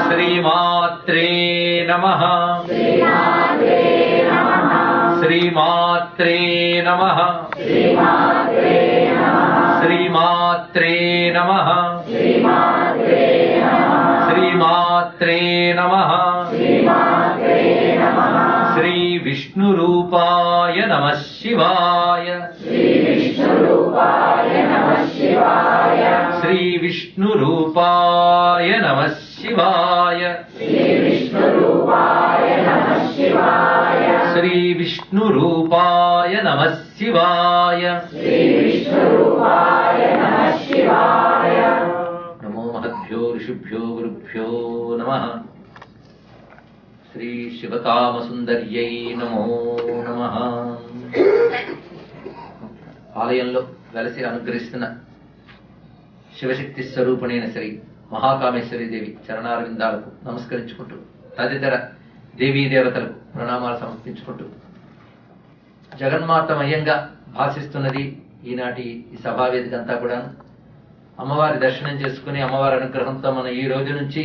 శ్రీమాత్రే నమః. శ్రీమాత్రే నమః. శ్రీమాత్రే నమః. శ్రీమాత్రే నమః. శ్రీ విష్ణు రూపాయ నమః శివాయ. శ్రీ విష్ణు రూపాయ నమః శివాయ. శ్రీ విష్ణు రూపాయ నమః శివాయ. శ్రీ విష్ణు రూపాయ నమః శివాయ. శ్రీ విష్ణు రూపాయ నమః శివాయ. శ్రీ విష్ణు రూపాయ నమః శివాయ. నమో మహద్భ్యో ఋషిభ్యో గురుభ్యో నమః. శ్రీ శివకామసుందర్యై నమో నమః. ఆలయంలో వెలసి అనుగ్రహిస్తున్న శివశక్తి స్వరూపిణైన శ్రీ మహాకామేశ్వరి దేవి చరణారవిందాలకు నమస్కరించుకుంటూ తదితర దేవీ దేవతలకు ప్రణామాలు సమర్పించుకుంటూ జగన్మాతమయంగా భాషిస్తున్నది ఈనాటి ఈ సభావేదిక అంతా కూడా అమ్మవారి దర్శనం చేసుకుని అమ్మవారి అనుగ్రహంతో మనం ఈ రోజు నుంచి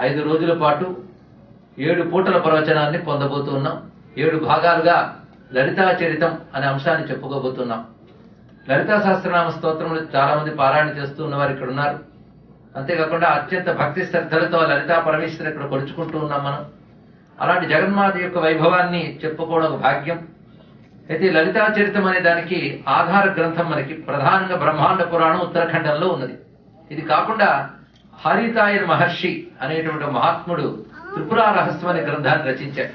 5 రోజుల పాటు 7 పూటల ప్రవచనాన్ని పొందబోతున్నాం. 7 భాగాలుగా లలితా చరితం అనే అంశాన్ని చెప్పుకోబోతున్నాం. లలితా సహస్రనామ స్తోత్రములు చాలా మంది పారాయణ చేస్తూ ఉన్నవారు ఇక్కడ ఉన్నారు. అంతేకాకుండా అత్యంత భక్తి శ్రద్ధలతో లలితా పరమేశ్వరి ఇక్కడ కొలుచుకుంటూ ఉన్నాం మనం. అలాంటి జగన్మాత యొక్క వైభవాన్ని చెప్పుకోవడం ఒక భాగ్యం. అయితే లలితా చరితం అనే దానికి ఆధార గ్రంథం మనకి ప్రధానంగా బ్రహ్మాండ పురాణం ఉత్తరాఖండంలో ఉన్నది. ఇది కాకుండా హరితాయన మహర్షి అనేటువంటి మహాత్ముడు త్రిపుర రహస్యం అనే గ్రంథాన్ని రచించాడు.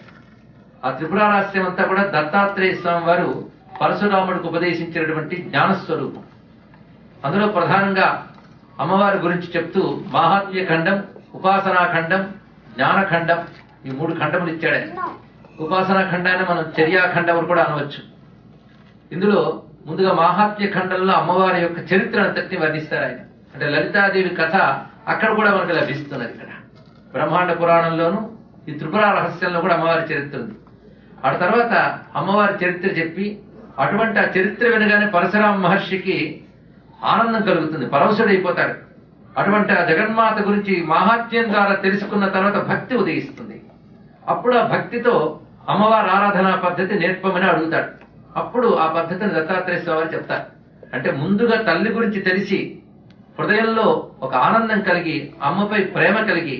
ఆ త్రిపుర రహస్యం అంతా కూడా దత్తాత్రేయ స్వామి వారు పరశురాముడికి ఉపదేశించినటువంటి జ్ఞానస్వరూపం. అందులో ప్రధానంగా అమ్మవారి గురించి చెప్తూ మాహాత్మ్య ఖండం, ఉపాసనా ఖండం, జ్ఞానఖండం ఈ 3 ఖండములు ఇచ్చాడు. ఉపాసనా ఖండాన్ని మనం చర్యాఖండం అని కూడా అనవచ్చు. ఇందులో ముందుగా మాహాత్మ్య ఖండంలో అమ్మవారి యొక్క చరిత్ర అంతటిని వర్ణిస్తారు ఆయన. అంటే లలితాదేవి కథ అక్కడ కూడా మనకు లభిస్తున్నది. ఇక్కడ బ్రహ్మాండ పురాణంలోను ఈ త్రిపుర రహస్యంలో కూడా అమ్మవారి చరిత్ర ఉంది. ఆ తర్వాత అమ్మవారి చరిత్ర చెప్పి అటువంటి ఆ చరిత్ర వినగానే పరశురామ మహర్షికి ఆనందం కలుగుతుంది, పరవశుడైపోతాడు. అటువంటి ఆ జగన్మాత గురించి మాహాత్మ్యం ద్వారా తెలుసుకున్న తర్వాత భక్తి ఉదయిస్తుంది. అప్పుడు ఆ భక్తితో అమ్మవారి ఆరాధనా పద్ధతి నేర్పమని అడుగుతాడు. అప్పుడు ఆ పద్ధతిని దత్తాత్రేయ స్వామి చెప్తారు. అంటే ముందుగా తల్లి గురించి తెలిసి హృదయంలో ఒక ఆనందం కలిగి అమ్మపై ప్రేమ కలిగి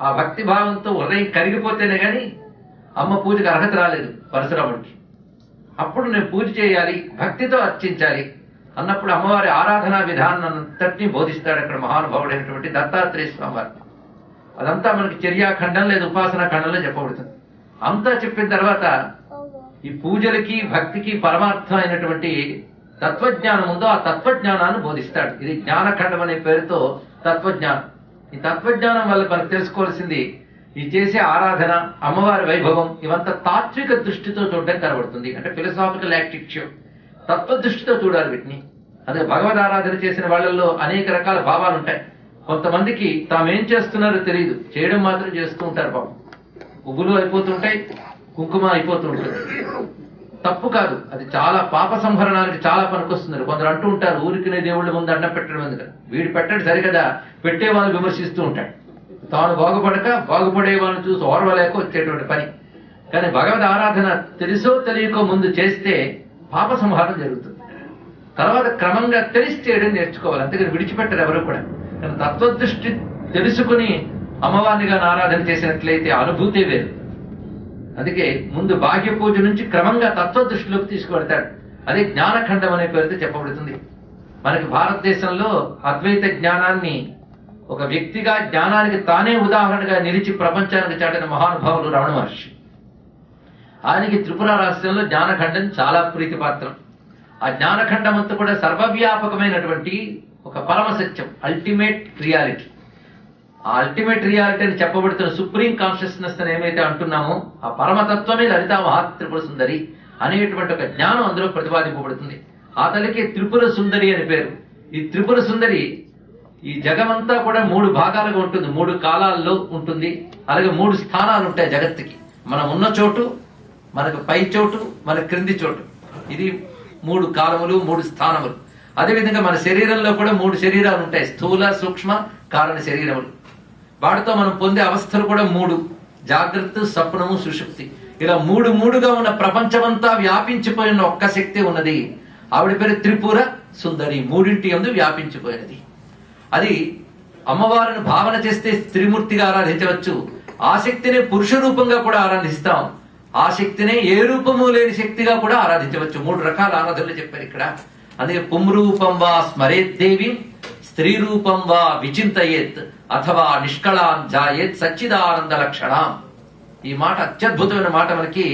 ఆ భక్తి భావంతో హృదయం కరిగిపోతేనే గాని అమ్మ పూజకు అర్హత రాలేదు పరశురాముడికి. అప్పుడు నేను పూజ చేయాలి, భక్తితో అర్చించాలి అన్నప్పుడు అమ్మవారి ఆరాధనా విధానం అంతటినీ బోధిస్తాడు అక్కడ మహానుభావుడైనటువంటి దత్తాత్రేయ స్వామి వారు. అదంతా మనకి చర్యాఖండం లేదా ఉపాసనా ఖండంలో చెప్పబడుతుంది. అంతా చెప్పిన తర్వాత ఈ పూజలకి భక్తికి పరమార్థం అయినటువంటి తత్వజ్ఞానం ఉందో ఆ తత్వజ్ఞానాన్ని బోధిస్తాడు. ఇది జ్ఞానఖండం అనే పేరుతో తత్వజ్ఞానం. ఈ తత్వజ్ఞానం వల్ల మనకు తెలుసుకోవాల్సింది ఈ చేసే ఆరాధన, అమ్మవారి వైభవం ఇవంతా తాత్విక దృష్టితో చూడడం కనబడుతుంది. అంటే ఫిలసాఫికల్ యాటిట్యూడ్, తత్వ దృష్టితో చూడాలి వీటిని. అదే భగవద్ ఆరాధన చేసిన వాళ్ళల్లో అనేక రకాల భావాలు ఉంటాయి. కొంతమందికి తామేం చేస్తున్నారో తెలియదు, చేయడం మాత్రం చేస్తూ ఉంటారు. పాపం పువ్వులు అయిపోతుంటాయి, కుంకుమ అయిపోతూ ఉంటుంది. తప్పు కాదు, అది చాలా పాప సంహరణానికి చాలా పనికొస్తున్నారు. కొందరు అంటూ ఉంటారు ఊరికినే దేవుళ్ళ ముందు అడ్డం పెట్టడం ఎందుకు, వీడు పెట్టడు సరికదా, పెట్టే వాళ్ళు విమర్శిస్తూ ఉంటాడు. తాను బాగుపడక బాగుపడే వాళ్ళని చూసి ఓర్వలేక వచ్చేటువంటి పని. కానీ భగవద్ ఆరాధన తెలుసో తెలియకో ముందు చేస్తే పాప సంహారం జరుగుతుంది. తర్వాత క్రమంగా తెలిసి చేయడం నేర్చుకోవాలి, అంతేగాని విడిచిపెట్టరు ఎవరు కూడా. కానీ తత్వదృష్టి తెలుసుకుని అమ్మవారినిగా ఆరాధన చేసినట్లయితే అనుభూతే వేరు. అందుకే ముందు బాహ్య పూజ నుంచి క్రమంగా తత్వదృష్టిలోకి తీసుకువెడతాడు. అదే జ్ఞానఖండం అనే పేరుతో చెప్పబడుతుంది. మనకి భారతదేశంలో అద్వైత జ్ఞానాన్ని ఒక వ్యక్తిగా జ్ఞానానికి తానే ఉదాహరణగా నిలిచి ప్రపంచానికి చాటిన మహానుభావులు రమణ మహర్షి. ఆయనకి త్రిపుర రహస్యంలో జ్ఞానఖండం చాలా ప్రీతిపాత్రం. ఆ జ్ఞానఖండం అంతా కూడా సర్వవ్యాపకమైనటువంటి ఒక పరమ సత్యం, అల్టిమేట్ రియాలిటీ. ఆ అల్టిమేట్ రియాలిటీ అని చెప్పబడుతున్న సుప్రీం కాన్షియస్నెస్ అని ఏమైతే అంటున్నామో ఆ పరమతత్వమే లలితా మహాత్రిపుర సుందరి అనేటువంటి ఒక జ్ఞానం అందులో ప్రతిపాదింపబడుతుంది. ఆ తల్లికి త్రిపుర సుందరి అని పేరు. ఈ త్రిపుర సుందరి ఈ జగమంతా కూడా 3 భాగాలుగా ఉంటుంది, 3 కాలాల్లో ఉంటుంది. అలాగే 3 స్థానాలు ఉంటాయి జగత్తుకి. మనం ఉన్న చోటు, మనకు పై చోటు, మన క్రింది చోటు. ఇది 3 కాలములు, 3 స్థానములు. అదేవిధంగా మన శరీరంలో కూడా 3 శరీరాలు ఉంటాయి, స్థూల, సూక్ష్మ, కారణ శరీరములు. వాటితో మనం పొందే అవస్థలు కూడా 3: జాగ్రత్త, స్వప్నము, సుషుప్తి. ఇలా 3 ఉన్న ప్రపంచమంతా వ్యాపించిపోయిన ఒక్క శక్తి ఉన్నది. ఆవిడ పేరు త్రిపుర సుందరి. 3 యందు వ్యాపించిపోయినది. అది అమ్మవారిని భావన చేస్తే స్త్రీమూర్తిగా ఆరాధించవచ్చు. ఆ శక్తినే పురుష రూపంగా కూడా ఆరాధిస్తాం. ఆ శక్తినే ఏ రూపము లేని శక్తిగా కూడా ఆరాధించవచ్చు. 3 రకాల ఆరాధనలు చెప్పారు ఇక్కడ. అందుకే పుంరూపం వా స్మరేద్దేవి, స్త్రీ రూపం వా విచింతయేత్, అథవా నిష్కళాం జాయేత్ సచ్చిదానంద లక్షణం. ఈ మాట అత్యద్భుతమైన మాట మనకి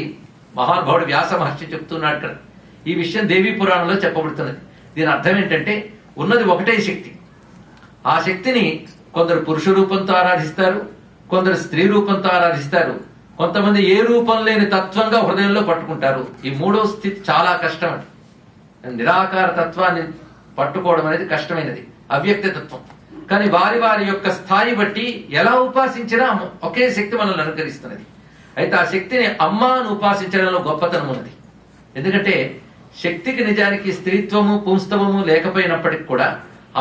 మహానుభావుడు వ్యాస మహర్షి చెప్తున్నాడు ఇక్కడ. ఈ విషయం దేవీ పురాణంలో చెప్పబడుతున్నది. దీని అర్థం ఏంటంటే ఉన్నది ఒకటే శక్తి. ఆ శక్తిని కొందరు పురుష రూపంతో ఆరాధిస్తారు, కొందరు స్త్రీ రూపంతో ఆరాధిస్తారు, కొంతమంది ఏ రూపం లేని తత్వంగా హృదయంలో పట్టుకుంటారు. ఈ 3వ స్థితి చాలా కష్టం. నిరాకార తత్వాన్ని పట్టుకోవడం అనేది కష్టమైనది, అవ్యక్త తత్వం. కానీ వారి వారి యొక్క స్థాయి బట్టి ఎలా ఉపాసించినా ఒకే శక్తి మనల్ని అనుకరిస్తున్నది. అయితే ఆ శక్తిని అమ్మాను ఉపాసించడంలో గొప్పతనం ఉన్నది. ఎందుకంటే శక్తికి నిజానికి స్త్రీత్వము, పుంస్తవము లేకపోయినప్పటికి కూడా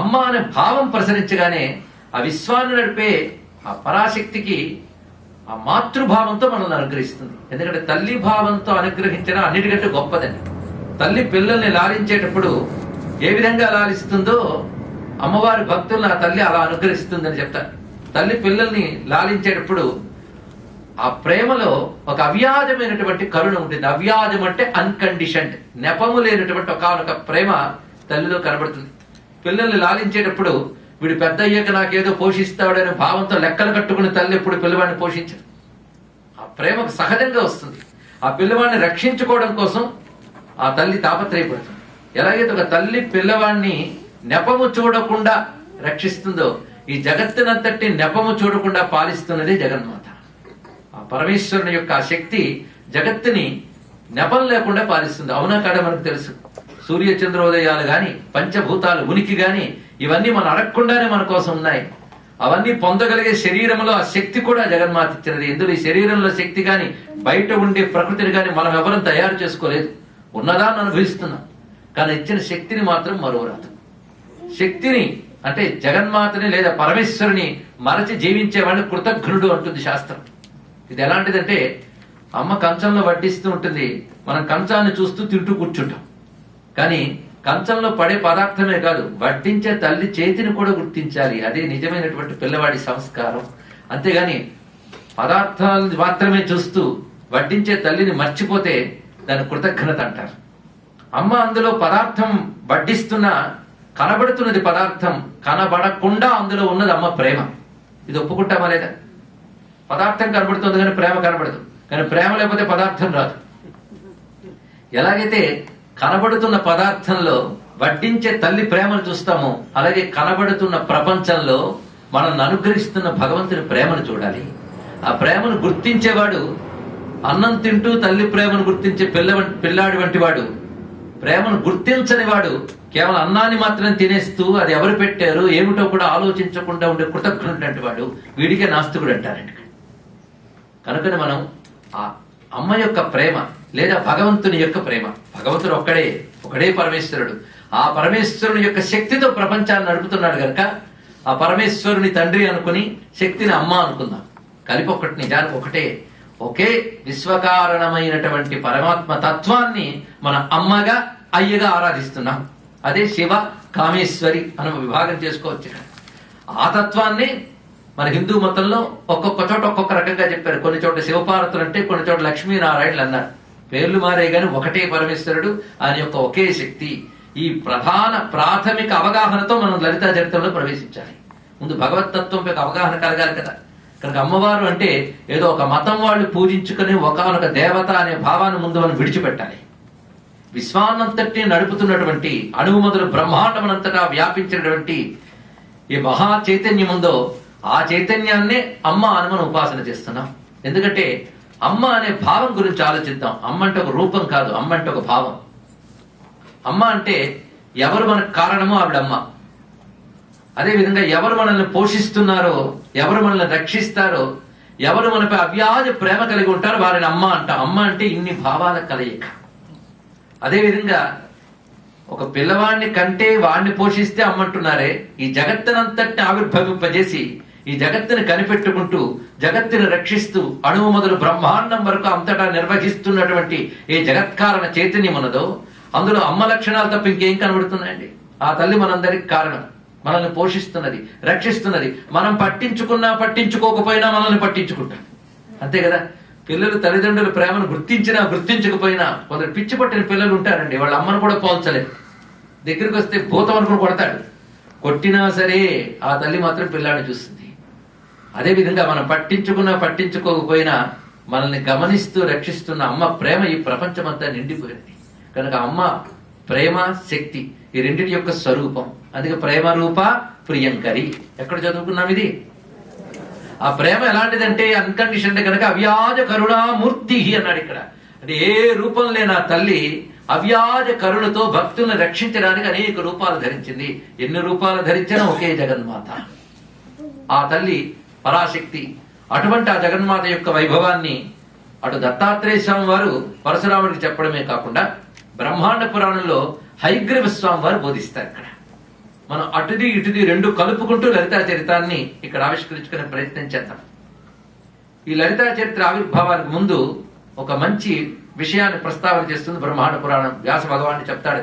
అమ్మ అనే భావం ప్రసరించగానే ఆ విశ్వాన్ని నడిపే ఆ పరాశక్తికి ఆ మాతృభావంతో మనల్ని అనుగ్రహిస్తుంది. ఎందుకంటే తల్లి భావంతో అనుగ్రహించడం అన్నిటికంటే గొప్పదని. తల్లి పిల్లల్ని లాలించేటప్పుడు ఏ విధంగా లాలిస్తుందో అమ్మవారి భక్తులను ఆ తల్లి అలా అనుగ్రహిస్తుందని చెప్తారు. తల్లి పిల్లల్ని లాలించేటప్పుడు ఆ ప్రేమలో ఒక అవ్యాజమైనటువంటి కరుణ ఉంటుంది. అవ్యాజం అంటే అన్కండిషన్డ్, నెపము లేనటువంటి ఒక ప్రేమ తల్లిలో కనబడుతుంది. పిల్లల్ని లాలించేటప్పుడు వీడు పెద్ద అయ్యాక నాకేదో పోషిస్తాడనే భావంతో లెక్కలు కట్టుకుని తల్లి ఎప్పుడు పిల్లవాడిని పోషించదు. ఆ ప్రేమకు సహజంగా వస్తుంది. ఆ పిల్లవాడిని రక్షించుకోవడం కోసం ఆ తల్లి తాపత్రయపడుతుంది. ఎలాగైతే ఒక తల్లి పిల్లవాడిని నెపము చూడకుండా రక్షిస్తుందో, ఈ జగత్తునంతటి నెపము చూడకుండా పాలిస్తున్నది జగన్మాత. ఆ పరమేశ్వరుని యొక్క ఆ శక్తి జగత్తుని నెపం లేకుండా పాలిస్తుంది. అవునా కాడ మనకు తెలుసు. సూర్య చంద్రోదయాలు గాని, పంచభూతాలు ఉనికి గాని, ఇవన్నీ మనం అడగకుండానే మన కోసం ఉన్నాయి. అవన్నీ పొందగలిగే శరీరంలో ఆ శక్తి కూడా జగన్మాత ఇచ్చినది. ఇందులో ఈ శరీరంలో శక్తి గాని, బయట ఉండే ప్రకృతిని గాని మనం ఎవరం తయారు చేసుకోలేదు. ఉన్నదాన్ని అనుభవిస్తున్నాం. కానీ ఇచ్చిన శక్తిని మాత్రం మరోరాదు. శక్తిని అంటే జగన్మాతని లేదా పరమేశ్వరుని మరచి జీవించేవాడిని కృతజ్ఞుడు అంటుంది శాస్త్రం. ఇది ఎలాంటిదంటే అమ్మ కంచంలో వడ్డిస్తూ ఉంటుంది, మనం కంచాన్ని చూస్తూ తింటూ కూర్చుంటాం. కానీ కంచంలో పడే పదార్థమే కాదు, వడ్డించే తల్లి చేతిని కూడా గుర్తించాలి. అదే నిజమైనటువంటి పిల్లవాడి సంస్కారం. అంతేగాని పదార్థాలను మాత్రమే చూస్తూ వడ్డించే తల్లిని మర్చిపోతే దాని కృతజ్ఞత అంటారు. అమ్మ అందులో పదార్థం వడ్డిస్తున్న కనబడుతున్నది పదార్థం, కనబడకుండా అందులో ఉన్నది అమ్మ ప్రేమ. ఇది ఒప్పుకుంటామా లేదా? పదార్థం కనబడుతుంది కానీ ప్రేమ కనబడదు. కానీ ప్రేమ లేకపోతే పదార్థం రాదు. ఎలాగైతే కనబడుతున్న పదార్థంలో వడ్డించే తల్లి ప్రేమను చూస్తామో, అలాగే కనబడుతున్న ప్రపంచంలో మనల్ని అనుగ్రహిస్తున్న భగవంతుని ప్రేమను చూడాలి. ఆ ప్రేమను గుర్తించేవాడు అన్నం తింటూ తల్లి ప్రేమను గుర్తించే పిల్లాడి వంటి వాడు. ప్రేమను గుర్తించని వాడు కేవలం అన్నాన్ని మాత్రం తినేస్తూ అది ఎవరు పెట్టారు ఏమిటో కూడా ఆలోచించకుండా ఉండే కృతజ్ఞుడు వాడు. వీడికే నాస్తికుడు అంటారండి. కనుకనే మనం ఆ అమ్మ యొక్క ప్రేమ లేదా భగవంతుని యొక్క ప్రేమ, భగవంతుడు ఒకడే పరమేశ్వరుడు. ఆ పరమేశ్వరుని యొక్క శక్తితో ప్రపంచాన్ని నడుపుతున్నాడు గనక ఆ పరమేశ్వరుని తండ్రి అనుకుని శక్తిని అమ్మ అనుకుందాం. కలిపి ఒకటి, నిజానికి ఒకటే, ఒకే విశ్వకారణమైనటువంటి పరమాత్మ తత్వాన్ని మన అమ్మగా అయ్యగా ఆరాధిస్తున్నాం. అదే శివ కామేశ్వరి అని విభాగం చేసుకోవచ్చు. ఆ తత్వాన్ని మన హిందూ మతంలో ఒక్కొక్క చోట ఒక్కొక్క రకంగా చెప్పారు. కొన్ని చోట్ల శివపార్వతులు అంటే, కొన్ని చోట్ల లక్ష్మీనారాయణులు అన్నారు. పేర్లు మారే గాని ఒకటే పరమేశ్వరుడు, ఆయన యొక్క ఒకే శక్తి. ఈ ప్రాథమిక అవగాహనతో మనం లలితా చరిత్రలో ప్రవేశించాలి. ముందు భగవతత్వం యొక్క అవగాహన కలగాలి కదా. కనుక అమ్మవారు అంటే ఏదో ఒక మతం వాళ్ళు పూజించుకుని ఒకనొక దేవత అనే భావాన్ని ముందు మనం విడిచిపెట్టాలి. విశ్వాన్నంతటి నడుపుతున్నటువంటి అణువు మొదలు బ్రహ్మాండమనంతటా వ్యాపించినటువంటి ఈ మహా చైతన్యం ఉందో ఆ చైతన్యాన్నే అమ్మ అని మనం ఉపాసన చేస్తున్నాం. ఎందుకంటే అమ్మ అనే భావం గురించి ఆలోచిద్దాం. అమ్మ అంటే ఒక రూపం కాదు, అమ్మ అంటే ఒక భావం. అమ్మ అంటే ఎవరు మనకు కారణమో ఆవిడమ్మ. అదేవిధంగా ఎవరు మనల్ని పోషిస్తున్నారో, ఎవరు మనల్ని రక్షిస్తారో, ఎవరు మనపై అవ్యాజ ప్రేమ కలిగి ఉంటారో వారిని అమ్మ అంటాం. అమ్మ అంటే ఇన్ని భావాల కలయిక. అదేవిధంగా ఒక పిల్లవాడిని కంటే వాడిని పోషిస్తే అమ్మంటున్నారే, ఈ జగత్తునంతటిని ఆవిర్భవింపజేసి ఈ జగత్తుని కనిపెట్టుకుంటూ జగత్తుని రక్షిస్తూ అణువు మొదలు బ్రహ్మాండం వరకు అంతటా నిర్వహిస్తున్నటువంటి ఏ జగత్కారణ చైతన్యం ఉన్నదో అందులో అమ్మ లక్షణాలు తప్ప ఇంకేం కనబడుతున్నాయండి? ఆ తల్లి మనందరికి కారణం, మనల్ని పోషిస్తున్నది, రక్షిస్తున్నది. మనం పట్టించుకున్నా పట్టించుకోకపోయినా మనల్ని పట్టించుకుంటాం, అంతే కదా. పిల్లలు తల్లిదండ్రుల ప్రేమను గుర్తించినా గుర్తించకపోయినా కొందరు పిచ్చి పట్టిన పిల్లలు ఉంటారండి, వాళ్ళ అమ్మను కూడా పోల్చలేదు. దగ్గరికి వస్తే భూతం అనుకుని కొడతాడు, కొట్టినా సరే ఆ తల్లి మాత్రం పిల్లాడిని చూస్తుంది. అదేవిధంగా మనం పట్టించుకున్నా పట్టించుకోకపోయినా మనల్ని గమనిస్తూ రక్షిస్తున్న అమ్మ ప్రేమ ఈ ప్రపంచమంతా నిండిపోయింది. కనుక అమ్మ ప్రేమ శక్తి ఈ రెండింటి యొక్క స్వరూపం. అందుకే ప్రేమ రూప ప్రియంకరి. ఎక్కడ చదువుకున్నాం ఇది? ఆ ప్రేమ ఎలాంటిదంటే అన్కండిషన్ కనుక అవ్యాజ కరుణామూర్తి అన్నాడు ఇక్కడ. అంటే ఏ రూపం లేని ఆ తల్లి అవ్యాజ కరుణతో భక్తులను రక్షించడానికి అనేక రూపాలు ధరించింది. ఎన్ని రూపాలు ధరించినా ఒకే జగన్మాత ఆ తల్లి పరాశక్తి. అటువంటి ఆ జగన్మాత యొక్క వైభవాన్ని అటు దత్తాత్రేయ స్వామి వారు పరశురాముడికి చెప్పడమే కాకుండా బ్రహ్మాండ పురాణంలో హయగ్రీవ స్వామి వారు బోధిస్తారు. ఇక్కడ మనం అటుది ఇటుది రెండు కలుపుకుంటూ లలితా చరిత్రాన్ని ఇక్కడ ఆవిష్కరించుకునే ప్రయత్నం చేద్దాం. ఈ లలితా చరిత్ర ఆవిర్భావానికి ముందు ఒక మంచి విషయాన్ని ప్రస్తావన చేస్తుంది బ్రహ్మాండ పురాణం. వ్యాస భగవాన్ని చెప్తాడు.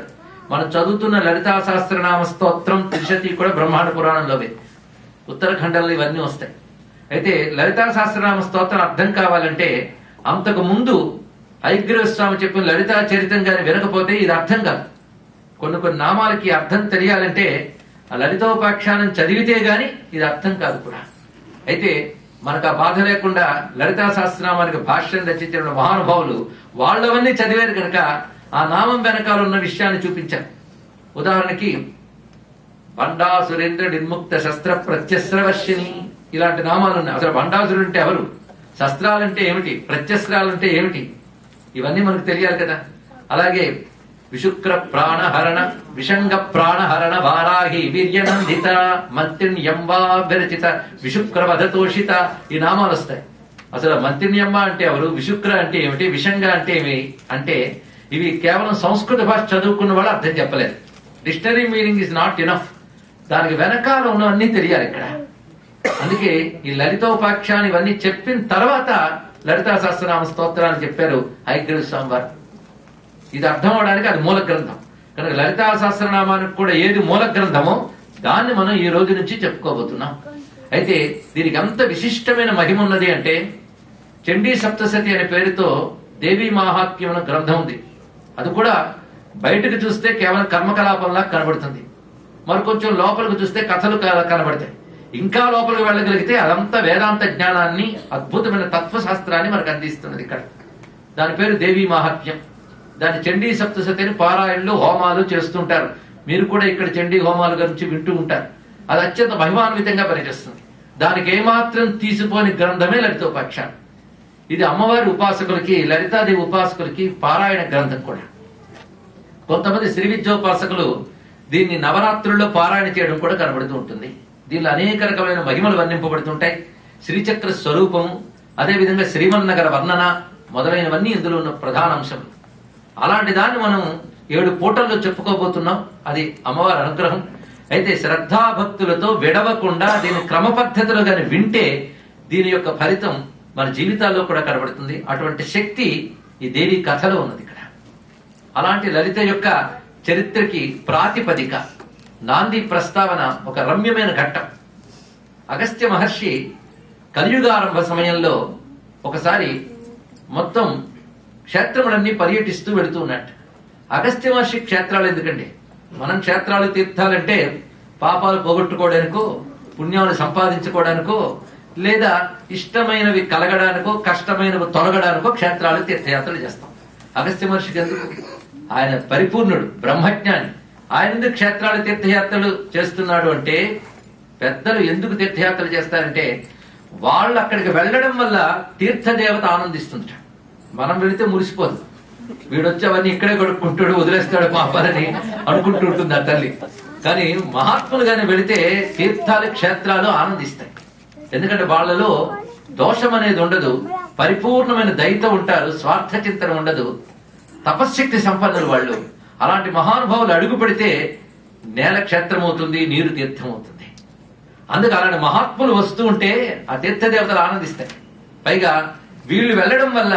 మనం చదువుతున్న లలితా సహస్రనామ స్తోత్రం త్రిశతి కూడా బ్రహ్మాండ పురాణంలోవే. ఉత్తరాఖండంలో ఇవన్నీ వస్తాయి. అయితే లలితా సహస్రనామ స్తోత్రం అర్థం కావాలంటే అంతకు ముందు హయగ్రీవ స్వామి చెప్పిన లలితా చరిత్రం గాని వినకపోతే ఇది అర్థం కాదు. కొన్ని నామాలకి అర్థం తెలియాలంటే ఆ లలితోపాఖ్యానం చదివితే గాని ఇది అర్థం కాదు కూడా. అయితే మనకు ఆ బాధ లేకుండా లలితా సహస్రనామానికి భాష్యం రచించిన మహానుభావులు వాళ్ళవన్నీ చదివారు కనుక ఆ నామం వెనకాల ఉన్న విషయాన్ని చూపించారు. ఉదాహరణకి బండాసురేంద్ర నిర్ముక్త శస్త్ర ప్రత్యస్రవర్షిణి ఇలాంటి నామాలు ఉన్నాయి. అసలు బండాసురుడు అంటే ఎవరు, శస్త్రాలంటే ఏమిటి, ప్రత్యస్త్రాలంటే ఏమిటి, ఇవన్నీ మనకు తెలియాలి కదా. అలాగే విశుక్ర ప్రాణహరణ విషంగ ప్రాణహరణ వారాహి వీర్యనందిత మంత్రిణ్యంబా విరచిత విశుక్ర వధతోషిత ఈ నామాలు వస్తాయి. అసలు మంత్రిణ్యంబ అంటే ఎవరు, విశుక్ర అంటే ఏమిటి, విషంగ అంటే ఏమి అంటే ఇవి కేవలం సంస్కృత భాష చదువుకున్న వాళ్ళు అర్థం చెప్పలేదు. Dictionary meaning is not enough, దానికి వెనకాల ఉన్నవన్నీ తెలియాలి ఇక్కడ. అందుకే ఈ లలితోపాఖ్యాన్ని ఇవన్నీ చెప్పిన తర్వాత లలితా సహస్రనామ స్తోత్రాన్ని చెప్పారు హయగ్రీవ స్వామి వారు. ఇది అర్థం అవడానికి అది మూల గ్రంథం కనుక లలితా సహస్రనామానికి కూడా ఏది మూల గ్రంథమో దాన్ని మనం ఈ రోజు నుంచి చెప్పుకోబోతున్నాం. అయితే దీనికి అంత విశిష్టమైన మహిమ ఉన్నది అంటే చండీ సప్తశతి అనే పేరుతో దేవీ మహాత్మ్యం అనే గ్రంథం ఉంది. అది కూడా బయటకు చూస్తే కేవలం కర్మకలాపంలా కనబడుతుంది, మరికొంచెం లోపలికి చూస్తే కథలు కనబడతాయి. ఇంకా లోపలికి వెళ్ళగలిగితే అదంతా వేదాంత జ్ఞానాన్ని అద్భుతమైన తత్వశాస్త్రాన్ని మనకు అందిస్తున్నది ఇక్కడ. దాని పేరు దేవీ మహాత్మ్యం. దాని చండీ సప్తశతిని పారాయణలు హోమాలు చేస్తుంటారు. మీరు కూడా ఇక్కడ చండీ హోమాల గురించి వింటూ ఉంటారు. అది అత్యంత మహిమాన్వితంగా పనిచేస్తుంది. దానికి ఏమాత్రం తీసిపోని గ్రంథమే లలితోపాఖ్యానం. ఇది అమ్మవారి ఉపాసకులకి, లలితాదేవి ఉపాసకులకి పారాయణ గ్రంథం కూడా. కొంతమంది శ్రీ విద్యోపాసకులు దీన్ని నవరాత్రుల్లో పారాయణ చేయడం కూడా కనబడుతూ ఉంటుంది. దీనిలో అనేక రకమైన మహిమలు వర్ణింపబడుతుంటాయి. శ్రీచక్ర స్వరూపము, అదేవిధంగా శ్రీమన్నగర వర్ణన మొదలైనవన్నీ ఇందులో ఉన్న ప్రధాన అంశం. అలాంటి దాన్ని మనం 7 పూటల్లో చెప్పుకోబోతున్నాం. అది అమ్మవారి అనుగ్రహం. అయితే శ్రద్ధాభక్తులతో విడవకుండా దీని క్రమ పద్ధతిలో గాని వింటే దీని యొక్క ఫలితం మన జీవితాల్లో కూడా కనబడుతుంది. అటువంటి శక్తి ఈ దేవి కథలో ఉన్నది ఇక్కడ. అలాంటి లలిత యొక్క చరిత్రకి ప్రాతిపదిక నాంది ప్రస్తావన ఒక రమ్యమైన ఘట్టం. అగస్త్య మహర్షి కలియుగారంభ సమయంలో ఒకసారి మొత్తం క్షేత్రములన్నీ పర్యటిస్తూ వెళుతూ ఉన్నట్టు. అగస్త్య మహర్షి క్షేత్రాలు ఎందుకండి? మనం క్షేత్రాలు తీర్థాలంటే పాపాలు పోగొట్టుకోవడానికో, పుణ్యాలు సంపాదించుకోవడానికో, లేదా ఇష్టమైనవి కలగడానికో, కష్టమైనవి తొలగడానికో క్షేత్రాలు తీర్థయాత్రలు చేస్తాం. అగస్త్య మహర్షికి ఎందుకు? ఆయన పరిపూర్ణుడు, బ్రహ్మజ్ఞాని. ఆయన ఎందుకు క్షేత్రాలు తీర్థయాత్రలు చేస్తున్నాడు అంటే, పెద్దలు ఎందుకు తీర్థయాత్రలు చేస్తారంటే వాళ్ళు అక్కడికి వెళ్ళడం వల్ల తీర్థదేవత ఆనందిస్తుంటాడు. మనం వెళితే మురిసిపోదు, వీడొచ్చి అవన్నీ ఇక్కడే కొడుకుంటాడు, వదిలేస్తాడు పాపాలని అనుకుంటూ ఉంటుంది ఆ తల్లి. కానీ మహాత్ములు గాని వెళితే తీర్థాలు క్షేత్రాలు ఆనందిస్తాయి. ఎందుకంటే వాళ్ళలో దోషం అనేది ఉండదు, పరిపూర్ణమైన దయతో ఉంటారు, స్వార్థ చింతన ఉండదు, తపశ్శక్తి సంపన్నులు వాళ్ళు. అలాంటి మహానుభావులు అడుగు పెడితే నేల క్షేత్రం అవుతుంది, నీరు తీర్థం అవుతుంది. అందుకు అలాంటి మహాత్ములు వస్తూ ఉంటే ఆ తీర్థదేవతలు ఆనందిస్తాయి. పైగా వీళ్ళు వెళ్ళడం వల్ల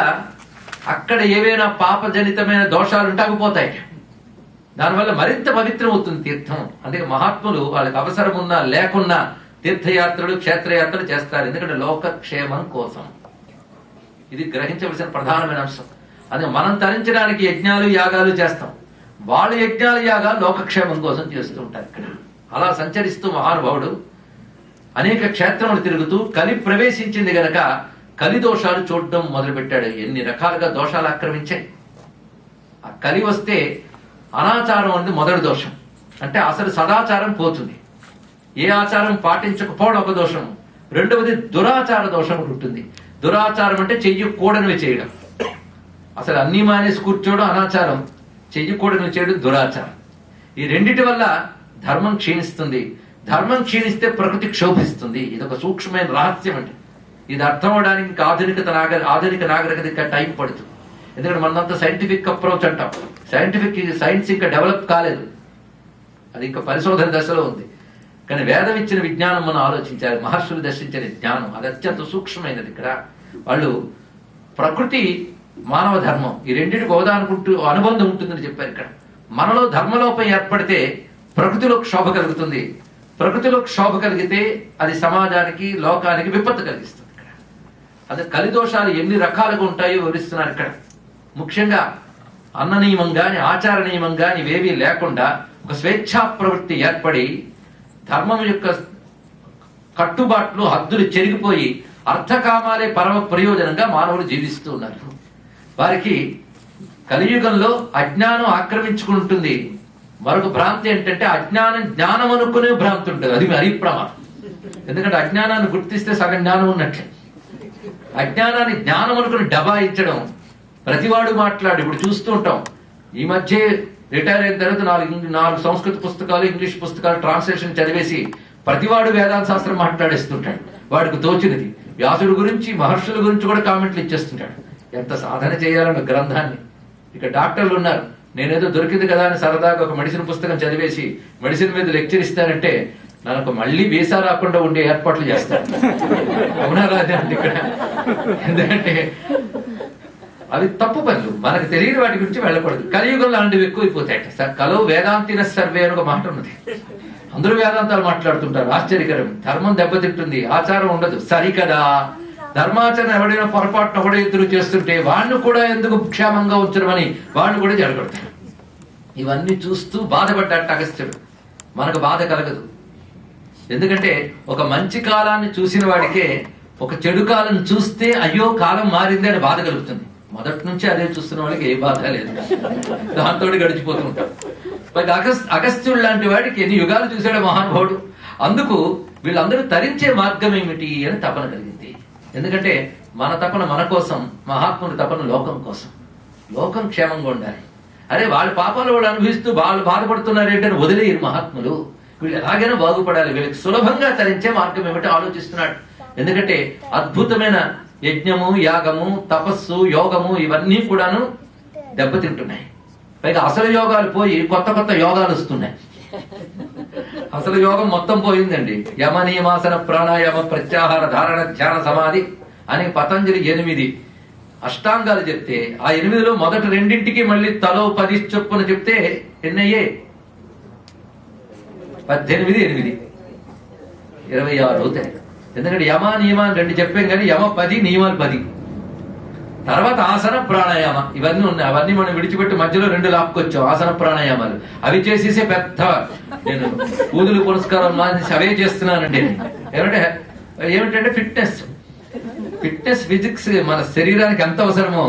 అక్కడ ఏవైనా పాపజనితమైన దోషాలు ఉంటాకపోతాయి. దానివల్ల మరింత పవిత్రం అవుతుంది తీర్థం. అందుకే మహాత్ములు వాళ్ళకి అవసరం ఉన్నా లేకున్నా తీర్థయాత్రలు క్షేత్రయాత్రలు చేస్తారు. ఎందుకంటే లోకక్షేమం కోసం. ఇది గ్రహించవలసిన ప్రధానమైన అంశం. అందుకే మనం తరించడానికి యజ్ఞాలు యాగాలు చేస్తాం. వాళ్ళు యజ్ఞాలు యాగాలు లోకక్షేమం కోసం చేస్తూ ఉంటారు. ఇక్కడ అలా సంచరిస్తూ మహానుభావుడు అనేక క్షేత్రములు తిరుగుతూ కలి ప్రవేశించింది గనక కలి దోషాలు చూడడం మొదలుపెట్టాడు. ఎన్ని రకాలుగా దోషాలు ఆక్రమించాయి. ఆ కలి వస్తే అనాచారం అనేది మొదటి దోషం. అంటే అసలు సదాచారం పోతుంది. ఏ ఆచారం పాటించకపోవడం ఒక దోషం. రెండవది దురాచార దోషం ఉంటుంది. దురాచారం అంటే చెయ్యకూడనివి చేయడం. అసలు అన్ని మానేసి కూర్చోవడం అనాచారం, చెయ్యకూడనివి చేయడం దురాచారం. ఈ రెండిటి వల్ల ధర్మం క్షీణిస్తుంది. ధర్మం క్షీణిస్తే ప్రకృతి క్షోభిస్తుంది. ఇది ఒక సూక్ష్మమైన రహస్యం. అంటే ఇది అర్థం అవడానికి ఇంకా ఆధునిక నాగరికత ఇంకా టైం పడుతుంది. ఎందుకంటే మనంతా సైంటిఫిక్ అప్రోచ్ అంటాం. సైన్స్ ఇంకా డెవలప్ కాలేదు, అది ఇంకా పరిశోధన దశలో ఉంది. కానీ వేదం ఇచ్చిన విజ్ఞానం మనం ఆలోచించాలి. మహర్షులు దర్శించిన జ్ఞానం అది అత్యంత సూక్ష్మమైనది. ఇక్కడ వాళ్ళు ప్రకృతి మానవ ధర్మం ఈ రెండింటికి హోదానుకుంటూ అనుబంధం ఉంటుందని చెప్పారు. ఇక్కడ మనలో ధర్మలోపం ఏర్పడితే ప్రకృతిలో క్షోభ కలుగుతుంది. ప్రకృతిలో క్షోభ కలిగితే అది సమాజానికి లోకానికి విపత్తు కలిగిస్తుంది. ఇక్కడ అదే కలిదోషాలు ఎన్ని రకాలుగా ఉంటాయో వివరిస్తున్నారు. ఇక్కడ ముఖ్యంగా అన్న నియమం గాని ఆచార నియమం గాని ఇవేవీ లేకుండా ఒక స్వేచ్ఛా ప్రవృత్తి ఏర్పడి ధర్మం యొక్క కట్టుబాట్లు హద్దులు చెరిగిపోయి అర్థకామాలే పరమ ప్రయోజనంగా మానవులు జీవిస్తూ ఉన్నారు. వారికి కలియుగంలో అజ్ఞానం ఆక్రమించుకుంటుంది. మరొక భ్రాంతి ఏంటంటే అజ్ఞానం జ్ఞానం అనుకునే భ్రాంతి ఉంటుంది. అది మరీ ప్రమాదం. ఎందుకంటే అజ్ఞానాన్ని గుర్తిస్తే సగం జ్ఞానం ఉన్నట్లే. అజ్ఞానాన్ని జ్ఞానం అనుకుని డబాయించడం ప్రతివాడు మాట్లాడు. ఇప్పుడు చూస్తూ ఉంటాం. ఈ మధ్య రిటైర్ అయిన తర్వాత నాలుగు సంస్కృత పుస్తకాలు ఇంగ్లీష్ పుస్తకాలు ట్రాన్స్లేషన్ చదివేసి ప్రతివాడు వేదాంత శాస్త్రం మాట్లాడేస్తుంటాడు. వాడికి తోచినది వ్యాసుడు గురించి మహర్షుల గురించి కూడా కామెంట్లు ఇచ్చేస్తుంటాడు. ఎంత సాధన చేయాలన్న గ్రంథాన్ని. ఇక డాక్టర్లు ఉన్నారు. నేనేదో దొరికింది కదా అని సరదాగా ఒక మెడిసిన్ పుస్తకం చదివేసి మెడిసిన్ మీద లెక్చర్ ఇస్తానంటే నాకు మళ్ళీ వీసా రాకుండా ఉండే ఏర్పాట్లు చేస్తాను. అవునా రాజా అంటే ఇక్కడ. ఎందుకంటే అవి తప్పు పనులు. మనకు తెలియని వాటి గురించి వెళ్ళకూడదు. కలియుగంలో అలాంటివి ఎక్కువైపోతాయి. కలో వేదాంతిన సర్వే అని ఒక మాట ఉన్నది. అందరూ వేదాంతాలు మాట్లాడుతుంటారు. ఆశ్చర్యకరం. ధర్మం దెబ్బతింటుంది, ఆచారం ఉండదు. సరికదా ధర్మాచరణ ఎవడైనా పొరపాటున ఒకడే ఇద్దరు చేస్తుంటే వాడిని కూడా ఎందుకు క్షేమంగా ఉంచడమని వాళ్ళు కూడా జరగడతారు. ఇవన్నీ చూస్తూ బాధపడ్డాట అగస్త్యుడు. మనకు బాధ కలగదు. ఎందుకంటే ఒక మంచి కాలాన్ని చూసిన వాడికే ఒక చెడు కాలం చూస్తే అయ్యో కాలం మారింది అని బాధ కలుగుతుంది. మొదటి నుంచి అదే చూస్తున్న వాళ్ళకి ఏ బాధ లేదు. దాంతో గడిచిపోతూ ఉంటాం. అగస్త్యుడు లాంటి వాడికి ఎన్ని యుగాలు చూశాడు మహానుభావుడు. అందుకు వీళ్ళందరూ తరించే మార్గం ఏమిటి అని తపన కలిగింది. ఎందుకంటే మన తపన మన కోసం, మహాత్ముని తపన లోకం కోసం. లోకం క్షేమంగా ఉండాలి. అరే వాళ్ళ పాపాలు వాళ్ళు అనుభవిస్తూ వాళ్ళు బాధపడుతున్నారేంటని వదిలేరు మహాత్ములు. వీళ్ళు ఎలాగైనా బాగుపడాలి. వీళ్ళకి సులభంగా తరించే మార్గం ఏమిటో ఆలోచిస్తున్నాడు. ఎందుకంటే అద్భుతమైన యజ్ఞము యాగము తపస్సు యోగము ఇవన్నీ కూడాను దెబ్బతింటున్నాయి. పైగా అసలు యోగాలు పోయి కొత్త కొత్త యోగాలు వస్తున్నాయి. అసలు యోగం మొత్తం పోయిందండి. యమ నియమాసన ప్రాణాయామ ప్రత్యాహార ధారణ ధ్యాన సమాధి అని పతంజలి 8 అష్టాంగాలు చెప్తే ఆ 8లో మొదటి రెండింటికి మళ్ళీ తలో 10 చొప్పున చెప్తే ఎన్నయ్యే 18 8 26 అవుతాయి. ఎందుకంటే యమ నియమాన్ని 2 చెప్పాం కానీ యమ 10 నియమాలు 10. తర్వాత ఆసన ప్రాణాయామ ఇవన్నీ ఉన్నాయి. అవన్నీ మనం విడిచిపెట్టి మధ్యలో 2 లాక్కొచ్చాం. ఆసన ప్రాణాయామాలు అవి చేసేసే పెద్ద నేను పూజలు పురస్కారం అవే చేస్తున్నానండి. ఏమిటంటే ఫిట్నెస్ ఫిజిక్స్ మన శరీరానికి ఎంత అవసరమో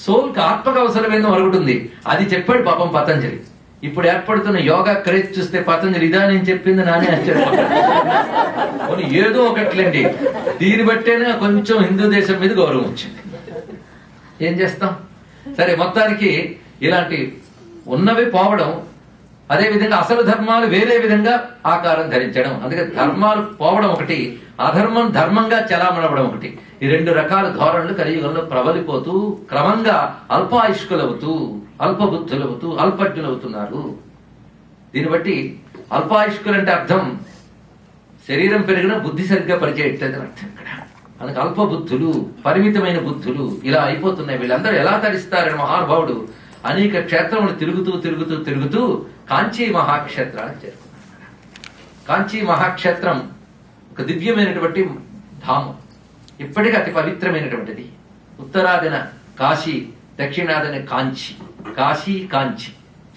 సోల్కి ఆత్మకు అవసరమైందో మరుగుతుంది. అది చెప్పాడు పాపం పతంజలి. ఇప్పుడు ఏర్పడుతున్న యోగా క్రేజ్ చూస్తే పతంజలి ఇదా నేను చెప్పింది నానే ఆశ్చర్యపోతాను. ఏదో ఒకట్లండి. దీన్ని బట్టేనే కొంచెం హిందూ దేశం మీద గౌరవం వచ్చింది. ఏం చేస్తాం? సరే మొత్తానికి ఇలాంటి ఉన్నవి పోవడం అదేవిధంగా అసలు ధర్మాలు వేరే విధంగా ఆకారం ధరించడం. అందుకే ధర్మాలు పోవడం ఒకటి, అధర్మం ధర్మంగా చలామణవడం ఒకటి. ఈ రెండు రకాల ధోరణులు కలియుగంలో ప్రబలిపోతూ క్రమంగా అల్పాయుష్కులవుతూ అల్పబుద్ధులవుతూ అల్పజ్ఞులవుతున్నారు. దీన్ని బట్టి అల్పాయుష్కులంటే అర్థం శరీరం పెరిగిన బుద్ధి సరిగ్గా పనిచేయట్లేదు అర్థం ఇక్కడ. అందుకే అల్పబుద్ధులు, పరిమితమైన బుద్ధులు ఇలా అయిపోతున్నాయి. వీళ్ళందరూ ఎలా తరిస్తారని మహానుభావుడు అనేక క్షేత్రములు తిరుగుతూ తిరుగుతూ తిరుగుతూ కాంచీ మహాక్షేత్రానికి చేరుకున్నారు. కాంచీ మహాక్షేత్రం ఒక దివ్యమైనటువంటి ధామం, ఇప్పటికీ అతి పవిత్రమైనటువంటిది. ఉత్తరాదిన కాశీ, దక్షిణాదిన కాంచి. కాశీ కాంచి.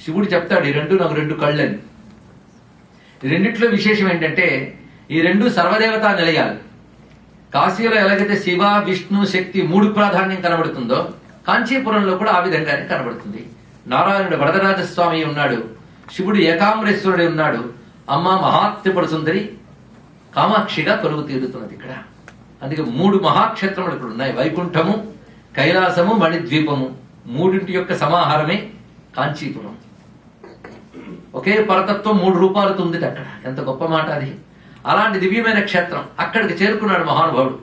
శివుడు చెప్తాడు ఈ రెండు నాకు రెండు కళ్ళని. ఈ రెండిట్లో విశేషం ఏంటంటే ఈ రెండు సర్వదేవతా నిలయాలు. కాశీలో ఎలాగైతే శివ, విష్ణు, శక్తి మూడు ప్రాధాన్యం కనబడుతుందో కాంచీపురంలో కూడా ఆ విధంగానే కనబడుతుంది. నారాయణుడు వరదరాజస్వామి ఉన్నాడు, శివుడు ఏకాంబరేశ్వరుడు ఉన్నాడు, అమ్మ మహాత్రిపుర సుందరి కామాక్షిగా కొలువు తీరుతున్నది ఇక్కడ. అందుకే మూడు మహాక్షేత్రములు ఇక్కడ ఉన్నాయి. వైకుంఠము, కైలాసము, మణిద్వీపము మూడింటి యొక్క సమాహారమే కాంచీపురం. ఒకే పరతత్వం మూడు రూపాలతో ఉంది అక్కడ. ఎంత గొప్ప మాట అది. అలాంటి దివ్యమైన క్షేత్రం. అక్కడికి చేరుకున్నాడు మహానుభావుడు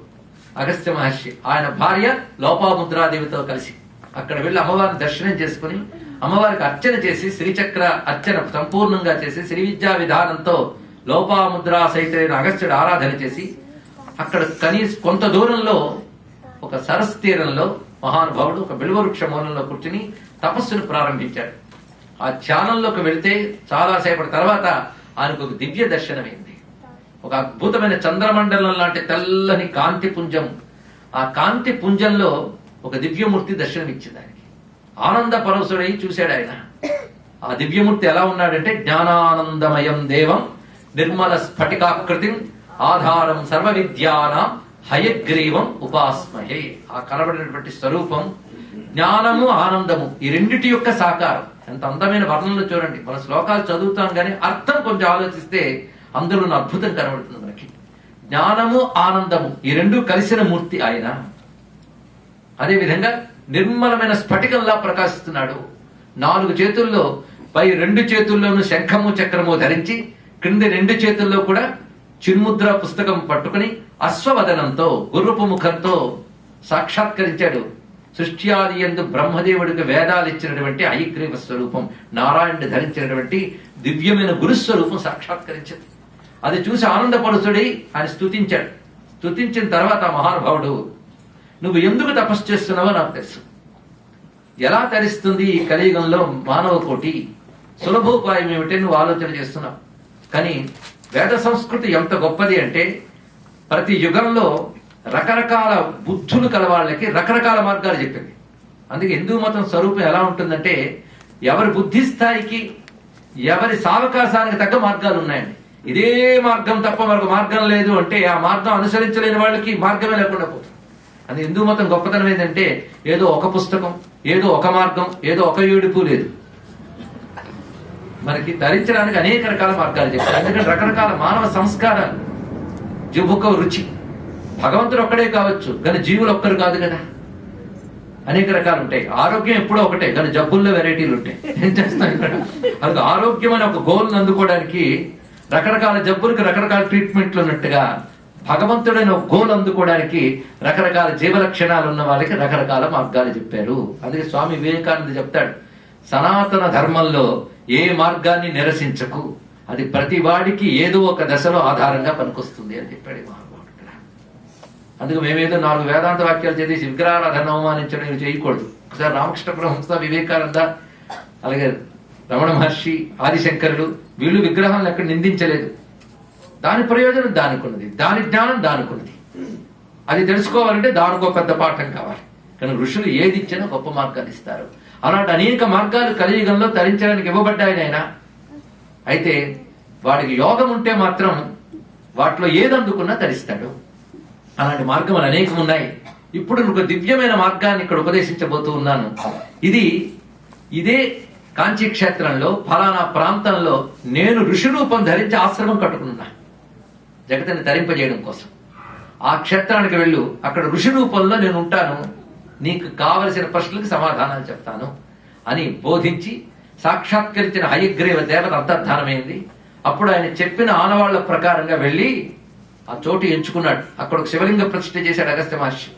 అగస్త్య మహర్షి. ఆయన భార్య లోపాముద్రాదేవితో కలిసి అక్కడ వెళ్లి అమ్మవారిని దర్శనం చేసుకుని అమ్మవారికి అర్చన చేసి శ్రీచక్ర అర్చన సంపూర్ణంగా చేసి శ్రీ విద్యా విధానంతో లోపాముద్రా సహితైన అగస్త్యుడు ఆరాధన చేసి అక్కడ కనీసం కొంత దూరంలో ఒక సరస్సు తీరంలో మహానుభావుడు ఒక బిల్వవృక్ష మూలంలో కూర్చుని తపస్సును ప్రారంభించాడు. ఆ ధ్యానంలోకి వెళితే చాలాసేపటి తర్వాత ఆయనకు ఒక దివ్య దర్శనమైంది. ఒక అద్భుతమైన చంద్రమండలం లాంటి తెల్లని కాంతి పుంజం. ఆ కాంతి పుంజంలో ఒక దివ్యమూర్తి దర్శనమిచ్చింది ఆయనకి. ఆనంద పరవశుడై చూశాడు ఆయన. ఆ దివ్యమూర్తి ఎలా ఉన్నాడంటే జ్ఞానానందమయం దేవం నిర్మల స్ఫటికాకృతిం ఆధారం సర్వ విద్యానాం హయగ్రీవం ఉపాస్మహే. ఆ కనబడినటువంటి స్వరూపం జ్ఞానము, ఆనందము ఈ రెండిటి యొక్క సాకారం. ఎంత అందమైన వర్ణనలు చూడండి. మన శ్లోకాలు చదువుతాం కానీ అర్థం కొంచెం ఆలోచిస్తే అందులో అద్భుతం కనబడుతుంది మనకి. జ్ఞానము, ఆనందము ఈ రెండు కలిసిన మూర్తి ఆయన. అదేవిధంగా నిర్మలమైన స్ఫటికంలా ప్రకాశిస్తున్నాడు. 4 చేతుల్లో పై 2 చేతుల్లోనూ శంఖము చక్రము ధరించి క్రింది 2 చేతుల్లో కూడా చిన్ముద్ర పుస్తకం పట్టుకుని అశ్వవదనంతో గుర్రపు ముఖంతో సాక్షాత్కరించాడు. సృష్ట్యాది యందు బ్రహ్మదేవుడికి వేదాలు ఇచ్చినటువంటి హయగ్రీవ స్వరూపం, నారాయణుడు ధరించినటువంటి దివ్యమైన గురుస్వరూపం సాక్షాత్కరించింది. అది చూసి ఆనందపరుచుడై ఆయన స్తుతించాడు. స్తుతించిన తర్వాత మహానుభావుడు నువ్వు ఎందుకు తపస్సు చేస్తున్నావో నాకు తెలుసు. ఎలా తరిస్తుంది ఈ కలియుగంలో మానవ కోటి? సులభోపాయం ఏమిటి నువ్వు ఆలోచన చేస్తున్నావు. కానీ వేద సంస్కృతి ఎంత గొప్పది అంటే ప్రతి యుగంలో రకరకాల బుద్ధులు కల వాళ్ళకి రకరకాల మార్గాలు చెప్పింది. అందుకే హిందూ మతం స్వరూపం ఎలా ఉంటుందంటే ఎవరి బుద్ధి స్థాయికి ఎవరి సావకాశానికి తగ్గ మార్గాలు ఉన్నాయండి. ఇదే మార్గం తప్ప మరొక మార్గం లేదు అంటే ఆ మార్గం అనుసరించలేని వాళ్ళకి మార్గమే లేకుండా పోతుంది. అది హిందూ మతం గొప్పతనం ఏంటంటే ఏదో ఒక పుస్తకం, ఏదో ఒక మార్గం, ఏదో ఒక ఏడుపు లేదు. మనకి ధరించడానికి అనేక రకాల మార్గాలు చెప్తారు. ఎందుకంటే రకరకాల మానవ సంస్కారాలు, జిహ్వకు రుచి. భగవంతుడు ఒక్కడే కావచ్చు కానీ జీవులు ఒక్కరు కాదు కదా. అనేక రకాలు ఉంటాయి. ఆరోగ్యం ఎప్పుడో ఒకటే కానీ జబ్బుల్లో వెరైటీలు ఉంటాయి. ఏం చేస్తాం ఇక్కడ? అది ఆరోగ్యం అనే ఒక గోల్ని అందుకోవడానికి రకరకాల జబ్బులకు రకరకాల ట్రీట్మెంట్లు ఉన్నట్టుగా భగవంతుడైన ఒక గోల్ అందుకోవడానికి రకరకాల జీవ లక్షణాలు ఉన్న వాళ్ళకి రకరకాల మార్గాలు చెప్పారు. అందుకే స్వామి వివేకానంద చెప్తాడు, సనాతన ధర్మంలో ఏ మార్గాన్ని నిరసించకు, అది ప్రతి వాడికి ఏదో ఒక దశలో ఆధారంగా పనికొస్తుంది అని చెప్పాడు మహానుభావుడు. అందుకు మేమేదో 4 వేదాంత వాక్యాలు చదివేసి విగ్రహారాధన అవమానించడం ఇవి చేయకూడదు. ఒకసారి రామకృష్ణ పరమహంస, వివేకానంద, అలాగే రమణ మహర్షి, ఆదిశంకరుడు వీళ్ళు విగ్రహాలను ఎక్కడ నిందించలేదు. దాని ప్రయోజనం దానికున్నది, దాని జ్ఞానం దానికున్నది. అది తెలుసుకోవాలంటే దానికో పెద్ద పాఠం కావాలి. కానీ ఋషులు ఏది ఇచ్చినా గొప్ప మార్గాలు ఇస్తారు. అలాంటి అనేక మార్గాలు కలియుగంలో తరించడానికి ఇవ్వబడ్డాయి ఆయన. అయితే వాడికి యోగం ఉంటే మాత్రం వాటిలో ఏది అందుకున్నా తరిస్తాడు. అలాంటి మార్గములు అనేకం ఉన్నాయి. ఇప్పుడు ఒక దివ్యమైన మార్గాన్ని ఇక్కడ ఉపదేశించబోతూ ఉన్నాను. ఇదే కాంచీ క్షేత్రంలో ఫలానా ప్రాంతంలో నేను ఋషి రూపం ధరించి ఆశ్రమం కట్టుకున్నా జగతిని తరింపజేయడం కోసం. ఆ క్షేత్రానికి వెళ్ళు, అక్కడ ఋషి రూపంలో నేను ఉంటాను, నీకు కావలసిన ప్రశ్నలకు సమాధానాలు చెప్తాను అని బోధించి సాక్షాత్కరించిన హయగ్రీవ దేవత అంతర్ధానమైంది. అప్పుడు ఆయన చెప్పిన ఆనవాళ్ల ప్రకారంగా వెళ్లి ఆ చోటు ఎంచుకున్నాడు. అక్కడ ఒక శివలింగ ప్రతిష్ఠ చేశాడు అగస్త్య మహర్షి.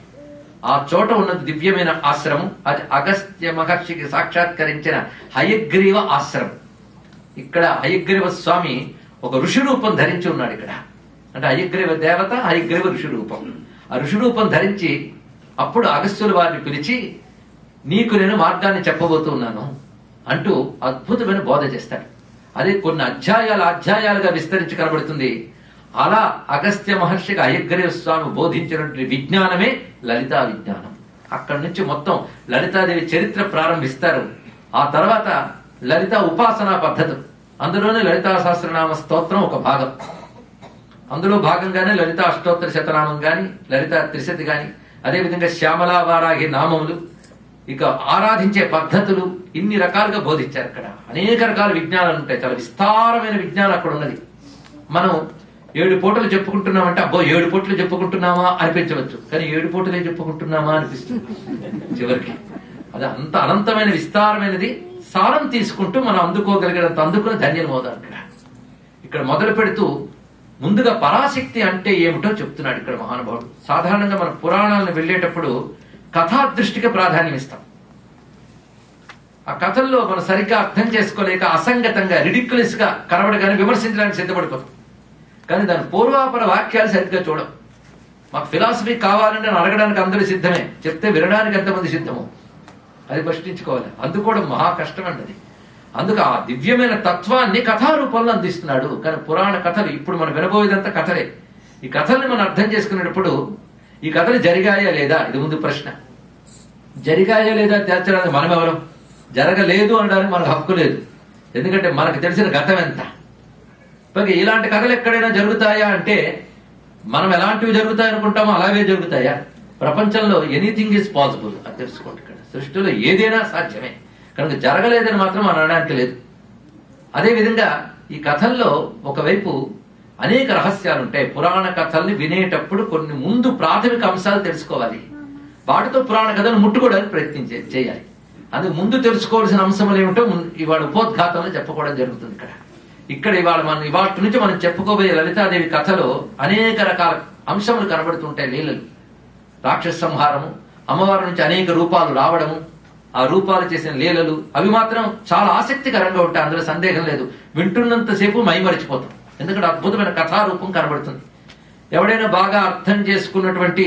ఆ చోట ఉన్నది దివ్యమైన ఆశ్రమం. అది అగస్త్య మహర్షికి సాక్షాత్కరించిన హయగ్రీవ ఆశ్రమం. ఇక్కడ హయగ్రీవ స్వామి ఒక ఋషి రూపం ధరించి ఉన్నాడు. ఇక్కడ అంటే హయగ్రీవ దేవత, హయగ్రీవ ఋషి రూపం. ఆ ఋషి రూపం ధరించి అప్పుడు అగస్త్యుల వారిని పిలిచి, నీకు నేను మార్గాన్ని చెప్పబోతున్నాను అంటూ అద్భుతమైన బోధ చేస్తాడు. అదే కొన్ని అధ్యాయాలుగా విస్తరించి కనబడుతుంది. అలా అగస్త్య మహర్షికి హయగ్రీవ స్వామి బోధించినటువంటి విజ్ఞానమే లలితా విజ్ఞానం. అక్కడి నుంచి మొత్తం లలితాదేవి చరిత్ర ప్రారంభిస్తారు. ఆ తర్వాత లలిత ఉపాసనా పద్ధతులు, అందులోనే లలితా సహస్రనామ స్తోత్రం ఒక భాగం. అందులో భాగంగానే లలిత అష్టోత్తర శతనామం గాని, లలిత త్రిశతి గాని, అదేవిధంగా శ్యామలా వారాహి నామములు, ఇక ఆరాధించే పద్ధతులు, ఇన్ని రకాలుగా బోధించారు. అక్కడ అనేక రకాల విజ్ఞానాలు ఉంటాయి. చాలా విస్తారమైన విజ్ఞానం అక్కడ ఉన్నది. మనం 7 పూటలు చెప్పుకుంటున్నామంటే అబ్బో 7 పూటలు చెప్పుకుంటున్నామా అనిపించవచ్చు, కానీ 7 పూటలే చెప్పుకుంటున్నామా అనిపిస్తుంది చివరికి. అది అంత అనంతమైన విస్తారమైనది. సారం తీసుకుంటూ మనం అందుకోగలిగినంత అందుకుని ధన్యమవుతాం. ఇక్కడ మొదలు పెడుతూ ముందుగా పరాశక్తి అంటే ఏమిటో చెప్తున్నాడు ఇక్కడ మహానుభావుడు. సాధారణంగా మన పురాణాలను వెళ్ళేటప్పుడు కథా దృష్టికి ప్రాధాన్యం ఇస్తాం. ఆ కథల్లో మనం సరిగ్గా అర్థం చేసుకోలేక అసంగతంగా రిడిక్యులస్ గా కనబడగానే విమర్శించడానికి సిద్ధపడిపోతాం. కానీ దాని పూర్వాపర వాక్యాలు సరిగ్గా చూడం. మాకు ఫిలాసఫీ కావాలంటే అడగడానికి అందరూ సిద్ధమే, చెప్తే వినడానికి ఎంతమంది సిద్ధమో అది ప్రశ్నించుకోవాలి. అందుకోవడం మహా కష్టం అంటది. అందుకు ఆ దివ్యమైన తత్వాన్ని కథారూపంలో అందిస్తున్నాడు. కానీ పురాణ కథలు ఇప్పుడు మనం వినబోయేదంతా కథలే. ఈ కథల్ని మనం అర్థం చేసుకునేటప్పుడు ఈ కథలు జరిగాయా లేదా, ఇది ముందు ప్రశ్న. జరిగాయా లేదా తేల్చడానికి మనం ఎవరం? జరగలేదు అనడానికి మనకు హక్కు లేదు. ఎందుకంటే మనకు తెలిసిన గతం ఎంత. పైగా ఇలాంటి కథలు ఎక్కడైనా జరుగుతాయా అంటే మనం ఎలాంటివి జరుగుతాయనుకుంటామో అలాగే జరుగుతాయా? ప్రపంచంలో ఎనీథింగ్ ఈజ్ పాసిబుల్ అది తెలుసుకోండి. ఇక్కడ సృష్టిలో ఏదైనా సాధ్యమే, కనుక జరగలేదని మాత్రం అనడానికి లేదు. అదేవిధంగా ఈ కథల్లో ఒకవైపు అనేక రహస్యాలు ఉంటాయి. పురాణ కథల్ని వినేటప్పుడు కొన్ని ముందు ప్రాథమిక అంశాలు తెలుసుకోవాలి. వాటితో పురాణ కథను ముట్టుకోవడానికి ప్రయత్నం చేయాలి. అందుకు ముందు తెలుసుకోవాల్సిన అంశములు ఏమిటో ఇవాళ ఉపోద్ఘాతంలో చెప్పుకోవడం జరుగుతుంది. ఇక్కడ ఇవాటి నుంచి మనం చెప్పుకోబోయే లలితాదేవి కథలో అనేక రకాల అంశములు కనబడుతుంటాయి. లీలలు, రాక్షస సంహారము, అమ్మవారి నుంచి అనేక రూపాలు రావడము, ఆ రూపాలు చేసిన లీలలు, అవి మాత్రం చాలా ఆసక్తికరంగా ఉంటాయి. అందులో సందేహం లేదు. వింటున్నంతసేపు మైమరిచిపోతాం, ఎందుకంటే అద్భుతమైన కథారూపం కనబడుతుంది. ఎవడైనా బాగా అర్థం చేసుకున్నటువంటి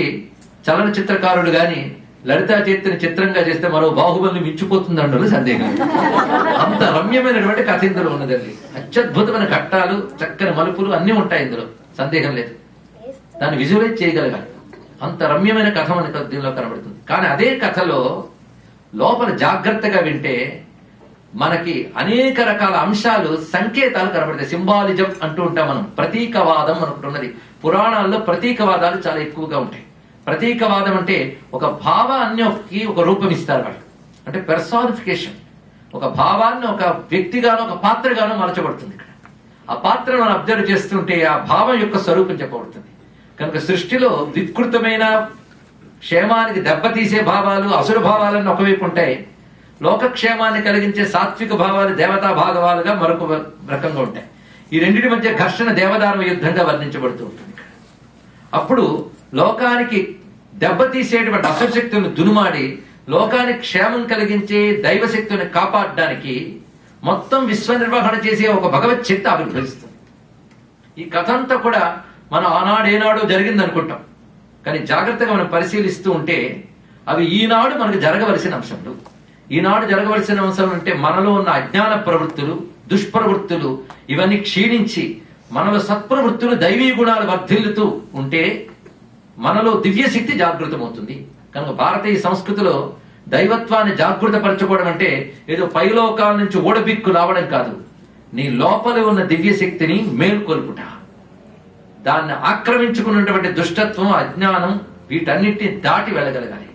చలనచిత్రకారుడు గాని లలితా చైత్యని చిత్రంగా చేస్తే మరో బాహుబలిని మించిపోతుంది అందులో సందేహం. అంత రమ్యమైనటువంటి కథ ఇందులో ఉన్నదండి. అత్యద్భుతమైన ఘట్టాలు, చక్కని మలుపులు అన్ని ఉంటాయి ఇందులో, సందేహం లేదు. దాన్ని విజువలైజ్ చేయగలగాలి. అంత రమ్యమైన కథ మనకు దీనిలో కనబడుతుంది. కానీ అదే కథలో లోపల జాగ్రత్తగా వింటే మనకి అనేక రకాల అంశాలు, సంకేతాలు కనబడతాయి. సింబాలిజం అంటూ ఉంటాం మనం. ప్రతీకవాదం మనకు ఉన్నది. పురాణాల్లో ప్రతీకవాదాలు చాలా ఎక్కువగా ఉంటాయి. ప్రతీకవాదం అంటే ఒక భావాన్ని ఒక రూపం ఇస్తారు వాళ్ళు, అంటే పెర్సానిఫికేషన్. ఒక భావాన్ని ఒక వ్యక్తిగానో ఒక పాత్రగానో మలచబడుతుంది. ఇక్కడ ఆ పాత్రను మనం అబ్జర్వ్ చేస్తుంటే ఆ భావం యొక్క స్వరూపం చెప్పబడుతుంది. కనుక సృష్టిలో వికృతమైన క్షేమానికి దెబ్బతీసే భావాలు, అసుర భావాలన్నీ ఒకవైపు ఉంటాయి. లోకక్షేమాన్ని కలిగించే సాత్విక భావాలు, దేవతా భాగవాలుగా మరొక రకంగా ఉంటాయి. ఈ రెండింటి మధ్య ఘర్షణ దేవదానవ యుద్ధంగా వర్ణించబడుతూ ఉంటుంది. అప్పుడు లోకానికి దెబ్బతీసేటువంటి అసురశక్తులను దునుమాడి లోకానికి క్షేమం కలిగించే దైవశక్తులను కాపాడడానికి మొత్తం విశ్వ నిర్వహణ చేసే ఒక భగవత్ శక్తి ఆవిర్భవిస్తుంది. ఈ కథ అంతా కూడా మనం ఆనాడేనాడో జరిగింది అనుకుంటాం, కానీ జాగ్రత్తగా మనం పరిశీలిస్తూ ఉంటే అవి ఈనాడు మనకు జరగవలసిన అంశంలు. ఈనాడు జరగవలసిన అంశం అంటే మనలో ఉన్న అజ్ఞాన ప్రవృత్తులు, దుష్ప్రవృత్తులు ఇవన్నీ క్షీణించి మనలో సత్ప్రవృత్తులు, దైవీ గుణాలు వర్ధిల్లుతూ ఉంటే మనలో దివ్యశక్తి జాగృతమవుతుంది. కనుక భారతీయ సంస్కృతిలో దైవత్వాన్ని జాగృతపరచుకోవడం అంటే ఏదో పైలోకాల నుంచి ఓడబిక్కు రావడం కాదు. నీ లోపల ఉన్న దివ్యశక్తిని మేల్కొల్పుట, దాన్ని ఆక్రమించుకున్నటువంటి దుష్టత్వం, అజ్ఞానం వీటన్నిటిని దాటి వెళ్ళగలగాలి.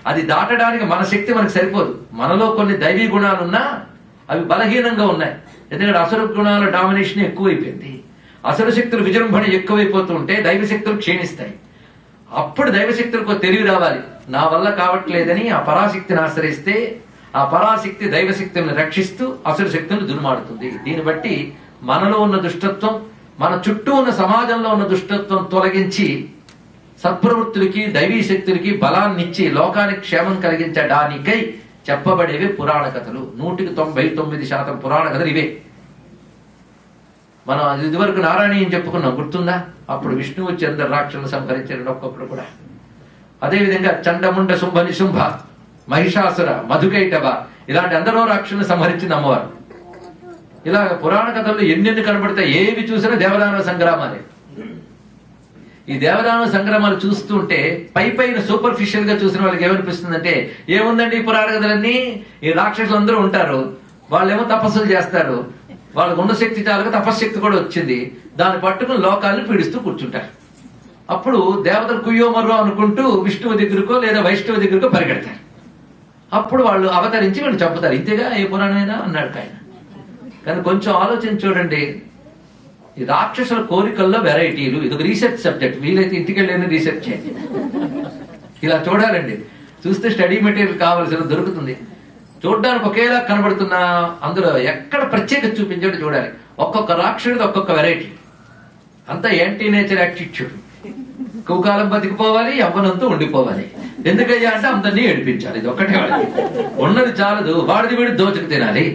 అది దాటడానికి మన శక్తి మనకు సరిపోదు. మనలో కొన్ని దైవీ గుణాలున్నా అవి బలహీనంగా ఉన్నాయి. ఎందుకంటే అసుర గుణాల డామినేషన్ ఎక్కువైపోయింది. అసుర శక్తులు విజృంభణ ఎక్కువైపోతూ ఉంటే దైవశక్తులు క్షీణిస్తాయి. అప్పుడు దైవశక్తులకు తెలివి రావాలి. నా వల్ల కావట్లేదని ఆ పరాశక్తిని ఆశ్రయిస్తే ఆ పరాశక్తి దైవశక్తిని రక్షిస్తూ అసుర శక్తులను దుర్మాడుతుంది. దీన్ని బట్టి మనలో ఉన్న దుష్టత్వం, మన చుట్టూ ఉన్న సమాజంలో ఉన్న దుష్టత్వం తొలగించి సత్ప్రవృత్తులకి దైవీ శక్తులకి బలాన్నిచ్చి లోకానికి క్షేమం కలిగించడానికై చెప్పబడేవి పురాణ కథలు. 99% పురాణ కథలు ఇవే. మనం ఇదివరకు నారాయణీయం చెప్పుకున్నాం, గుర్తుందా? అప్పుడు విష్ణువు వచ్చి అందరు రాక్షసులను సంహరించారు ఒక్కొక్కడు కూడా. అదేవిధంగా చండముండ శుంభ నిశుంభ, మహిషాసుర, మధుకైటవ ఇలాంటి అందరూ రాక్షసులను సంహరించింది అమ్మవారు. ఇలా పురాణ కథల్లో ఎన్నెన్ని కనబడతాయి, ఏవి చూసినా దేవదానవ సంగ్రామాలే. ఈ దేవదానవ సంగ్రామాలు చూస్తుంటే పైన సూపర్ఫిషియల్ గా చూసిన వాళ్ళకి ఏమనిపిస్తుందంటే, ఏముందండి ఈ పురాణ కథలన్నీ, ఈ రాక్షసులు అందరూ ఉంటారు, వాళ్ళేమో తపస్సులు చేస్తారు, వాళ్ళకు ఉన్న శక్తి చాలుగా తపశ్శక్తి కూడా వచ్చింది, దాన్ని పట్టుకుని లోకాలను పీడిస్తూ కూర్చుంటారు. అప్పుడు దేవతలు కుయ్యో మర్రో అనుకుంటూ విష్ణువు దగ్గరకో లేదా వైష్ణవ దగ్గరకో పరిగెడతారు. అప్పుడు వాళ్ళు అవతరించి వీళ్ళు చంపుతారు. ఇంతేగా ఏ పురాణమైనా అన్నాడు ఆయన. కానీ కొంచెం ఆలోచన చూడండి, ఈ రాక్షసుల కోరికల్లో వెరైటీలు, ఇది ఒక రీసెర్చ్ సబ్జెక్ట్. వీలైతే ఇంటికి వెళ్ళి రీసెర్చ్ చేయండి. ఇలా చూడాలండి, చూస్తే స్టడీ మెటీరియల్ కావాల్సిన దొరుకుతుంది. చూడడానికి ఒకేలా కనబడుతున్నా అందులో ఎక్కడ ప్రత్యేకత చూపించాడు చూడాలి. ఒక్కొక్క రాక్షసుడు ఒక్కొక్క వెరైటీ, అంతా యాంటీ నేచర్ యాటిట్యూడ్. ఎక్కువకాలం బతికిపోవాలి, యవ్వనంతో ఉండిపోవాలి. ఎందుకయ్యా అంటే అందరినీ ఏడిపించాలి, ఇది ఒక్కటే వాడికి ఉన్నది చాలదు, వాడిది వీడి దోచుకు తినాలి.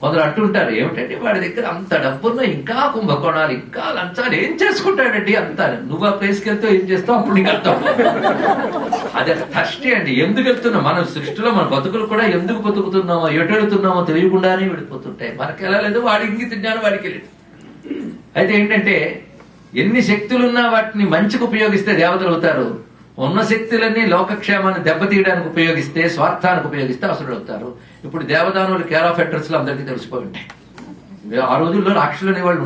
కొందరు అంటుంటారు, ఏమిటంటే వాడి దగ్గర అంత డబ్బున్నా ఇంకా కుంభకోణాలు, ఇంకా లంచాలు, ఏం చేసుకుంటాడండి అంతా. నువ్వు ఆ ప్లేస్కి వెళ్తే ఏం చేస్తావు అప్పుడు నీకు అర్థం. అది థర్స్టీ అండి. ఎందుకు వెళ్తున్నాం మన సృష్టిలో, మన బతుకులు కూడా ఎందుకు బతుకుతున్నామో ఎటు వెళుతున్నామో తెలియకుండానే విడిపోతుంటాయి. మనకి ఎలా లేదు, వాడికి ఇంగి తిన్నాను వాడికి లేదు. అయితే ఏంటంటే ఎన్ని శక్తులున్నా వాటిని మంచికి ఉపయోగిస్తే దేవతలు అవుతారు, ఉన్న శక్తులన్నీ లోకక్షేమాన్ని దెబ్బతీయడానికి ఉపయోగిస్తే, స్వార్థానికి ఉపయోగిస్తే అసురులు అవుతారు. ఇప్పుడు దేవదానులు కేర్ ఆఫ్ అడ్రస్ లో అందరికీ తెలిసిపోయి ఉంటాయి. ఆ రోజుల్లో రాక్షసులు అనే వాళ్ళు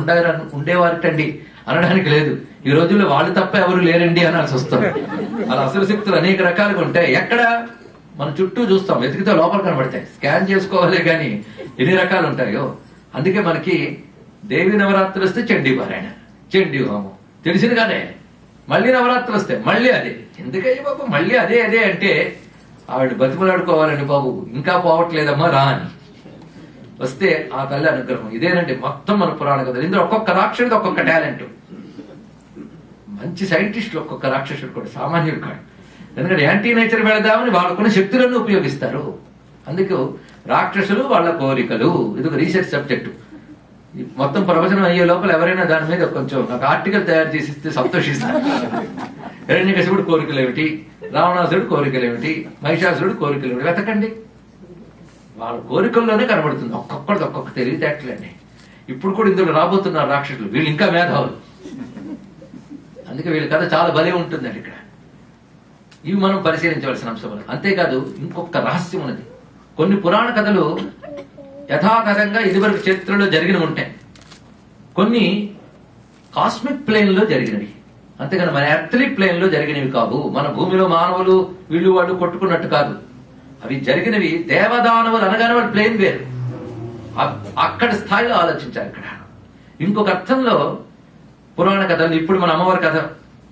ఉండేవారటండి అనడానికి లేదు. ఈ రోజుల్లో వాళ్ళు తప్ప ఎవరు లేరండి అనాల్సి వస్తుంది. అలా అసురు శక్తులు అనేక రకాలుగా ఉంటాయి. ఎక్కడ మన చుట్టూ చూస్తాం, వెతికితే లోపల కనబడతాయి. స్కాన్ చేసుకోవాలి కానీ ఎన్ని రకాలు ఉంటాయో. అందుకే మనకి దేవి నవరాత్రులు వస్తే చండీ పారాయణ, చండీ హోమం తెలిసింది కానీ, మళ్ళీ నవరాత్రులు వస్తాయి మళ్ళీ అదే. ఎందుకయ్య బాబు మళ్ళీ అదే అదే అంటే, ఆవిడ బతిమలాడుకోవాలండి బాబు, ఇంకా పోవట్లేదమ్మా రా అని వస్తే ఆ తల్లి అనుగ్రహం. ఇదేనండి మొత్తం మన పురాణ కథలు. ఇందులో ఒక్కొక్క రాక్షసుడు ఒక్కొక్క టాలెంట్. మంచి సైంటిస్టులు ఒక్కొక్క రాక్షసుడు కూడా సామాన్యుడు కాదు. ఎందుకంటే యాంటీ నేచర్ వెళదామని వాళ్ళకున్న శక్తులను ఉపయోగిస్తారు. అందుకు రాక్షసులు వాళ్ళ కోరికలు, ఇది ఒక రీసెర్చ్ సబ్జెక్టు. మొత్తం ప్రవచనం అయ్యే లోపల ఎవరైనా దాని మీద కొంచెం ఒక ఆర్టికల్ తయారు చేసి ఇస్తే సంతోషిస్తారు. హిరణ్యకశిపుడు కోరికలు ఏమిటి, రావణాసురుడు కోరికలు ఏమిటి, మహిషాసురుడు కోరికలు ఏమిటి వెతకండి. వాళ్ళ కోరికల్లోనే కనబడుతుంది. ఒక్కొక్కడిది ఒక్కొక్క తెలివితేటలండి. ఇప్పుడు కూడా ఇందులో రాబోతున్నారు రాక్షసులు, వీళ్ళు ఇంకా మేధావులు. అందుకే వీళ్ళ కథ చాలా బలే ఉంటుందండి. ఇక్కడ ఇవి మనం పరిశీలించవలసిన అంశములు. అంతేకాదు ఇంకొక రహస్యం ఉన్నది. కొన్ని పురాణ కథలు యథాతథంగా ఇదివరకు చరిత్రలో జరిగిన ఉంటాయి, కొన్ని కాస్మిక్ ప్లేన్ లో జరిగినవి. అంతేకాని మన ఎర్త్లీ ప్లేన్ లో జరిగినవి కావు. మన భూమిలో మానవులు వీళ్ళు వాళ్ళు కొట్టుకున్నట్టు కాదు. అవి జరిగినవి దేవదానవులు అనగానే వాళ్ళ ప్లేన్ వేరు. అక్కడ స్థాయిలో ఆలోచించారు. ఇక్కడ ఇంకొక అర్థంలో పురాణ కథలు, ఇప్పుడు మన అమ్మవారి కథ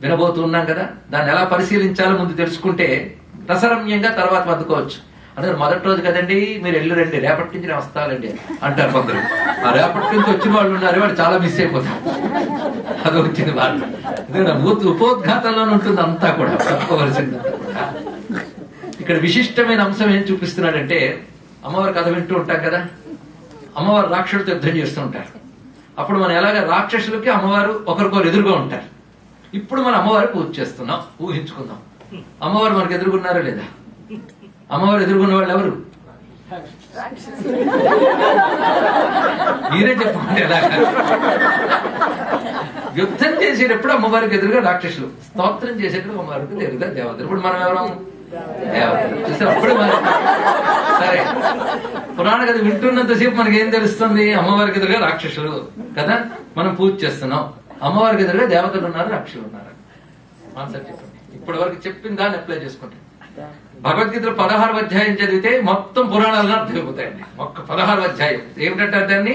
వినబోతున్నాం కదా, దాన్ని ఎలా పరిశీలించాలో ముందు తెలుసుకుంటే రసరమ్యంగా తర్వాత అందుకోవచ్చు. అందుకని మొదటి రోజు కదండి మీరు రండి, రేపటి నుంచి నేను వస్తానండి అంటారు కొందరు. ఆ రేపటి నుంచి వచ్చిన వాళ్ళు ఉన్నారు, వాళ్ళు చాలా మిస్ అయిపోతారు. అది వచ్చింది వాళ్ళు. ఎందుకంటే ఉపోద్ఘాతంలోనే ఉంటుంది అంతా కూడా, తప్పుకోవలసిందంతా కూడా. ఇక్కడ విశిష్టమైన అంశం ఏం చూపిస్తున్నాడంటే, అమ్మవారి కథ వింటూ ఉంటాం కదా, అమ్మవారు రాక్షసుడితో యుద్ధం చేస్తూ ఉంటారు. అప్పుడు మనం ఎలాగ రాక్షసులకి అమ్మవారు ఒకరికొకరు ఎదురుగా ఉంటారు. ఇప్పుడు మన అమ్మవారు పూజ చేస్తున్నాం, ఊహించుకుందాం. అమ్మవారు మనకు ఎదురుగున్నారా లేదా? అమ్మవారు ఎదుర్కొన్న వాళ్ళు ఎవరు? మీరే చెప్పుకుంటే ఎలాగా? యుద్ధం చేసేటప్పుడు అమ్మవారికి ఎదురుగా రాక్షసులు, స్తోత్రం చేసేటప్పుడు అమ్మవారికి ఎదురుగా దేవతలు. ఇప్పుడు మనం ఎవరు? దేవతలు. చూసారు అప్పుడే మనం. సరే, పురాణ కథ వింటున్నంతసేపు మనకి ఏం తెలుస్తుంది? అమ్మవారికి ఎదురుగా రాక్షసులు కదా, మనం పూజ చేస్తున్నాం. అమ్మవారికి ఎదురుగా దేవతలు ఉన్నారు, రాక్షసులు ఉన్నారు. ఆన్సర్ చెప్పండి. ఇప్పటి వరకు చెప్పిన దాన్ని అప్లై చేసుకుంటే భగవద్గీతలో 16వ అధ్యాయం చదివితే మొత్తం పురాణాలను అర్థమైపోతాయండి. ఒక్క 16వ అధ్యాయం ఏమిటంటారు దాన్ని?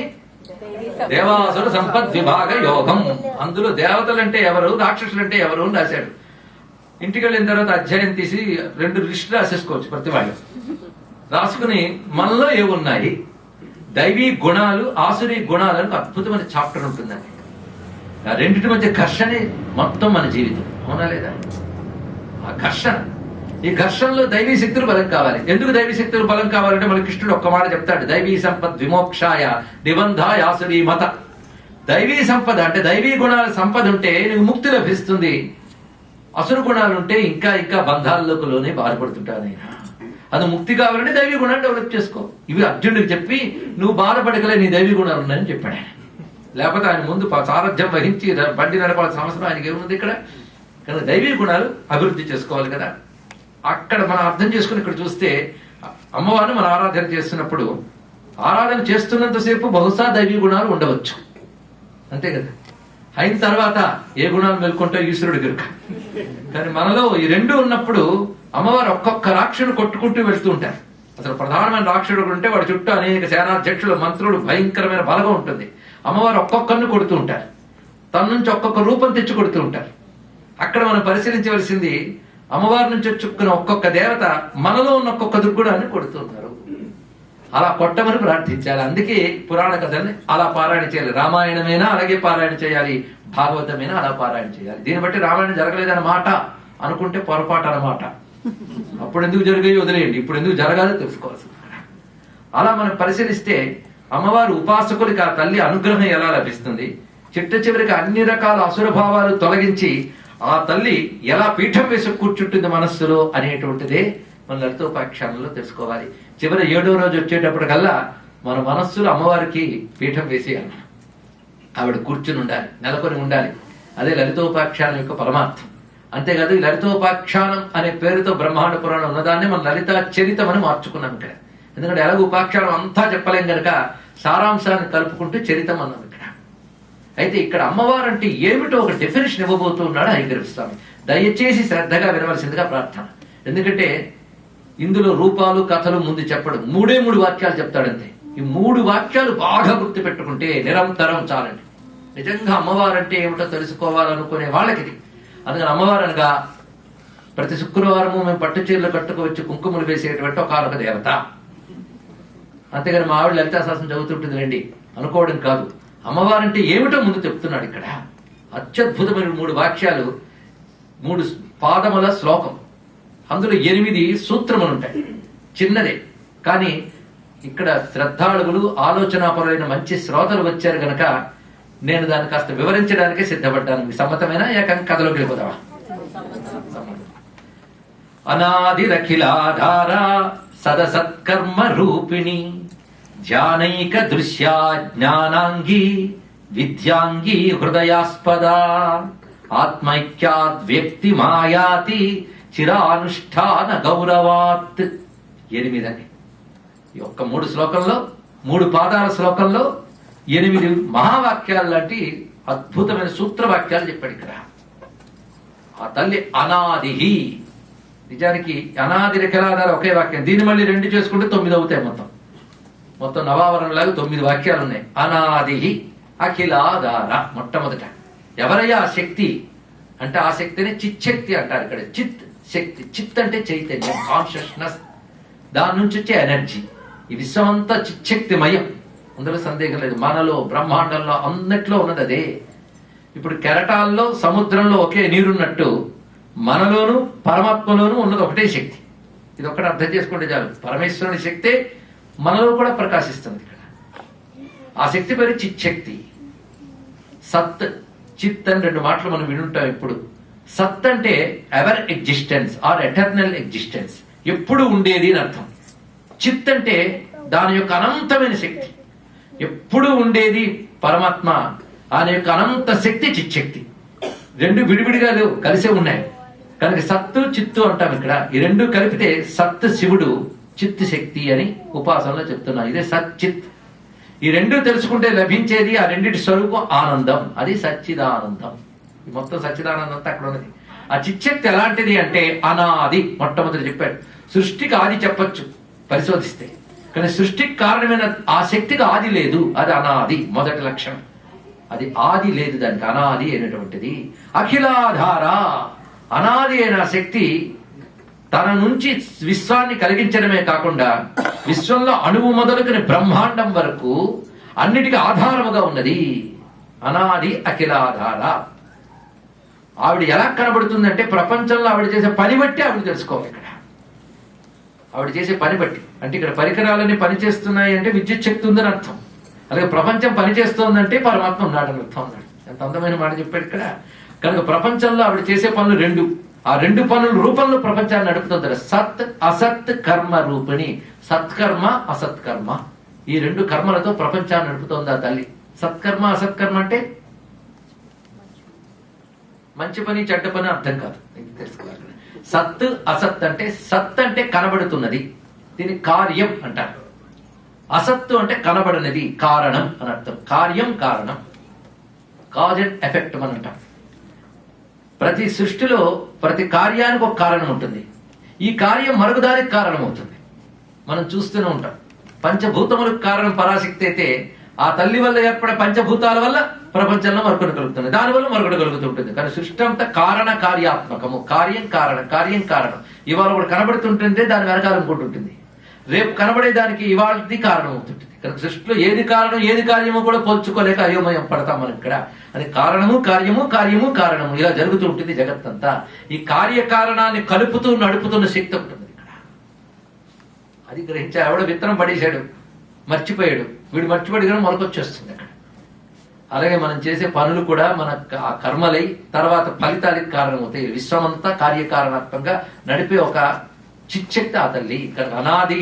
దేవాసుర సంపద్ విభాగ యోగం. అందులో దేవతలు అంటే ఎవరు, రాక్షసులు అంటే ఎవరు అని రాశాడు. ఇంటికి వెళ్ళిన తర్వాత అధ్యాయం తీసి 2 లిస్టులు రాసేసుకోవచ్చు ప్రతి వాళ్ళు. రాసుకుని మనలో ఏమున్నాయి, దైవీ గుణాలు ఆసురీ గుణాలు అని అద్భుతమైన చాప్టర్ ఉంటుందండి. ఆ రెండింటి మధ్య ఘర్షణే మొత్తం మన జీవితం, అవునా లేదా? ఆ ఘర్షణ, ఈ ఘర్షణలో దైవీ శక్తులు బలం కావాలి. ఎందుకు దైవీ శక్తులు బలం కావాలంటే మన కృష్ణుడు ఒక్క మాట చెప్తాడు, దైవీ సంపద్ విమోక్షాయ నిబంధాయ ఆసురీ మత. దైవీ సంపద అంటే దైవీ గుణాల సంపద ఉంటే నీకు ముక్తి లభిస్తుంది. అసురు గుణాలు ఉంటే ఇంకా ఇంకా బంధాల్లోకి బాధపడుతుంటాను ఆయన. అది ముక్తి కావాలంటే దైవీ గుణాన్ని డెవలప్ చేసుకో. ఇవి అర్జునుడికి చెప్పి నువ్వు బాధపడకలే, నీ దైవీ గుణాలు ఉన్నాయని చెప్పాడు ఆయన. లేకపోతే ఆయన ముందు సారథ్యం వహించి బండి నడపాల్సిన అవసరం ఆయనకి ఏముంది ఇక్కడ? కనుక దైవీ గుణాలు అభివృద్ధి చేసుకోవాలి కదా. అక్కడ మనం అర్థం చేసుకుని ఇక్కడ చూస్తే అమ్మవారిని మనం ఆరాధన చేస్తున్నప్పుడు, ఆరాధన చేస్తున్నంతసేపు బహుశా దైవీ గుణాలు ఉండవచ్చు, అంతే కదా. అయిన తర్వాత ఏ గుణాలు మేల్కొంటో ఈశ్వరుడు గనుక. కానీ మనలో ఈ రెండు ఉన్నప్పుడు అమ్మవారు ఒక్కొక్క రాక్షసుడు కొట్టుకుంటూ వెళ్తూ ఉంటారు. అసలు ప్రధానమైన రాక్షసుడు ఉంటే వాడి చుట్టూ అనేక సేనాధ్యక్షులు, మంత్రులు, భయంకరమైన బలగం ఉంటుంది. అమ్మవారు ఒక్కొక్కరిని కొడుతూ ఉంటారు, తన నుంచి ఒక్కొక్క రూపం తెచ్చి కొడుతూ ఉంటారు. అక్కడ మనం పరిశీలించవలసింది, అమ్మవారి నుంచి వచ్చుకున్న ఒక్కొక్క దేవత మనలో ఉన్న ఒక్కొక్క దుర్గుణాన్ని కొడుతున్నారు. అలా కొట్టమని ప్రార్థించాలి. అందుకే పురాణ కథల్ని అలా పారాయణ చేయాలి. రామాయణమైనా అలాగే పారాయణ చేయాలి, భాగవతమైనా అలా పారాయణ చేయాలి. దీన్ని బట్టి రామాయణం జరగలేదన్న మాట అనుకుంటే పొరపాటు అన్నమాట. అప్పుడు ఎందుకు జరిగాయి వదిలేయండి, ఇప్పుడు ఎందుకు జరగాలో తెలుసుకోవాల్సింది. అలా మనం పరిశీలిస్తే అమ్మవారు ఉపాసకులకి ఆ తల్లి అనుగ్రహం ఎలా లభిస్తుంది, చిట్ట చివరికి అన్ని రకాల అసురభావాలు తొలగించి ఆ తల్లి ఎలా పీఠం వేసి కూర్చుంటుంది మనస్సులో అనేటువంటిదే మన లలితోపాఖ్యానంలో తెలుసుకోవాలి. చివరి 7వ రోజు వచ్చేటప్పటికల్లా మన మనస్సులో అమ్మవారికి పీఠం వేసేయాలి. ఆవిడ కూర్చుని ఉండాలి, నెలకొని ఉండాలి. అదే లలితోపాఖ్యానం యొక్క పరమార్థం. అంతేకాదు ఈ లలితోపాఖ్యానం అనే పేరుతో బ్రహ్మాండ పురాణం ఉన్నదాన్ని మనం లలితా చరితం అని మార్చుకున్నాం ఇక్కడ. ఎందుకంటే ఎలాగో ఉపాఖ్యానం అంతా చెప్పలేం గనక సారాంశాన్ని కలుపుకుంటూ చరితం అన్నాం ఇక్కడ. అయితే ఇక్కడ అమ్మవారు అంటే ఏమిటో ఒక డెఫినేషన్ ఇవ్వబోతూ ఉన్నాడు హయగ్రీవ స్వామి. దయచేసి శ్రద్ధగా వినవలసిందిగా ప్రార్థన. ఎందుకంటే ఇందులో రూపాలు కథలు ముందు చెప్పడం, 3 వాక్యాలు చెప్తాడంతే. ఈ 3 వాక్యాలు బాగా గుర్తు పెట్టుకుంటే నిరంతరం చాలండి. నిజంగా అమ్మవారు అంటే ఏమిటో తెలుసుకోవాలనుకునే వాళ్ళకి ఇది. అందుకని అమ్మవారు అనగా ప్రతి శుక్రవారము మేము పట్టు చీరలు కట్టుకోవచ్చు, కుంకుమలు వేసేటువంటి ఒక దేవత. అంతేగాని మా ఆవిడ లలితా శాస్త్రం చదువుతుంటుంది రండి అనుకోవడం కాదు. అమ్మవారంటే ఏమిటో ముందు చెప్తున్నాడు ఇక్కడ. అత్యద్భుతమైన 3 వాక్యాలు, 3 పాదముల శ్లోకం. అందులో 8 సూత్రములు ఉంటాయి. చిన్నదే కానీ ఇక్కడ శ్రద్ధాళువులు, ఆలోచనాపరులైన మంచి శ్రోతలు వచ్చారు గనక నేను దాన్ని కాస్త వివరించడానికే సిద్ధపడ్డాను. మీకు సమ్మతమైన ఏకం కథలోకి వెళ్ళిపోదామా? అనాదిరఖిలాధార సదసత్కర్మ రూపిణి ధ్యానైక దృశ్యా జ్ఞానాంగి విద్యాంగి హృదయాస్పద ఆత్మైక్యాద్ వ్యక్తి మాయాతి చిరానుష్ఠాన గౌరవాత్. 8 ఈ ఒక్క 3 శ్లోకంలో, 3 పాదాల శ్లోకంలో 8 మహావాక్యాలు లాంటి అద్భుతమైన సూత్రవాక్యాలు చెప్పాడు ఇక్కడ. ఆ తల్లి అనాది. నిజానికి అనాది రఖిలాధార ఒకే వాక్యం, దీన్ని మళ్ళీ 2 చేసుకుంటే 9 అవుతాయి. మొత్తం నవావరణలాగా 9 వాక్యాలు ఉన్నాయి. అనాది అఖిలాధార. మొట్టమొదట ఎవరయ్యా ఆ శక్తి అంటే ఆ శక్తిని చిచ్చక్తి అంటారు ఇక్కడ. చిత్ శక్తి, చిత్ అంటే చైతన్యం, కాన్షియస్నెస్, దాని నుంచి వచ్చే ఎనర్జీ. ఈ విశ్వం అంతా చిచ్చక్తిమయం, అందులో సందేహం లేదు. మనలో, బ్రహ్మాండంలో, అన్నిట్లో ఉన్నది అదే. ఇప్పుడు కెరటాల్లో, సముద్రంలో ఒకే నీరున్నట్టు మనలోను పరమాత్మలోనూ ఉన్నది ఒకటే శక్తి. ఇది ఒకటి అర్థం చేసుకుంటే చాలు. పరమేశ్వరుని శక్తే మనలో కూడా ప్రకాశిస్తుంది ఇక్కడ. ఆ శక్తి పేరు చిచ్చక్తి. సత్, చిత్ అని 2 మాటలు మనం వినుంటాం ఇప్పుడు. సత్ అంటే ever existence or eternal existence, ఎప్పుడు ఉండేది అని అర్థం. చిత్ అంటే దాని యొక్క అనంతమైన శక్తి, ఎప్పుడు ఉండేది పరమాత్మ. ఆయన యొక్క అనంత శక్తి చిచ్చక్తి. 2 విడివిడిగా లేవు, కలిసే ఉన్నాయి. కనుక సత్తు చిత్తు అంటాం ఇక్కడ. ఈ 2 కలిపితే సత్ శివుడు, చిత్ శక్తి అని ఉపాసనలో చెప్తున్నా. ఇదే సచ్చిత్. ఈ 2 తెలుసుకుంటే లభించేది ఆ 2 స్వరూపం ఆనందం, అది సచ్చిదానందం. ఈ మొత్తం సచ్చిదానందం అంతా అక్కడ ఉన్నది. ఆ చిచ్చక్తి ఎలాంటిది అంటే అనాది. మొట్టమొదటి చెప్పాడు. సృష్టికి ఆది చెప్పొచ్చు పరిశోధిస్తే, కానీ సృష్టికి కారణమైన ఆ శక్తికి ఆది లేదు, అది అనాది. మొదటి లక్షణం అది. ఆది లేదు దానికి, అనాది అయినటువంటిది. అఖిలాధార, అనాది అయిన శక్తి తన నుంచి విశ్వాన్ని కలిగించడమే కాకుండా విశ్వంలో అణువు మొదలుకుని బ్రహ్మాండం వరకు అన్నిటికీ ఆధారముగా ఉన్నది. అనాది అఖిలాధార. ఆవిడ ఎలా కనబడుతుందంటే ప్రపంచంలో ఆవిడ చేసే పని బట్టి ఆవిడ తెలుసుకోవాలి. ఇక్కడ ఆవిడ చేసే పని బట్టి, అంటే ఇక్కడ పరికరాలన్నీ పనిచేస్తున్నాయి అంటే విద్యుత్ శక్తి ఉందని అర్థం. అలాగే ప్రపంచం పనిచేస్తోందంటే పరమాత్మ ఉన్నాడని అర్థం. ఉన్నాడు. ఎంత అందమైన మాట చెప్పాడు ఇక్కడ. కనుక ప్రపంచంలో ఆవిడ చేసే పనులు రెండు. ఆ రెండు పనుల రూపంలో ప్రపంచాన్ని నడుపుతుంది. సత్ అసత్ కర్మ రూపిణి. సత్కర్మ అసత్కర్మ, ఈ రెండు కర్మలతో ప్రపంచాన్ని నడుపుతోంది ఆ తల్లి. సత్కర్మ అసత్కర్మ అంటే మంచి పని చెడ్డ పని అర్థం కాదు, తెలుసుకోవాలి. సత్ అసత్ అంటే సత్ అంటే కనబడుతున్నది, దీని కార్యం అంటారు. అసత్తు అంటే కనబడనిది, కారణం అని అర్థం. కార్యం కారణం, కాజ్ అండ్ ఎఫెక్ట్ అని అంటాం. ప్రతి సృష్టిలో ప్రతి కార్యానికి ఒక కారణం ఉంటుంది. ఈ కార్యం మరొకదానికి కారణం అవుతుంది. మనం చూస్తూనే ఉంటాం. పంచభూతములకు కారణం పరాశక్తి అయితే ఆ తల్లి వల్ల ఏర్పడే పంచభూతాల వల్ల ప్రపంచంలో మరొకటి కలుగుతుంది, దానివల్ల మరొకటి కలుగుతుంటుంది. కానీ సృష్టి అంతా కారణ కార్యాత్మకము. కార్యం కారణం, కార్యం కారణం. ఇవాళ ఒకటి కనబడుతుంటుంటే దాని వెనకాల ఇంకోటి ఉంటుంది, రేపు కనబడే దానికి ఇవాళది కారణం అవుతుంటుంది. కనుక సృష్టిలో ఏది కారణం ఏది కార్యమో కూడా పోల్చుకోలేక అయోమయం పడతాం మనం ఇక్కడ. అది కారణము కార్యము, కార్యము కారణము, ఇలా జరుగుతూ ఉంటుంది జగత్తంతా. ఈ కార్యకారణాన్ని కలుపుతూ నడుపుతున్న శక్తి ఉంటుంది ఇక్కడ. అది గ్రహించా. ఎవడో విత్తనం పడేశాడు, మర్చిపోయాడు, వీడు మర్చిపోయాడు కానీ మొలకొచ్చేస్తుంది అక్కడ. అలాగే మనం చేసే పనులు కూడా మన కర్మలై తర్వాత ఫలితాలకు కారణమవుతాయి. విశ్వమంతా కార్యకారణాత్మకంగా నడిపే ఒక చిచ్చక్తి ఆ తల్లి. ఇక్కడ అనాది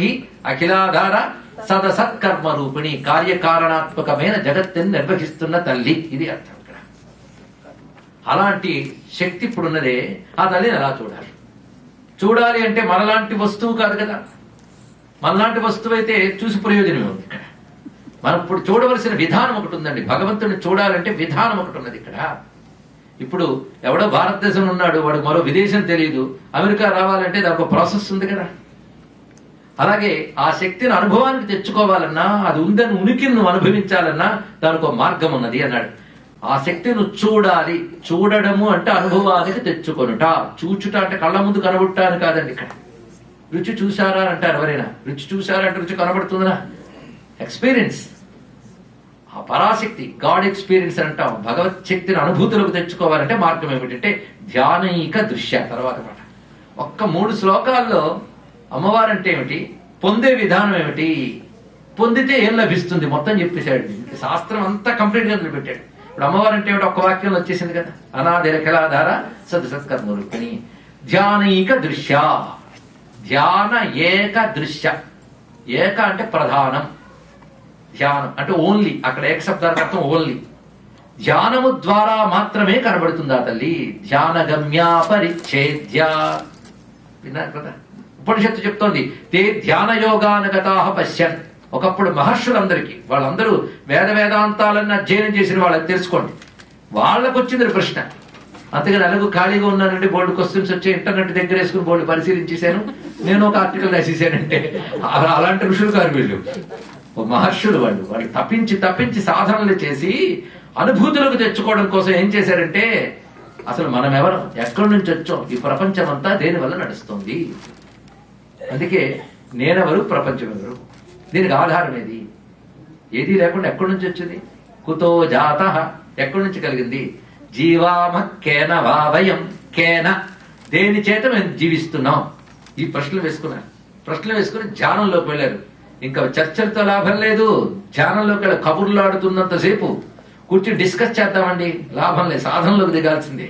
అఖిలాధార సదసత్కర్మ రూపిణి, కార్యకారణాత్మకమైన జగత్తుని నిర్వహిస్తున్న తల్లి, ఇది అర్థం ఇక్కడ. అలాంటి శక్తి ఇప్పుడున్నదే. ఆ తల్లిని ఎలా చూడాలి? చూడాలి అంటే మనలాంటి వస్తువు కాదు కదా. మనలాంటి వస్తువు అయితే చూసి ప్రయోజనమే ఉంది ఇక్కడ. మనం ఇప్పుడు చూడవలసిన విధానం ఒకటి ఉందండి. భగవంతుని చూడాలంటే విధానం ఒకటి ఉన్నది ఇక్కడ. ఇప్పుడు ఎవడో భారతదేశంలో ఉన్నాడు, వాడు మరో విదేశం తెలియదు, అమెరికా రావాలంటే దానికి ఒక ప్రాసెస్ ఉంది కదా. అలాగే ఆ శక్తిని అనుభవానికి తెచ్చుకోవాలన్నా, అది ఉందని ఉనికిని నువ్వు అనుభవించాలన్నా దానికి ఒక మార్గం ఉన్నది అన్నాడు. ఆ శక్తిని నువ్వు చూడాలి. చూడడము అంటే అనుభవానికి తెచ్చుకొనుట. చూచుట అంటే కళ్ళ ముందు కనబుట్ట అని కాదండి ఇక్కడ. రుచి చూశారా అంటారు ఎవరైనా. రుచి చూశారా అంటే రుచి కనబడుతుందా? ఎక్స్పీరియన్స్. ఆ పరాశక్తి గాడ్ ఎక్స్పీరియన్స్ అంటాం. భగవత్ శక్తిని అనుభూతులకు తెచ్చుకోవాలంటే మార్గం ఏమిటంటే ధ్యానైక దృశ్య. తర్వాత మాట ఒక్క 3 శ్లోకాల్లో అమ్మవారంటే ఏమిటి, పొందే విధానం ఏమిటి, పొందితే ఏం లభిస్తుంది మొత్తం చెప్పేశాడు. శాస్త్రం అంతా కంప్లీట్ గా నిలబెట్టాడు. ఇప్పుడు అమ్మవారంటే ఏమిటి ఒక్క వాక్యంలో వచ్చేసింది కదా. అనాది అఖిలాధార సత్కర్మ రూపిణి ధ్యానైక దృశ్య. ధ్యాన ఏక దృశ్య. ఏక అంటే ప్రధానం, ధ్యానం అంటే ఓన్లీ. అక్కడ ఏక శబ్దానికి అర్థం ఓన్లీ. ధ్యానము ద్వారా మాత్రమే కనబడుతుంది ఆ తల్లి. ధ్యాన గమ్యా పరిచ్ఛేద్య. విన్నారు కదా, ఉపనిషత్తు చెప్తోంది తే ధ్యాన యోగానగతాః పశ్యన్. ఒకప్పుడు మహర్షులందరికీ, వాళ్ళందరూ వేదాంతాలన్నీ అధ్యయనం చేసిన వాళ్ళని తెలుసుకోండి, వాళ్ళకు వచ్చింది ప్రశ్న. అంతేగాని అలాగూ ఖాళీగా ఉన్నానండి, బోర్డు క్వశ్చన్స్ వచ్చి ఇంటర్నెట్ దగ్గర వేసుకుని బోర్డు పరిశీలించేశాను, నేను ఒక ఆర్టికల్ రాసేసానంటే అలాంటి ఋషులు కాదు వీళ్ళు. మహర్షులు వాళ్ళు తప్పించి సాధనలు చేసి అనుభూతులకు తెచ్చుకోవడం కోసం ఏం చేశారంటే, అసలు మనం ఎవరు, ఎక్కడి నుంచి వచ్చాం, ఈ ప్రపంచం అంతా దేని వల్ల నడుస్తుంది, అందుకే నేనెవరు ప్రపంచం ఎవరు, దీనికి ఆధారం ఏది, ఏది లేకుండా ఎక్కడి నుంచి వచ్చింది, కుతో జాత, ఎక్కడి నుంచి కలిగింది, జీవామ కేన వావయం, కేన దేని చేత మేము జీవిస్తున్నాం. ఈ ప్రశ్నలు వేసుకుని ధ్యానంలోకి వెళ్ళారు. ఇంకా చర్చలతో లాభం లేదు. ధ్యానంలోకి వెళ్ళి కబుర్లు ఆడుతున్నంతసేపు కూర్చొని డిస్కస్ చేద్దామండి, లాభం లేదు. సాధనలోకి దిగాల్సిందే.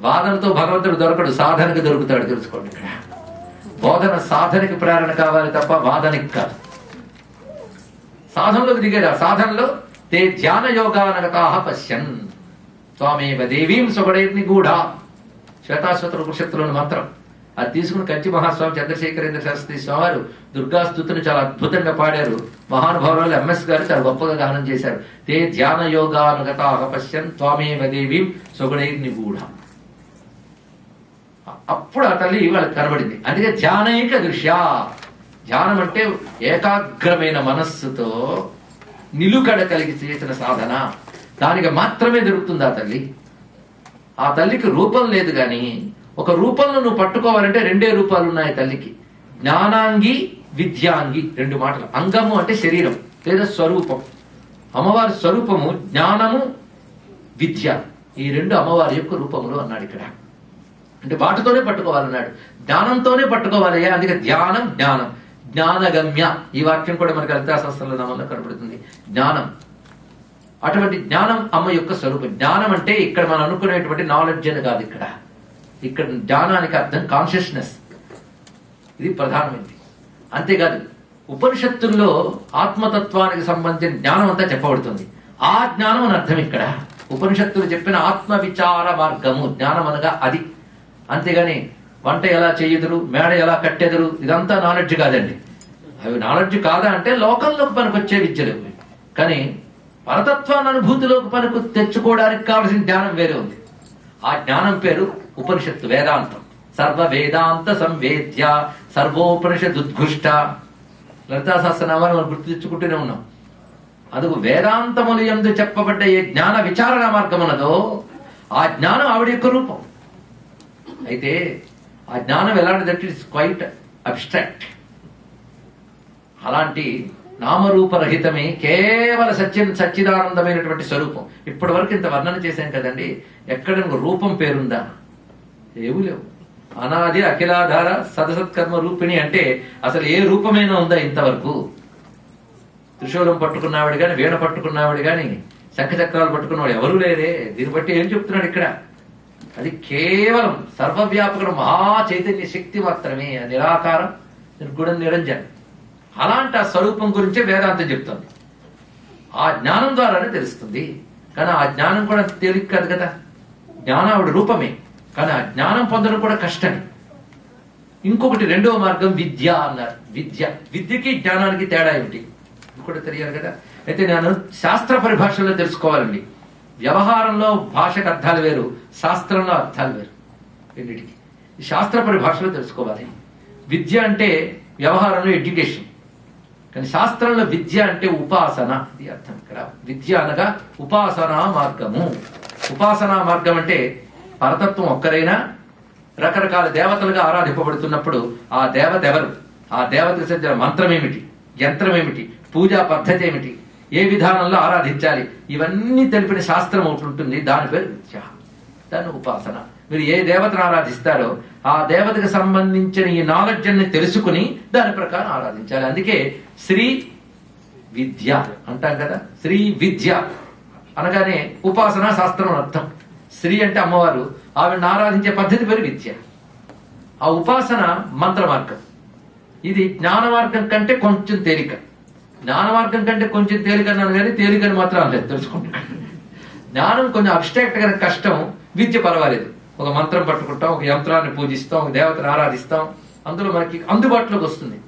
వాదనతో భగవంతుడు దొరకడు, సాధనకు దొరుకుతాడు. తెలుసుకోండి, ఇక్కడ బోధన సాధనకి ప్రేరణ కావాలి తప్ప వాదనకి కాదు. సాధనలోకి దిగారు. ఆ సాధనలో తే ధ్యాన యోగానగతాః పశ్యన్ స్వామేవ దేవీం సుగడైర్ని కూడా శ్వేతాశ్వత ఉపనిషత్తులోని మంత్రం. అది తీసుకుని కంచి మహాస్వామి చంద్రశేఖరేంద్ర శాస్త్రి స్వామి దుర్గాస్తుతిని చాలా అద్భుతంగా పాడారు. మహానుభావులు ఎంఎస్ గారు చాలా గొప్పగా గానం చేశారు. తే ధ్యాన యోగానుగతాః పశ్యన్ త్వామేవ దేవీం సుగడైర్ని కూడా. అప్పుడు ఆ తల్లి వాళ్ళకి కనబడింది. అందుకే ధ్యానైక దృశ్య. ధ్యానం అంటే ఏకాగ్రమైన మనస్సుతో నిలుకడ కలిగి చేసిన సాధన. దానికి మాత్రమే దొరుకుతుంది ఆ తల్లి. ఆ తల్లికి రూపం లేదు గాని ఒక రూపంలో నువ్వు పట్టుకోవాలంటే రెండే రూపాలు ఉన్నాయి తల్లికి, జ్ఞానాంగి విద్యాంగి. రెండు మాటలు. అంగము అంటే శరీరం లేదా స్వరూపం. అమ్మవారి స్వరూపము జ్ఞానము విద్య, ఈ రెండు అమ్మవారి యొక్క రూపములు అన్నాడు ఇక్కడ. అంటే వాటితోనే పట్టుకోవాలన్నాడు, జ్ఞానంతోనే పట్టుకోవాలయ్యా. అందుకే ధ్యానం జ్ఞానం, జ్ఞానగమ్య. ఈ వాక్యం కూడా మనకి లలితా సహస్రనామంలో కనబడుతుంది. జ్ఞానం, అటువంటి జ్ఞానం అమ్మ యొక్క స్వరూపం. జ్ఞానం అంటే ఇక్కడ మనం అనుకునేటువంటి నాలెడ్జ్ అని కాదు. ఇక్కడ జ్ఞానానికి అర్థం కాన్షియస్నెస్, ఇది ప్రధానమైంది. అంతేకాదు ఉపనిషత్తుల్లో ఆత్మతత్వానికి సంబంధించిన జ్ఞానం అంతా చెప్పబడుతుంది. ఆ జ్ఞానం అని అర్థం ఇక్కడ. ఉపనిషత్తులు చెప్పిన ఆత్మ విచార మార్గము జ్ఞానం అనగా అది. అంతేగాని వంట ఎలా చెయ్యదురు, మేడ ఎలా కట్టెదురు, ఇదంతా నాలెడ్జ్ కాదండి. అవి నాలెడ్జ్ కాదా అంటే లోకంలోకి పనికొచ్చే విద్యలు. కానీ పరతత్వాన్ని అనుభూతిలోకి పనికి తెచ్చుకోవడానికి కావలసిన జ్ఞానం వేరే ఉంది. ఆ జ్ఞానం పేరు ఉపనిషత్తు, వేదాంతం. సర్వ వేదాంత సంవేద్య సర్వోపనిషదుద్ఘుష్ట. లలితా సహస్రనామాన్ని మనం గుర్తు తెచ్చుకుంటూనే ఉన్నాం. అందుకు వేదాంతములు యందు చెప్పబడ్డ ఏ జ్ఞాన విచారణ మార్గం ఉన్నదో ఆ జ్ఞానం ఆవిడ యొక్క రూపం. అయితే ఆ జ్ఞానం ఎలాంటిదంటే ఇట్స్ క్వైట్ అబ్స్ట్రాక్ట్. అలాంటి నామరూపరహితమే కేవల సచ్చిదానందమైనటువంటి స్వరూపం. ఇప్పటి వరకు ఇంత వర్ణన చేశాం కదండి. ఎక్కడ రూపం పేరుందా? ఏమీ లేవు. అనాది అఖిలాధార సదసత్కర్మ రూపిణి అంటే అసలు ఏ రూపమైనా ఉందా ఇంతవరకు? త్రిశూలం పట్టుకున్నావిడు గాని, వీణ పట్టుకున్నావిడు గాని, శంఖచక్రాలు పట్టుకున్నవాడు ఎవరూ లేరే. దీన్ని బట్టి ఏం చెప్తున్నాడు ఇక్కడ? అది కేవలం సర్వవ్యాపక మహా చైతన్య శక్తి మాత్రమే. నిరాకారం, నిర్గుణం, నిరంజన్. అలాంటి ఆ స్వరూపం గురించే వేదాంతం చెప్తుంది. ఆ జ్ఞానం ద్వారానే తెలుస్తుంది. కానీ ఆ జ్ఞానం కూడా తేలిక కాదు కదా. జ్ఞానం ఆవిడ రూపమే, కానీ ఆ జ్ఞానం పొందడం కూడా కష్టమే. ఇంకొకటి రెండవ మార్గం విద్య అన్నారు. విద్యకి జ్ఞానానికి తేడా ఏమిటి ఇది కూడా తెలియాలి కదా. అయితే నేను శాస్త్ర పరిభాషలో తెలుసుకోవాలండి. వ్యవహారంలో భాషకు అర్థాలు వేరు, శాస్త్రంలో అర్థాలు వేరు. రెండింటికి ఈ శాస్త్ర పరిభాషలో తెలుసుకోవాలి. విద్య అంటే వ్యవహారంలో ఎడ్యుకేషన్, కానీ శాస్త్రంలో విద్య అంటే ఉపాసన. ఇది అర్థం ఇక్కడ. విద్య అనగా ఉపాసనా మార్గము. ఉపాసనా మార్గం అంటే పరతత్వం ఒక్కరైనా రకరకాల దేవతలుగా ఆరాధింపబడుతున్నప్పుడు ఆ దేవత ఎవరు, ఆ దేవతకు చెందిన మంత్రం ఏమిటి, యంత్రం ఏమిటి, పూజా పద్ధతి ఏమిటి, ఏ విధానంలో ఆరాధించాలి, ఇవన్నీ తెలిపిన శాస్త్రం ఒకటి ఉంటుంది. దాని పేరు విద్య, దాని ఉపాసన. మీరు ఏ దేవతను ఆరాధిస్తారో ఆ దేవతకు సంబంధించిన ఈ నాలెడ్జ్ ని తెలుసుకుని దాని ప్రకారం ఆరాధించాలి. అందుకే శ్రీ విద్య అంటాం కదా. శ్రీ విద్య అనగానే ఉపాసనా శాస్త్రం అర్థం. శ్రీ అంటే అమ్మవారు, ఆవిడని ఆరాధించే పద్ధతి పేరు విద్య. ఆ ఉపాసన మంత్ర మార్గం. ఇది జ్ఞాన మార్గం కంటే కొంచెం తేలిక. జ్ఞాన మార్గం కంటే కొంచెం తేలిక అన్నాను కానీ తేలికని మాత్రం లేదు, తెలుసుకుంటాం. జ్ఞానం కొంచెం అబ్స్ట్రాక్ట్ గా కష్టం, విద్య పర్వాలేదు. ఒక మంత్రం పట్టుకుంటాం, ఒక యంత్రాన్ని పూజిస్తాం, ఒక దేవతను ఆరాధిస్తాం, అందులో మనకి అందుబాటులోకి వస్తుంది.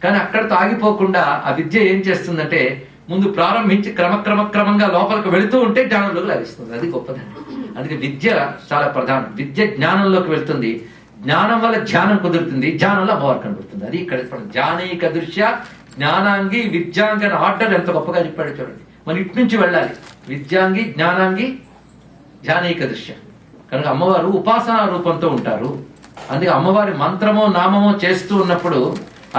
కానీ అక్కడితో ఆగిపోకుండా ఆ విద్య ఏం చేస్తుందంటే ముందు ప్రారంభించి క్రమంగా లోపలికి వెళుతూ ఉంటే జ్ఞానంలోకి లభిస్తుంది. అది గొప్పదండి. అందుకే విద్య చాలా ప్రధానం. విద్య జ్ఞానంలోకి వెళ్తుంది, జ్ఞానం వల్ల ధ్యానం కుదురుతుంది, ధ్యానంలో అమ్మవారు కనబడుతుంది. అది ఇక్కడ జ్ఞానైక దృశ్య జ్ఞానాంగి విద్యాంగి అని ఆర్డర్ ఎంత గొప్పగా చెప్పాడు చూడండి. మరి ఇటు నుంచి వెళ్ళాలి. విద్యాంగి, జ్ఞానాంగి, ధ్యానైక దృశ్య. కనుక అమ్మవారు ఉపాసనా రూపంతో ఉంటారు. అందుకే అమ్మవారి మంత్రమో నామమో చేస్తూ ఉన్నప్పుడు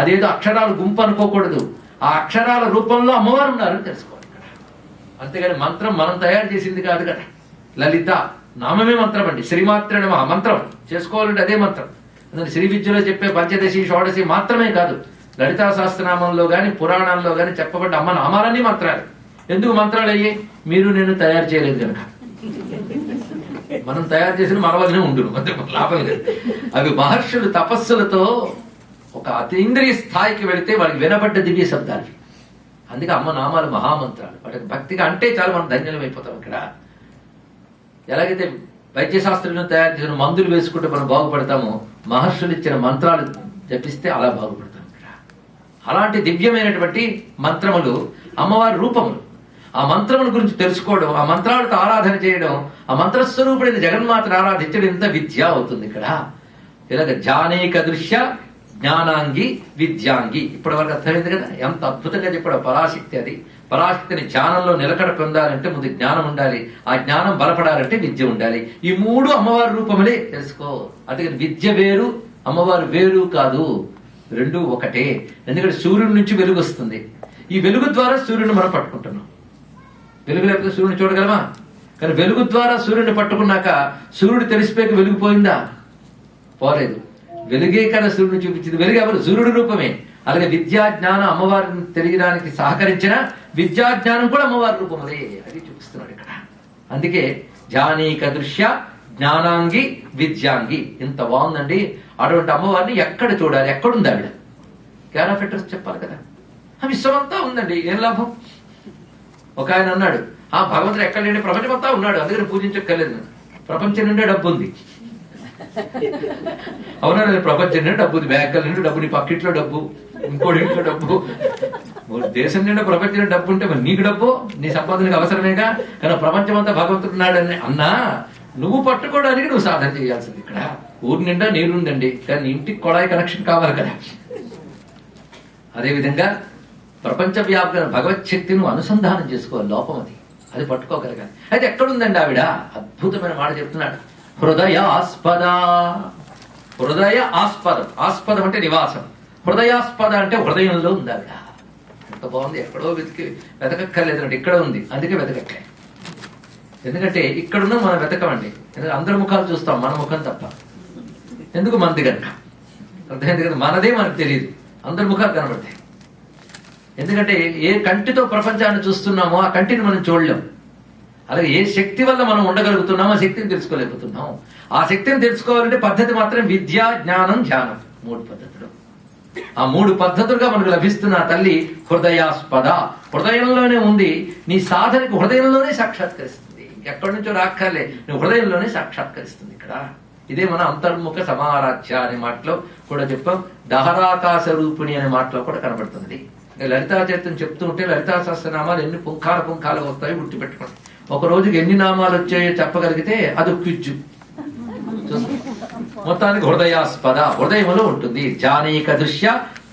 అదేదో అక్షరాలు గుంపు అనుకోకూడదు. ఆ అక్షరాల రూపంలో అమ్మవారు ఉన్నారని తెలుసుకోవాలి కదా. అంతేగాని మంత్రం మనం తయారు చేసింది కాదు కదా. లలిత నామమే మంత్రం అండి. శ్రీమాత్రే నమః మంత్రం చేసుకోవాలంటే అదే మంత్రం. అందుకని శ్రీ విద్యలో చెప్పే పంచదశి షోడశి మాత్రమే కాదు, లలితా సహస్రనామంలో గాని పురాణాల్లో గాని చెప్పబడ్డ అమ్మ నామాలన్నీ మంత్రాలు. ఎందుకు మంత్రాలు అయ్యి? మీరు నేను తయారు చేయలేదు కనుక. మనం తయారు చేసిన మనవలనే ఉండును, లాభం లేదు. అవి మహర్షులు తపస్సులతో ఒక అతీంద్రియ స్థాయికి వెళితే వాళ్ళకి వినబడ్డ దివ్య శబ్దాలు. అందుకే అమ్మ నామాలు మహామంత్రాలు. వాటికి భక్తిగా అంటే చాలా మనం ధన్యులం అయిపోతాం. ఇక్కడ ఎలాగైతే వైద్యశాస్త్రంలో తయారు చేసిన మందులు వేసుకుంటే మనం బాగుపడతామో, మహర్షులు ఇచ్చిన మంత్రాలు జపిస్తే అలా బాగుపడతాం. ఇక్కడ అలాంటి దివ్యమైనటువంటి మంత్రములు అమ్మవారి రూపములు. ఆ మంత్రముల గురించి తెలుసుకోవడం, ఆ మంత్రాలతో ఆరాధన చేయడం, ఆ మంత్రస్వరూపుడైన జగన్మాతను ఆరాధించడం ఇంత విద్య అవుతుంది ఇక్కడ. ఇలాగ జ్ఞానైక దృశ్య జ్ఞానాంగి విద్యాంగి. ఇప్పటి వరకు అర్థమైంది కదా. ఎంత అద్భుతంగా చెప్పాడు. పరాశక్తి అది. పరాశక్తిని ధ్యానంలో నిలకడ పొందాలంటే ముందు జ్ఞానం ఉండాలి, ఆ జ్ఞానం బలపడాలంటే విద్య ఉండాలి. ఈ మూడు అమ్మవారి రూపములే తెలుసుకో. అందుకని విద్య వేరు, అమ్మవారు వేరు కాదు, రెండు ఒకటే. ఎందుకంటే సూర్యుడి నుంచి వెలుగు వస్తుంది, ఈ వెలుగు ద్వారా సూర్యుడిని మనం పట్టుకుంటున్నాం. వెలుగు లేకపోతే సూర్యుని చూడగలమా? కానీ వెలుగు ద్వారా సూర్యుడిని పట్టుకున్నాక సూర్యుడు తెలిసిపోయాక వెలుగుపోయిందా? పోలేదు. వెలుగే కదా సూర్యుడిని చూపించింది. వెలుగు ఎవరు? సూర్యుడి రూపమే. అలాగే విద్యా జ్ఞానం అమ్మవారిని తెలియడానికి సహకరించిన విద్యా జ్ఞానం కూడా అమ్మవారి రూపములే, అది చూపిస్తున్నాడు ఇక్కడ. అందుకే జానీక దృశ్య జ్ఞానాంగి విద్యాంగి, ఇంత బాగుందండి. అటువంటి అమ్మవారిని ఎక్కడ చూడాలి? ఎక్కడుంది ఆవిడ? క్యాన్ ఆఫ్ అడ్రస్ చెప్పాలి కదా. ఆ విశ్వమంతా ఉందండి, ఏం లాభం? ఒక ఆయన అన్నాడు, ఆ భగవంతుడు ఎక్కడ లేని ప్రపంచమంతా ఉన్నాడు, అందుకని పూజించక్కర్లేదు. ప్రపంచం నిండా డబ్బు ఉంది. అవునా? ప్రపంచం నిండా డబ్బు ఉంది, బ్యాంకుల నిండా డబ్బు, నీ పక్కింట్లో డబ్బు, ఇంకోటి ఇంట్లో డబ్బు, దేశం నిండా ప్రపంచం డబ్బు ఉంటే మరి నీకు డబ్బు, నీ సంపాదనకు అవసరమేగా. కానీ ప్రపంచం అంతా భగవంతుడు ఉన్నాడు అని అన్నా నువ్వు పట్టుకోవడానికి నువ్వు సాధన చేయాల్సింది. ఇక్కడ ఊరి నిండా నీరుందండి, కానీ ఇంటికి కొడాయి కనెక్షన్ కావాలి కదా. అదేవిధంగా ప్రపంచవ్యాప్తంగా భగవత్ శక్తిని నువ్వు అనుసంధానం చేసుకోవాలి, లోపం అది, అది పట్టుకోగలగాలి. అయితే ఎక్కడుందండి ఆవిడ? అద్భుతమైన మాట చెప్తున్నాడు, హృదయాస్పద. హృదయ ఆస్పదం, ఆస్పదం అంటే నివాసం, హృదయాస్పద అంటే హృదయంలో ఉంది ఆవిడ. ఎంత బాగుంది, ఎక్కడో వెతకక్కర్లేదంటే ఇక్కడ ఉంది, అందుకే వెతకట్లే. ఎందుకంటే ఇక్కడున్న మనం వెతకమండి, ఎందుకంటే అందరి ముఖాలు చూస్తాం, మన ముఖం తప్ప. ఎందుకు? మనది కనుక అర్థమైంది కదా, మనదే మనకు తెలియదు, అందరి ముఖాలు కనబడతాయి. ఎందుకంటే ఏ కంటితో ప్రపంచాన్ని చూస్తున్నామో ఆ కంటిని మనం చూడలేం. అలాగే ఏ శక్తి వల్ల మనం ఉండగలుగుతున్నామో ఆ శక్తిని తెలుసుకోలేకపోతున్నాం. ఆ శక్తిని తెలుసుకోవాలంటే పద్ధతి మాత్రం విద్య, జ్ఞానం, ధ్యానం, మూడు పద్ధతులు. ఆ మూడు పద్ధతులుగా మనకు లభిస్తున్న ఆ తల్లి హృదయాస్పద, హృదయంలోనే ఉంది. నీ సాధనకు హృదయంలోనే సాక్షాత్కరిస్తుంది, ఎక్కడి నుంచో రాక్కర్లే, నువ్వు హృదయంలోనే సాక్షాత్కరిస్తుంది. ఇక్కడ ఇదే మన అంతర్ముఖ సమారాధ్య అనే మాటలో కూడా చెప్పాం, దహరాకాశ రూపిణి అనే మాటలో కూడా కనబడుతుంది. లలితా చరిత్రను చెప్తూ ఉంటే లలితా సహస్రనామాలు ఎన్ని పుంఖాలు వస్తాయో గుర్తుపెట్టుకోండి. ఒక రోజుకి ఎన్ని నామాలు వచ్చాయో చెప్పగలిగితే అది క్విజ్జు. మొత్తానికి హృదయాస్పద, హృదయంలో ఉంటుంది. జానీక దృశ్య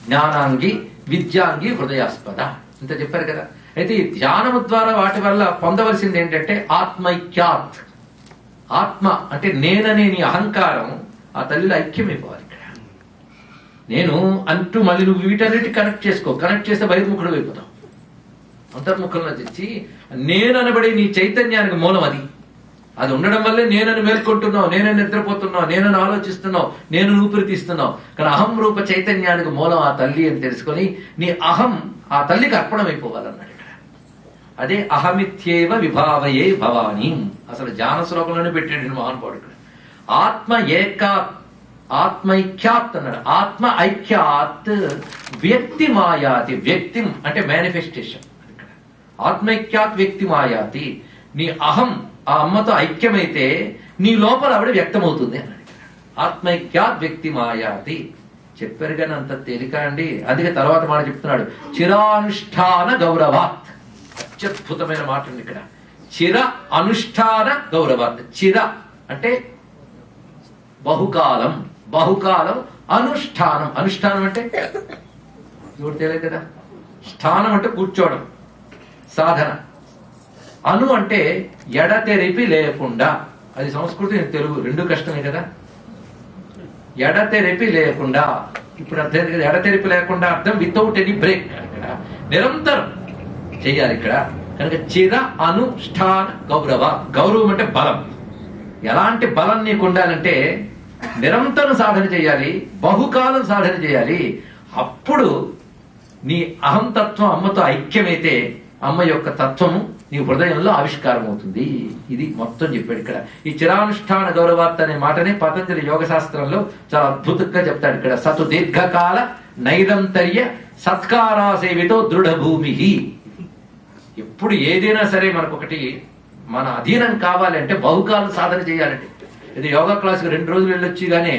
జ్ఞానాంగి విద్యాంగి హృదయాస్పద, ఇంత చెప్పారు కదా. అయితే ఈ ధ్యానము ద్వారా వాటి వల్ల పొందవలసింది ఏంటంటే ఆత్మైక్యాత్. ఆత్మ అంటే నేననే నీ అహంకారం ఆ తల్లిలో ఐక్యమైపోవాలి. ఇక్కడ నేను అంటూ మళ్ళీ నువ్వు వీటన్నిటి కనెక్ట్ చేసుకో, కనెక్ట్ చేస్తే బహిర్ముఖుడు అయిపోతావు. అంతర్ముఖంలో తెచ్చి నేననబడే నీ చైతన్యానికి మూలం అది. అది ఉండడం వల్లే నేనని మేల్కొంటున్నావు, నేనని నిద్రపోతున్నావు, నేనని ఆలోచిస్తున్నావు, నేను ఊపిరి తీస్తున్నావు. కానీ అహం రూప చైతన్యానికి మూలం ఆ తల్లి అని తెలుసుకొని నీ అహం ఆ తల్లికి అర్పణమైపోవాలన్నాడు ఇక్కడ. అదే అహమిత్యేవ విభావయే భవాని, అసలు జ్ఞాన శ్లోకంలోనే పెట్టాడు మహానుభావుడు ఇక్కడ. ఆత్మ ఏకాత్, ఆత్మైక్యాత్ అన్నాడు. ఆత్మ ఐక్యాత్ వ్యక్తి మాయాతి, వ్యక్తి అంటే మేనిఫెస్టేషన్. ఆత్మైక్యాత్ వ్యక్తి మాయాతి, నీ అహం ఆ అమ్మతో ఐక్యమైతే నీ లోపల ఆవిడ వ్యక్తమవుతుంది అన్నాడు. ఆత్మైక్యాత్ వ్యక్తి మాయాతి చెప్పారు కానీ అంత తేలిక అండి. అందుకే తర్వాత మాట చెప్తున్నాడు, చిరానుష్ఠాన గౌరవాత్. అత్యద్భుతమైన మాట ఉంది ఇక్కడ, చిర అనుష్ఠాన గౌరవాత్. చిర అంటే బహుకాలం, బహుకాలం అనుష్ఠానం. అనుష్ఠానం అంటే ఇప్పుడు తెలియదు కదా. స్థానం అంటే కూర్చోవడం, సాధన. అను అంటే ఎడతెరిపి లేకుండా, అది సంస్కృతి తెలుగు రెండు కష్టమే కదా. ఎడతెరిపి లేకుండా, ఇప్పుడు అర్థం కదా, ఎడతెరిపి లేకుండా అర్థం వితౌట్ ఎనీ బ్రేక్. ఇక్కడ నిరంతరం చెయ్యాలి ఇక్కడ. కనుక చిర అనుష్ఠాన గౌరవ. గౌరవం అంటే బలం. ఎలాంటి బలం నీకు ఉండాలంటే నిరంతరం సాధన చేయాలి, బహుకాలం సాధన చేయాలి. అప్పుడు నీ అహంతత్వం అమ్మతో ఐక్యమైతే అమ్మ యొక్క తత్వము నీ హృదయంలో ఆవిష్కారం అవుతుంది. ఇది మొత్తం చెప్పాడు ఇక్కడ. ఈ చిరానుష్ఠాన గౌరవాత్ అనే మాటనే పతంజలి యోగ శాస్త్రంలో చాలా అద్భుతంగా చెప్తాడు ఇక్కడ. సతు దీర్ఘకాల నైరంతర్య సత్కారాసేవితో దృఢభూమి. ఎప్పుడు ఏదైనా సరే మనకొకటి మన అధీనం కావాలి అంటే బహుకాలం సాధన చేయాలంటే, ఇది యోగా క్లాస్కి 2 రోజులు వెళ్ళొచ్చి గానే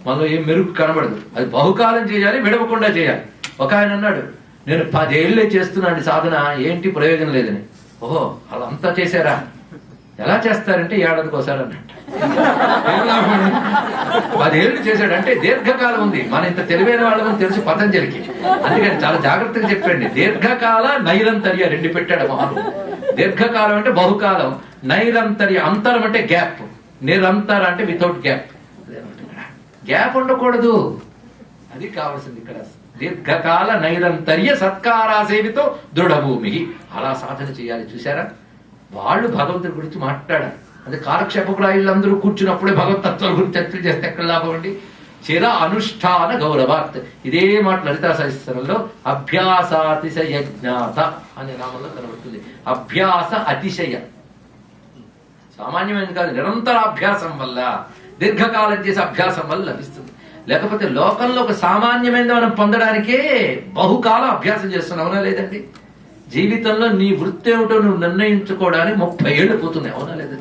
మనలో ఏం మెరుగు కనబడదు. అది బహుకాలం చేయాలి, విడవకుండా చేయాలి. ఒక ఆయన అన్నాడు, నేను 10 ఏళ్లే చేస్తున్నాను సాధన, ఏంటి ప్రయోజనం లేదని. ఓహో అలా అంతా చేశారా? ఎలా చేస్తారంటే ఏడాదికోసారి అన్నట్టు. ఏం లాభం? 10 ఏళ్ళు చేశాడు అంటే దీర్ఘకాలం ఉంది. మన ఇంత తెలివైన వాళ్ళమని తెలుసు పతంజలికి. అందుకని చాలా జాగ్రత్తగా చెప్పండి. దీర్ఘకాల నైరంతర్య 2 పెట్టాడు మహాను. దీర్ఘకాలం అంటే బహుకాలం, నైరంతర్య అంతరం అంటే గ్యాప్, నిరంతర అంటే వితౌట్ గ్యాప్. గ్యాప్ ఉండకూడదు, అది కావాల్సింది ఇక్కడ. దీర్ఘకాల నైరంతర్య సత్కారాసేవితో దృఢభూమి, అలా సాధన చేయాలి. చూసారా, వాళ్ళు భగవంతుడి గురించి మాట్లాడారు. అదే కాలక్షేపకురాయిలందరూ కూర్చున్నప్పుడే భగవతత్వాల గురించి చర్చలు చేస్తే ఎక్కడ లాభం అండి? చిర అనుష్ఠాన గౌరవాత్. ఇదే మాట లలితా సహస్రంలో అభ్యాసాతిశయ జ్ఞాత అనే నామంలో కనబడుతుంది. అభ్యాస అతిశయ, సామాన్యమైనది కాదు, నిరంతర అభ్యాసం వల్ల, దీర్ఘకాలం చేసే అభ్యాసం వల్ల లభిస్తుంది. లేకపోతే లోకంలో ఒక సామాన్యమైనది మనం పొందడానికే బహుకాలం అభ్యాసం చేస్తున్నాం, అవునా లేదండి? జీవితంలో నీ వృత్తి ఏమిటో నువ్వు నిర్ణయించుకోవడానికి 30 ఏళ్ళు పోతున్నాయి, అవునా లేదా?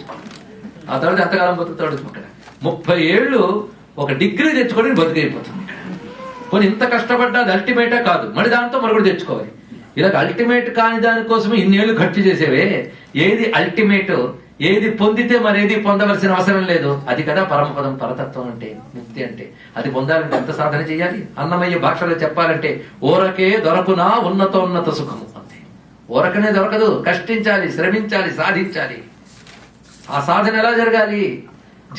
ఆ తర్వాత ఎంతకాలం బతుకుతాడు ఇక్కడ? 30 ఏళ్ళు ఒక డిగ్రీ తెచ్చుకొని బతుకైపోతుంది ఇక్కడ. పోనీ ఇంత కష్టపడ్డా అది అల్టిమేటా కాదు, మళ్ళీ దాంతో మరొకటి తెచ్చుకోవాలి. ఇలా అల్టిమేట్ కాని దానికోసం ఇన్నేళ్లు ఖర్చు చేసేవే. ఏది అల్టిమేట్, ఏది పొందితే మరేది పొందవలసిన అవసరం లేదు. అది కదా పరమపదం, పరతత్వం అంటే, ముక్తి అంటే. అది పొందాలంటే ఎంత సాధన చేయాలి? అన్నమయ్య భాషలో చెప్పాలంటే ఓరకే దొరకునా ఉన్నతోన్నత సుఖము అంతే. ఓరకనే దొరకదు, కష్టించాలి, శ్రమించాలి, సాధించాలి. ఆ సాధన ఎలా జరగాలి?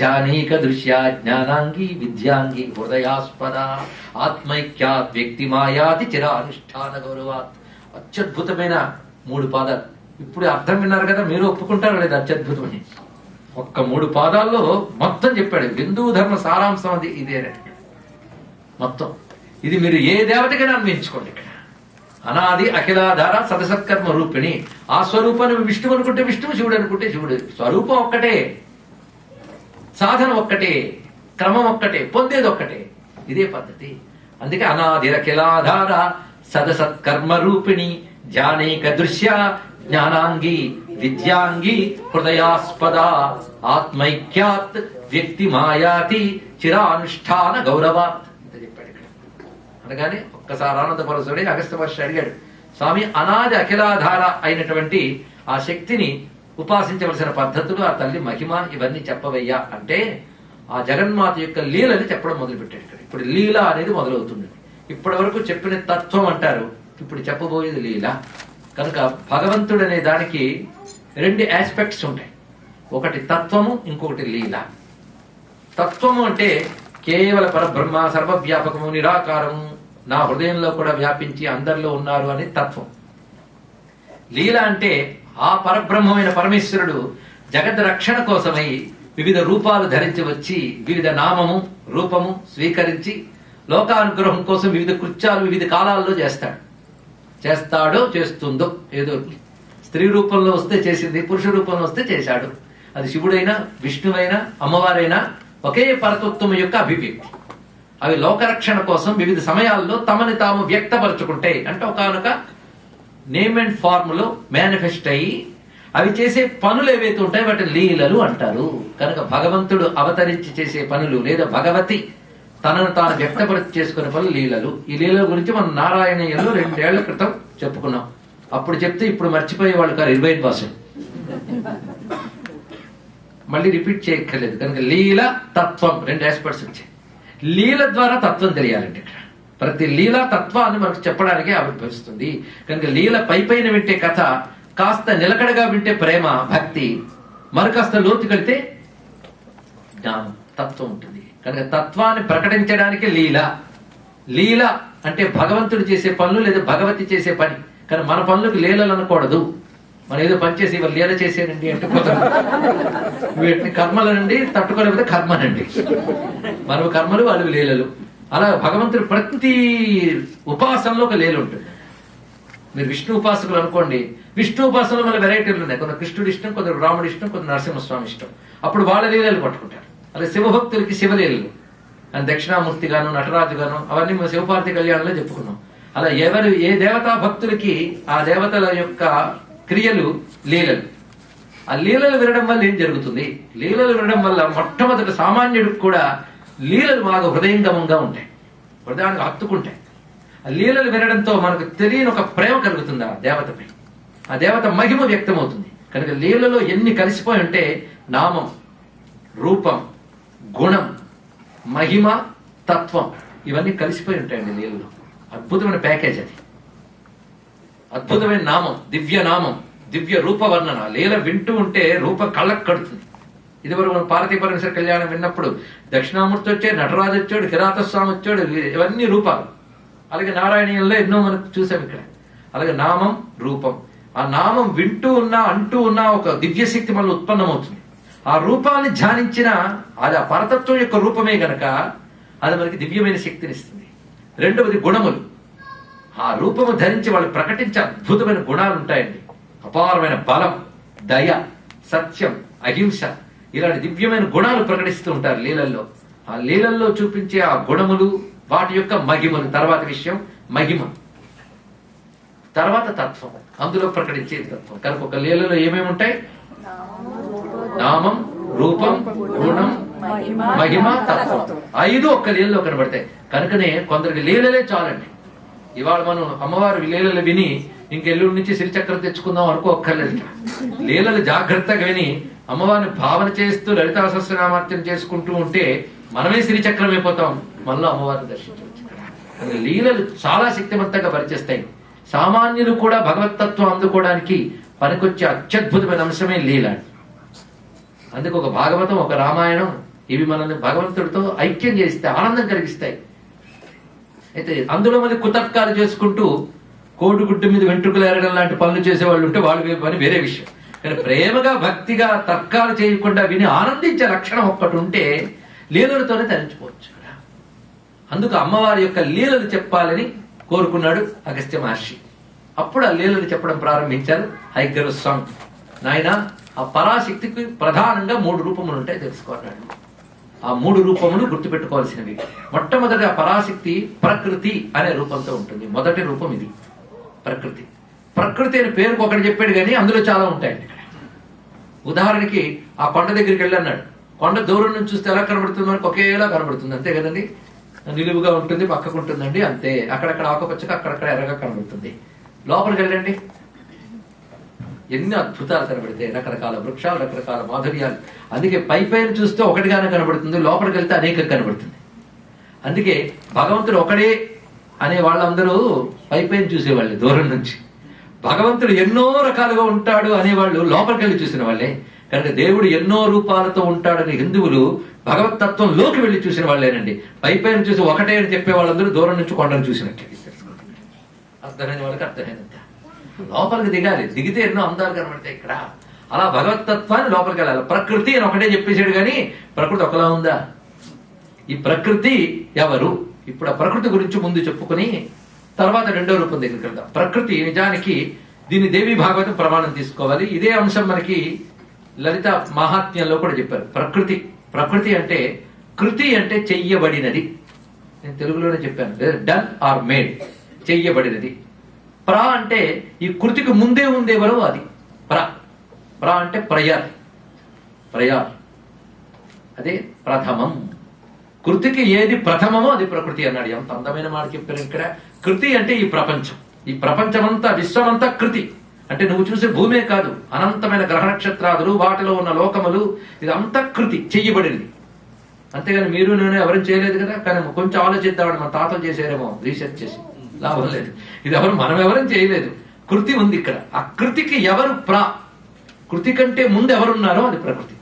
జానీక దృశ్య జ్ఞానాంగి విద్యాంగి హృదయాస్పద ఆత్మైక్యాత్ వ్యక్తి మాయాతి చిరానుష్ఠాన గౌరవాత్. అత్యద్భుతమైన 3 పాదాలు. ఇప్పుడు అర్థం విన్నారు కదా, మీరు ఒప్పుకుంటారు లేదా? అత్యద్భుతమని ఒక్క 3 పాదాల్లో మొత్తం చెప్పాడు. హిందూ ధర్మ సారాంశం అది ఇదే మొత్తం. ఇది మీరు ఏ దేవతకైనా అన్వయించుకోండి. ఇక్కడ అనాది అఖిలాధార సదసత్కర్మ రూపిణి. ఆ స్వరూపాన్ని విష్ణువు అనుకుంటే విష్ణువు, శివుడు అనుకుంటే శివుడు. స్వరూపం ఒక్కటే, సాధన ఒక్కటే, క్రమం ఒక్కటే, పొందేది ఒక్కటే. ఇదే పద్ధతి. అందుకే అనాది అఖిలాధార సదసత్కర్మ రూపిణి ధ్యానేక దృశ్య జ్ఞానాంగి విద్యాంగి హృదయాస్పద ఆత్మైక్యాత్ వ్యక్తి మాయాతి చిరానుష్ఠాన గౌరవాత్ ఇంత చెప్పాడు ఇక్కడ. అనగానే ఒక్కసారి ఆనందపరచుడే అగస్త్య మహర్షి అడిగాడు, స్వామి అనాది అఖిలాధార అయినటువంటి ఆ శక్తిని ఉపాసించవలసిన పద్ధతులు, ఆ తల్లి మహిమ ఇవన్నీ చెప్పవయ్యా అంటే ఆ జగన్మాత యొక్క లీలని చెప్పడం మొదలుపెట్టాడు ఇక్కడ. ఇప్పుడు లీల అనేది మొదలవుతుంది. ఇప్పటి వరకు చెప్పిన తత్వం అంటారు, ఇప్పుడు చెప్పబోయేది లీల. కనుక భగవంతుడు అనే దానికి 2 ఆస్పెక్ట్స్ ఉంటాయి. ఒకటి తత్వము, ఇంకొకటి లీల. తత్వము అంటే కేవల పరబ్రహ్మ, సర్వవ్యాపకము, నిరాకారము, నా హృదయంలో కూడా వ్యాపించి అందరిలో ఉన్నారు అని తత్వం. లీల అంటే ఆ పరబ్రహ్మమైన పరమేశ్వరుడు జగత్ రక్షణ కోసమై వివిధ రూపాలు ధరించి వచ్చి వివిధ నామము రూపము స్వీకరించి లోకానుగ్రహం కోసం వివిధ కృత్యాలు వివిధ కాలాల్లో చేస్తాడో చేస్తుందో. ఏదో స్త్రీ రూపంలో వస్తే చేసింది, పురుష రూపంలో వస్తే చేశాడు. అది శివుడైనా విష్ణువైనా అమ్మవారైనా ఒకే పరతత్వం యొక్క అభివ్యక్తి. అవి లోకరక్షణ కోసం వివిధ సమయాల్లో తమని తాము వ్యక్తపరచుకుంటే, అంటే ఒకనొక నేమ్ అండ్ ఫార్మ్ లో మేనిఫెస్ట్ అయ్యి అవి చేసే పనులు ఏవైతే ఉంటాయో వాటిని లీలలు అంటారు. కనుక భగవంతుడు అవతరించి చేసే పనులు లేదా భగవతి తనను తాను వ్యక్తపరిచి చేసుకునే పనులు లీలలు. ఈ లీలల గురించి మనం నారాయణీయంలో 2 ఏళ్ల క్రితం చెప్పుకున్నాం. అప్పుడు చెప్తే ఇప్పుడు మర్చిపోయే వాళ్ళు కాదు 25%. మళ్ళీ రిపీట్ చేయక్కర్లేదు. కనుక లీల తత్వం 2 ఆస్పెక్ట్స్ వచ్చాయి. లీల ద్వారా తత్వం తెలియాలండి. ఇక్కడ ప్రతి లీలా తత్వాన్ని మనకు చెప్పడానికి ఆవిర్భవిస్తుంది. కనుక లీల పైన వింటే కథ, కాస్త నిలకడగా వింటే ప్రేమ భక్తి, మరి కాస్త లోతుకెళ్తే జ్ఞానం తత్వం ఉంటుంది. కనుక తత్వాన్ని ప్రకటించడానికి లీల. లీల అంటే భగవంతుడు చేసే పనులు లేదా భగవతి చేసే పని. కానీ మన పనులకు లీలలు అనకూడదు. మనం ఏదో పని చేసి ఇవాళ లీల చేసేనండి అంటే వీటిని కర్మలనండి, తట్టుకోలేకపోతే కర్మనండి. మనవి కర్మలు, వాళ్ళు లీలలు. అలా భగవంతుడు ప్రతి ఉపాసనలో ఒక లీల ఉంటుంది. మీరు విష్ణు ఉపాసకులు అనుకోండి, విష్ణు ఉపాసనలో మన వెరైటీలు ఉన్నాయి. కొందరు కృష్ణుడు ఇష్టం, కొందరు రాముడు ఇష్టం, కొందరు నరసింహస్వామి ఇష్టం. అప్పుడు వాళ్ళ లీలలు పట్టుకుంటారు. అలా శివభక్తులకి శివలీలలు, అని దక్షిణామూర్తి గాను నటరాజు గాను అవన్నీ మనం శివపార్వతి కళ్యాణంలో చెప్పుకున్నాం. అలా ఎవరు ఏ దేవతా భక్తులకి ఆ దేవతల యొక్క క్రియలు లీలలు. ఆ లీలలు వినడం వల్ల ఏం జరుగుతుంది? లీలలు వినడం వల్ల మొట్టమొదటి సామాన్యుడికి కూడా లీలలు బాగా హృదయంగమంగా ఉంటాయి, హృదయానికి హత్తుకుంటాయి. ఆ లీలలు వినడంతో మనకు తెలియని ఒక ప్రేమ కలుగుతుంది ఆ దేవతపై. ఆ దేవత మహిమ వ్యక్తమవుతుంది. కనుక లీలలో ఎన్ని కలిసిపోయి ఉంటే నామం, రూపం, గుణం, మహిమ, తత్వం ఇవన్నీ కలిసిపోయి ఉంటాయండి లీలలో. అద్భుతమైన ప్యాకేజ్ అది. అద్భుతమైన నామం, దివ్య నామం, దివ్య రూప వర్ణన. లీల వింటూ ఉంటే రూపం కళ్ళకు కడుతుంది. ఇదివరకు మనం పార్వతీ పరమేశ్వర కళ్యాణం విన్నప్పుడు దక్షిణామూర్తి వచ్చాడు, నటరాజు వచ్చాడు, కిరాతస్వామి వచ్చాడు, ఇవన్నీ రూపాలు. అలాగే నారాయణీయంలో ఎన్నో మనకు చూసాం ఇక్కడ. అలాగే నామం, రూపం. ఆ నామం వింటూ ఉన్నా అంటూ ఉన్నా ఒక దివ్యశక్తి మనలో ఉత్పన్నమవుతుంది. ఆ రూపాన్ని ధ్యానించిన అది ఆ పరతత్వం యొక్క రూపమే గనక అది మనకి దివ్యమైన శక్తిని ఇస్తుంది. రెండవది గుణములు. ఆ రూపము ధరించి వాళ్ళు ప్రకటించే అద్భుతమైన గుణాలు ఉంటాయండి. అపారమైన బలం, దయ, సత్యం, అహింస ఇలాంటి దివ్యమైన గుణాలు ప్రకటిస్తూ ఉంటారు లీలల్లో. ఆ లీలల్లో చూపించే ఆ గుణములు, వాటి యొక్క మహిమలు. తర్వాత విషయం మహిమ, తర్వాత తత్వం, అందులో ప్రకటించే తత్వం. కనుక ఒక లీలలో ఏమేమి ఉంటాయి? నామం, రూపం, గుణం, మహిమ, తత్వం. 5 ఒక్క లీలలో కనబడతాయి. కనుకనే కొందరికి లీలలే చాలండి. ఇవాళ మనం అమ్మవారి లీలలు విని ఇంకెల్లుడి నుంచి శ్రీచక్రం తెచ్చుకుందాం అనుకోక్కర్లేదు. లీలలు జాగ్రత్తగా విని అమ్మవారిని భావన చేస్తూ లలితా సహస్రనామార్చన చేసుకుంటూ ఉంటే మనమే శ్రీచక్రం అయిపోతాం. మనలో అమ్మవారిని దర్శించవచ్చు. లీలలు చాలా శక్తివంతంగా పరిచేస్తాయి. సామాన్యులు కూడా భగవతత్వం అందుకోవడానికి పనికొచ్చే అత్యద్భుతమైన అంశమే లీల. అందుకు ఒక భాగవతం, ఒక రామాయణం ఇవి మనల్ని భగవంతుడితో ఐక్యం చేస్తాయి, ఆనందం కలిగిస్తాయి. అయితే అందులో మళ్ళీ కుతర్కాలు చేసుకుంటూ కోడిగుడ్డు మీద వెంట్రుకలు ఏరడం లాంటి పనులు చేసేవాళ్ళు ఉంటే వాళ్ళు పని వేరే విషయం. కానీ ప్రేమగా భక్తిగా తర్కాలు చేయకుండా విని ఆనందించే లక్షణం ఒక్కటి ఉంటే లీలలతోనే తరించుకోవచ్చు. అందుకు అమ్మవారి యొక్క లీలలు చెప్పాలని కోరుకున్నాడు అగస్త్య మహర్షి. అప్పుడు ఆ లీలలు చెప్పడం ప్రారంభించారు హయగ్రీవ స్వామి. నాయన, ఆ పరాశక్తికి ప్రధానంగా 3 రూపములు ఉంటాయి తెలుసుకున్నాడు. ఆ 3 రూపములు గుర్తుపెట్టుకోవాల్సినవి. మొట్టమొదటి ఆ పరాశక్తి ప్రకృతి అనే రూపంతో ఉంటుంది. మొదటి రూపం ఇది ప్రకృతి. ప్రకృతి అనే పేరుకు ఒకటి చెప్పాడు కానీ అందులో చాలా ఉంటాయండి. ఉదాహరణకి ఆ కొండ దగ్గరికి వెళ్ళి అన్నాడు. కొండ దూరం నుంచి చూస్తే ఎలా కనబడుతుంది? మనకు ఒకేలా కనబడుతుంది, అంతే కదండి. నిలువుగా ఉంటుంది, పక్కకు ఉంటుందండి, అంతే. అక్కడక్కడ ఆకుపచ్చగా, అక్కడక్కడ ఎర్రగా కనబడుతుంది. లోపలికి వెళ్ళండి, ఎన్ని అద్భుతాలు కనబడితే, రకరకాల వృక్షాలు, రకరకాల మాధుర్యాలు. అందుకే పైపైన చూస్తే ఒకటిగానే కనబడుతుంది, లోపలికి వెళ్తే అనేక కనబడుతుంది. అందుకే భగవంతుడు ఒకడే అనే వాళ్ళందరూ పైపైన చూసేవాళ్ళే దూరం నుంచి. భగవంతుడు ఎన్నో రకాలుగా ఉంటాడు అనేవాళ్ళు లోపలికి వెళ్ళి చూసిన వాళ్ళే. కనుక దేవుడు ఎన్నో రూపాలతో ఉంటాడని హిందువులు భగవతత్వంలోకి వెళ్లి చూసిన వాళ్ళేనండి. పైపైన చూసి ఒకటే అని చెప్పే వాళ్ళందరూ దూరం నుంచి కొండను చూసినట్లే. అర్థమైన వాళ్ళకి అర్థమైనంత లోపలికి దిగాలి. దిగితే ఎన్నో అందాలు కనబడతాయి ఇక్కడ. అలా భగవతత్వాన్ని లోపలికి వెళ్ళాలి. ప్రకృతి అని ఒకటే చెప్పేశాడు కానీ ప్రకృతి ఒకలా ఉందా? ఈ ప్రకృతి ఎవరు? ఇప్పుడు ఆ ప్రకృతి గురించి ముందు చెప్పుకుని తర్వాత రెండో రూపం దగ్గరికి వెళ్దాం. ప్రకృతి నిజానికి దీన్ని దేవి భాగవతం ప్రమాణం తీసుకోవాలి. ఇదే అంశం మనకి లలిత మహాత్మ్యంలో కూడా చెప్పారు. ప్రకృతి, ప్రకృతి అంటే కృతి అంటే చెయ్యబడినది. నేను తెలుగులోనే చెప్పాను, డన్ ఆర్ మేడ్, చెయ్యబడినది. ప్ర అంటే ఈ కృతికి ముందే ఉండేవరో అది ప్ర. ప్ర అంటే ప్రయర్, ప్రయార్, అదే ప్రథమం. కృతికి ఏది ప్రథమమో అది ప్రకృతి అన్నాడు. ఎంత అందమైన మాట చెప్పారు ఇక్కడ. కృతి అంటే ఈ ప్రపంచం, ఈ ప్రపంచమంతా, విశ్వమంతా కృతి. అంటే నువ్వు చూసే భూమే కాదు, అనంతమైన గ్రహ నక్షత్రాదులు, వాటిలో ఉన్న లోకములు, ఇదంతా కృతి, చెయ్యబడింది. అంతేగాని మీరు నేను ఎవరు చేయలేదు కదా. కానీ కొంచెం ఆలోచిద్దామని మన తాతలు చేశారేమో రీసెర్చ్ చేసి, లాభం లేదు. ఇది మనం ఎవరం చేయలేదు, కృతి ఉంది ఇక్కడ. ఆ కృతికి ఎవరు ప్ర, కృతి కంటే ముందు ఎవరున్నారో అది ప్రకృతి.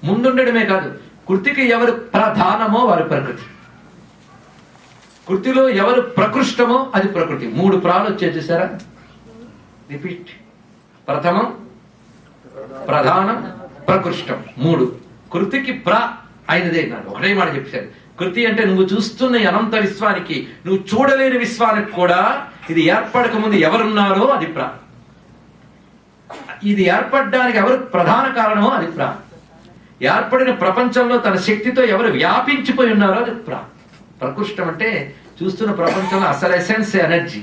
ముందుండడమే కాదు, కృతికి ఎవరు ప్రధానమో వారి ప్రకృతి. కృతిలో ఎవరు ప్రకృష్టమో అది ప్రకృతి. 3 ప్రాలు వచ్చే చూసారా? రిపీట్. ప్రథమం, ప్రధానం, ప్రకృష్టం. 3. కృతికి ప్ర అయినదే నాడు ఒకటే మాట చెప్పారు. కృతి అంటే నువ్వు చూస్తున్న అనంత విశ్వానికి, నువ్వు చూడలేని విశ్వానికి కూడా ఇది ఏర్పడక ముందు ఎవరున్నారో అది ప్ర. ఇది ఏర్పడడానికి ఎవరు ప్రధాన కారణమో అది ప్ర. ఏర్పడిన ప్రపంచంలో తన శక్తితో ఎవరు వ్యాపించిపోయి ఉన్నారో అది ప్ర. ప్రకృష్టం అంటే చూస్తున్న ప్రపంచంలో అసలు ఎసెన్స్ ఎనర్జీ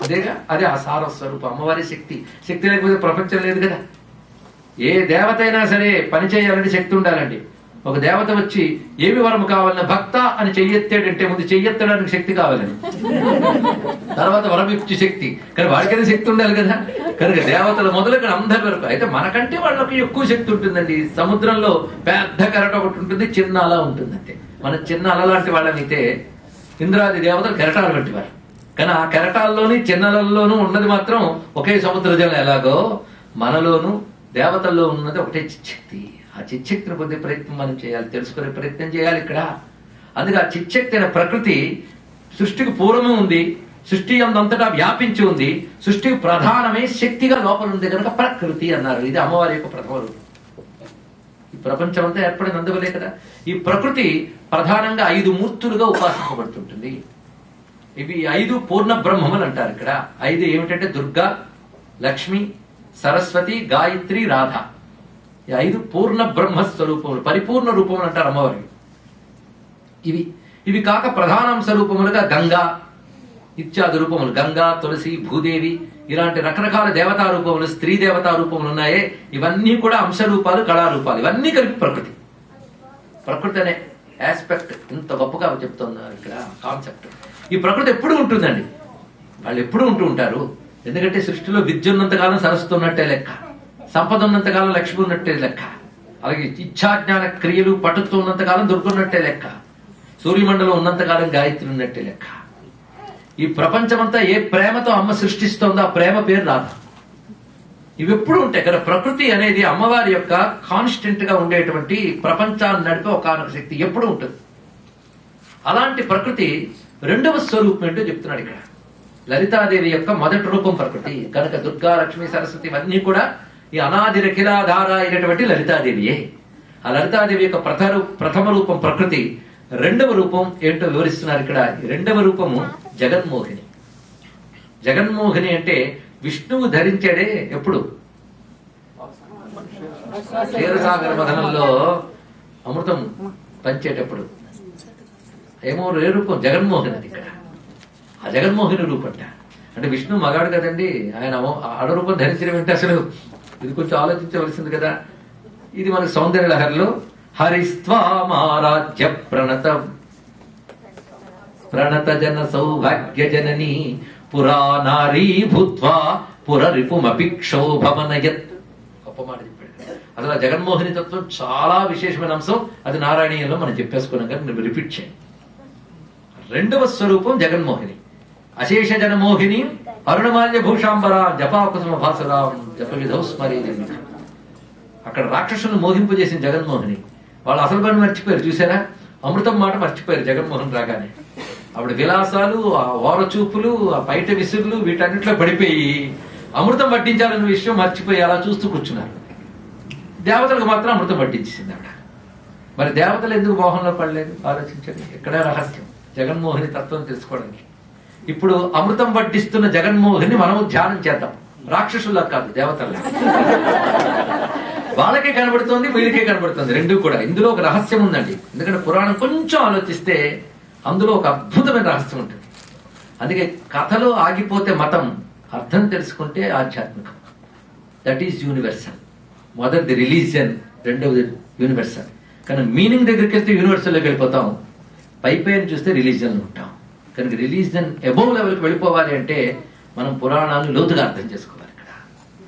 అదేగా, అదే ఆ సార స్వరూపం అమ్మవారి శక్తి. శక్తి లేకపోతే ప్రపంచం లేదు కదా. ఏ దేవత అయినా సరే పని చేయాలంటే శక్తి ఉండాలండి. ఒక దేవత వచ్చి ఏమి వరం కావాలన్నా భక్త అని చెయ్యెత్తాడంటే ముందు చెయ్యెత్తడానికి శక్తి కావాలని, తర్వాత వరం ఇచ్చే శక్తి. కానీ వాడికైనా శక్తి ఉండాలి కదా. కనుక దేవతలు మొదలుగా అందరి వరకు. అయితే మనకంటే వాళ్ళకి ఎక్కువ శక్తి ఉంటుందండి. సముద్రంలో పెద్ద కెరట ఒకటి ఉంటుంది, చిన్న అల ఉంటుంది. అంతే మన చిన్న అల లాంటి వాళ్ళనైతే ఇంద్రాది దేవతలు కెరటాలు పెట్టేవారు. కానీ ఆ కెరటాల్లోని చిన్నలలోనూ ఉన్నది మాత్రం ఒకే సముద్ర జలం. ఎలాగో మనలోను దేవతల్లో ఉన్నది ఒకటే చిచ్చక్తి. ఆ చిచ్చక్తిని పొందే ప్రయత్నం మనం చేయాలి, తెలుసుకునే ప్రయత్నం చేయాలి ఇక్కడ. అందుకే ఆ చిచ్చక్తి అనే ప్రకృతి సృష్టికి పూర్వమే ఉంది, సృష్టి అంతటా వ్యాపించి ఉంది, సృష్టికి ప్రధానమే శక్తిగా లోపల ఉంది కనుక ప్రకృతి అన్నారు. ఇది అమ్మవారి యొక్క ప్రథమ రూపం. ఈ ప్రపంచం అంతా ఏర్పడింది అందువలే కదా. ఈ ప్రకృతి ప్రధానంగా 5 మూర్తులుగా ఉపాసింపబడుతుంటుంది. ఇవి 5 పూర్ణ బ్రహ్మములు అంటారు ఇక్కడ. 5 ఏమిటంటే దుర్గా, లక్ష్మి, సరస్వతి, గాయత్రి, రాధ. ఈ 5 పూర్ణ బ్రహ్మ స్వరూపములు, పరిపూర్ణ రూపములు అంటారు అమ్మవారికి. ఇవి కాక ప్రధానాంశ రూపములుగా గంగా ఇత్యాది రూపములు, గంగా, తులసి, భూదేవి ఇలాంటి రకరకాల దేవతా రూపములు, స్త్రీ దేవతా రూపములు ఉన్నాయే. ఇవన్నీ కూడా అంశ రూపాలు, కళారూపాలు. ఇవన్నీ కలిపి ప్రకృతి. ప్రకృతి అనే ఆస్పెక్ట్ ఇంత గొప్పగా చెప్తున్నారు ఇక్కడ కాన్సెప్ట్. ఈ ప్రకృతి ఎప్పుడు ఉంటుందండి, వాళ్ళు ఎప్పుడు ఉంటూ ఉంటారు. ఎందుకంటే సృష్టిలో విద్య ఉన్నంతకాలం సరస్వతి ఉన్నట్టే లెక్క, సంపద ఉన్నంతకాలం లక్ష్మి ఉన్నట్టే లెక్క, అలాగే ఇచ్ఛాజ్ఞాన క్రియలు పటుత్వం ఉన్నంతకాలం దుర్గున్నట్టే లెక్క, సూర్యమండలం ఉన్నంతకాలం గాయత్రి ఉన్నట్టే లెక్క. ఈ ప్రపంచమంతా ఏ ప్రేమతో అమ్మ సృష్టిస్తోందో ఆ ప్రేమ పేరు రాధ. ఇవి ఎప్పుడు ఉంటాయి కదా. ప్రకృతి అనేది అమ్మవారి యొక్క కాన్స్టెంట్ గా ఉండేటువంటి ప్రపంచాన్ని నడిపే ఒకనొక శక్తి ఎప్పుడు ఉంటుంది. అలాంటి ప్రకృతి రెండవ స్వరూపం ఏంటో చెప్తున్నాడు ఇక్కడ. లలితాదేవి యొక్క మొదటి రూపం ప్రకృతి కనుక దుర్గా, లక్ష్మి, సరస్వతి ఇవన్నీ కూడా ఈ అనాది రఖిలాధార అయినటువంటి లలితాదేవియే. ఆ లలితాదేవి యొక్క ప్రథమ రూపం ప్రకృతి. రెండవ రూపం ఏంటో వివరిస్తున్నారు ఇక్కడ. రెండవ రూపము జగన్మోహిని. జగన్మోహిని అంటే విష్ణువు ధరించాడే ఎప్పుడు క్షీరసాగర మథనంలో అమృతం పంచేటప్పుడు ఏమో ఏ రూపం జగన్మోహిని. అది ఇక్కడ ఆ జగన్మోహిని రూపంట. అంటే విష్ణు మగాడు కదండి, ఆయన ఆడరూపం ధరించడం ఏంటి అసలు, ఇది కొంచెం ఆలోచించవలసింది కదా. ఇది మనకు సౌందర్య లహరిలో హరిస్వామారాధ్య ప్రణత జన సౌభాగ్య జనని పురానారీ భూత్వా పురరిపుమపి క్షోభమనయత్. గొప్ప మాట చెప్పాడు. అసలు ఆ జగన్మోహిని తత్వం చాలా విశేషమైన అంశం. అది నారాయణీయంలో మనం చెప్పేసుకున్నాం కానీ నేను రిపీట్ చేయండి. రెండవ స్వరూపం జగన్మోహిని. అశేష జనమోహిని అరుణమాల్య భూషాంబరా జపాకుసుమ భాసురాం జప విధౌ స్మరేది. అక్కడ రాక్షసులను మోహింపజేసిన జగన్మోహిని. వాళ్ళు అసలు పని మర్చిపోయారు చూసారా, అమృతం మాట మర్చిపోయారు జగన్మోహన్ రాగానే. అప్పుడు విలాసాలు, ఆ ఓరచూపులు, ఆ బయట విసుగులు వీటన్నిటిలో పడిపోయి అమృతం పట్టించాలన్న విషయం మర్చిపోయి అలా చూస్తూ కూర్చున్నారు. దేవతలకు మాత్రం అమృతం పట్టించేసింది ఆవిడ. మరి దేవతలు ఎందుకు మోహంలో పడలేదు ఆలోచించండి. ఎక్కడే రహస్యం జగన్మోహిని తత్వం తెలుసుకోవడానికి. ఇప్పుడు అమృతం పట్టిస్తున్న జగన్మోహిని మనము ధ్యానం చేద్దాం. రాక్షసుల్లా కాదు, దేవతల్లా. వాళ్ళకే కనబడుతోంది, వీళ్ళకే కనబడుతుంది, రెండు కూడా. ఇందులో ఒక రహస్యం ఉందండి. ఎందుకంటే పురాణం కొంచెం ఆలోచిస్తే అందులో ఒక అద్భుతమైన రహస్యం ఉంటుంది. అందుకే కథలో ఆగిపోతే మతం, అర్థం తెలుసుకుంటే ఆధ్యాత్మికం. That is universal. మొదటిది రిలీజియన్, రెండవది యూనివర్సల్. కానీ మీనింగ్ దగ్గరికి వెళ్తే యూనివర్సల్లోకి వెళ్ళిపోతాం, పైపైన చూస్తే రిలీజియన్లో ఉంటాం. కనుక రిలీజియన్ అబోవ్ లెవెల్కి వెళ్ళిపోవాలి అంటే మనం పురాణాలను లోతుగా అర్థం చేసుకోవాలి ఇక్కడ.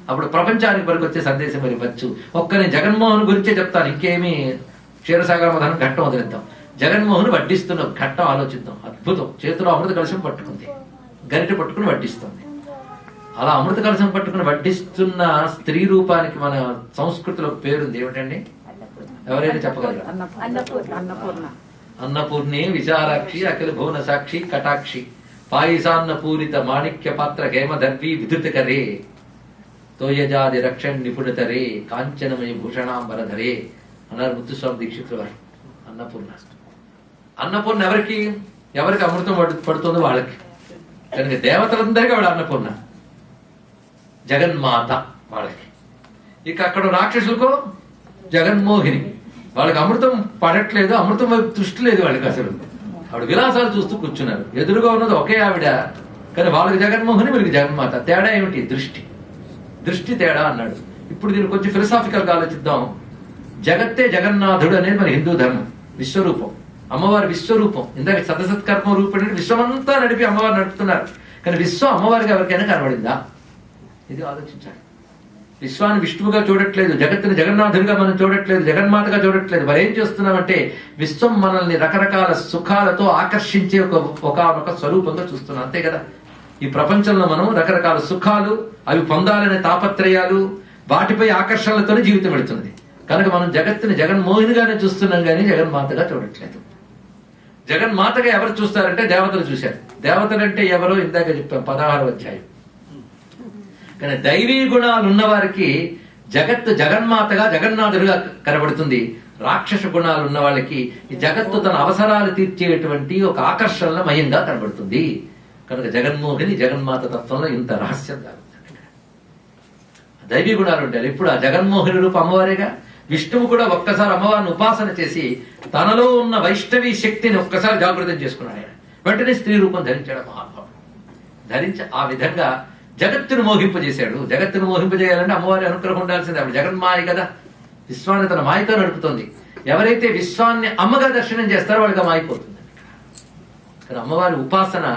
అప్పుడు ప్రపంచానికి వరకు వచ్చే సందేశం ఇవ్వచ్చు. నేను జగన్మోహన్ గురించే చెప్తాను, ఇంకేమీ క్షీరసాగర మథనం ఘట్టం వదిలేద్దాం. జగన్మోహన్ వడ్డిస్తున్న ఘట్టం ఆలోచిద్దాం. అద్భుతం. చేతిలో అమృత కలశం పట్టుకుంది, గరిటె పట్టుకుని వడ్డిస్తుంది. అలా అమృత కలశం పట్టుకుని వడ్డిస్తున్న స్త్రీ రూపానికి మన సంస్కృతిలో పేరుంది ఏమిటండి, ఎవరైనా చెప్పగలరా? అన్నపూర్ణి విశాలాక్షి అఖిల భువన సాక్షి కటాక్షి పాయిసాన్న పూరిత మాణిక్య పాత్ర హేమదర్వి విధృతకరే తోయజాది రక్షణ్ నిపుణతరే కాంచనమయ భూషణాంబరధరే అన్నారు ముత్తుస్వామి దీక్షితుల వారు. అన్నపూర్ణ ఎవరికి అమృతం పడుతుందో వాళ్ళకి. కనుక దేవతలందరికీ ఆవిడ అన్నపూర్ణ, జగన్మాత వాళ్ళకి. ఇక అక్కడ రాక్షసులకు జగన్మోహిని, వాళ్ళకి అమృతం పడట్లేదు, అమృతం వైపు దృష్టి లేదు వాళ్ళకి. అసలు ఆవిడ విలాసాలు చూస్తూ కూర్చున్నారు. ఎదురుగా ఉన్నది ఒకే ఆవిడ, కానీ వాళ్ళకి జగన్మోహిని, వీళ్ళకి జగన్మాత. తేడా ఏమిటి? దృష్టి తేడా అన్నాడు. ఇప్పుడు దీన్ని కొంచెం ఫిలసాఫికల్ గా ఆలోచిద్దాం. జగత్తే జగన్నాథుడు అనేది మన హిందూ ధర్మం. విశ్వరూపం, అమ్మవారి విశ్వరూపం. ఇందాక సతసత్కర్మ రూపం విశ్వమంతా నడిపి అమ్మవారు నడుపుతున్నారు. కానీ విశ్వం అమ్మవారికి ఎవరికైనా కనబడిందా? ఇది ఆలోచించాలి. విశ్వాన్ని విష్ణువుగా చూడట్లేదు, జగత్తుని జగన్నాథుడిగా మనం చూడట్లేదు, జగన్మాతగా చూడట్లేదు. మరి ఏం చేస్తున్నామంటే విశ్వం మనల్ని రకరకాల సుఖాలతో ఆకర్షించే ఒక స్వరూపంగా చూస్తున్నాం, అంతే కదా. ఈ ప్రపంచంలో మనం రకరకాల సుఖాలు, అవి పొందాలనే తాపత్రయాలు, వాటిపై ఆకర్షణలతోనే జీవితం వెళుతున్నది. కనుక మనం జగత్తుని జగన్మోహినిగానే చూస్తున్నాం కానీ జగన్మాతగా చూడట్లేదు. జగన్మాతగా ఎవరు చూస్తారంటే దేవతలు చూశారు. దేవతలు అంటే ఎవరో ఇందాక చెప్పాం 16వ అధ్యాయం. కానీ దైవీ గుణాలు ఉన్నవారికి జగత్తు జగన్మాతగా జగన్నాథుడిగా కనబడుతుంది. రాక్షస గుణాలు ఉన్న వాళ్ళకి ఈ జగత్తు తన అవసరాలు తీర్చేటువంటి ఒక ఆకర్షణల మయంగా కనబడుతుంది. కనుక జగన్మోహిని జగన్మాత తత్వంలో ఇంత రహస్యం దాగుతుంది. దైవీ గుణాలు ఉంటాయి. ఇప్పుడు ఆ జగన్మోహిని రూపం అమ్మవారేగా. విష్ణువు కూడా ఒక్కసారి అమ్మవారిని ఉపాసన చేసి తనలో ఉన్న వైష్ణవి శక్తిని ఒక్కసారి జాగృతం చేసుకున్నాడు. ఆయన వెంటనే స్త్రీ రూపం ధరించాడు మహానుభావుడు. ధరించి ఆ విధంగా జగత్తును మోహింపజేశాడు. జగత్తును మోహింపజేయాలంటే అమ్మవారి అనుగ్రహం ఉండాల్సిందే. ఆవిడ జగన్మాయ కదా, విశ్వాన్ని తన మాయతో నడుపుతోంది. ఎవరైతే విశ్వాన్ని అమ్మగా దర్శనం చేస్తారో వాళ్ళకి మాయిపోతుంది. కానీ అమ్మవారి ఉపాసన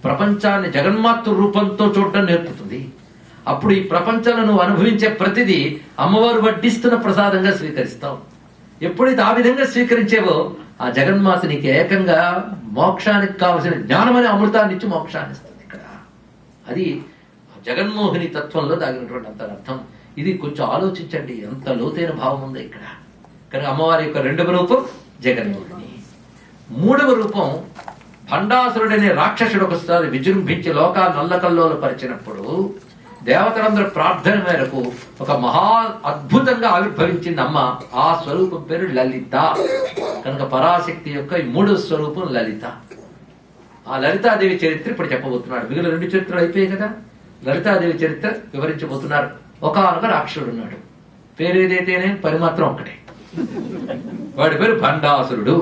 ప్రపంచాన్ని జగన్మాతృ రూపంతో చూడటం నేర్పుతుంది. అప్పుడు ఈ ప్రపంచంలో నువ్వు అనుభవించే ప్రతిదీ అమ్మవారు వడ్డిస్తున్న ప్రసాదంగా స్వీకరిస్తావు. ఎప్పుడైతే ఆ విధంగా స్వీకరించేవో ఆ జగన్మాత నీకు ఏకంగా మోక్షానికి కావలసిన జ్ఞానమనే అమృతాన్ని ఇచ్చి మోక్షాన్ని ఇస్తుంది. ఇక్కడ అది జగన్మోహిని తత్వంలో దాగినటువంటి అంత అర్థం. ఇది కొంచెం ఆలోచించండి, ఎంత లోతైన భావం ఉందో ఇక్కడ. కానీ అమ్మవారి యొక్క రెండవ రూపం జగన్మోహిని. మూడవ రూపం భండాసురుడనే రాక్షసుడు ఒకసారి విజృంభించి లోకాలు నల్లకల్లోలు పరిచినప్పుడు దేవతలందరూ ప్రార్థన మేరకు ఒక మహా అద్భుతంగా ఆవిర్భవించింది అమ్మ. ఆ స్వరూపం పేరు లలిత. కనుక పరాశక్తి యొక్క ఈ మూడవ స్వరూపం లలిత. ఆ లలితాదేవి చరిత్ర ఇప్పుడు చెప్పబోతున్నాడు. మిగిలిన 2 చరిత్రలు అయిపోయాయి కదా. లలితాదేవి చరిత్ర వివరించబోతున్నారు. ఒకనొక రాక్షసుడు ఉన్నాడు. పేరేదైతేనే పరిమాత్రం ఒక్కటే. వాడి పేరు భండాసురుడు.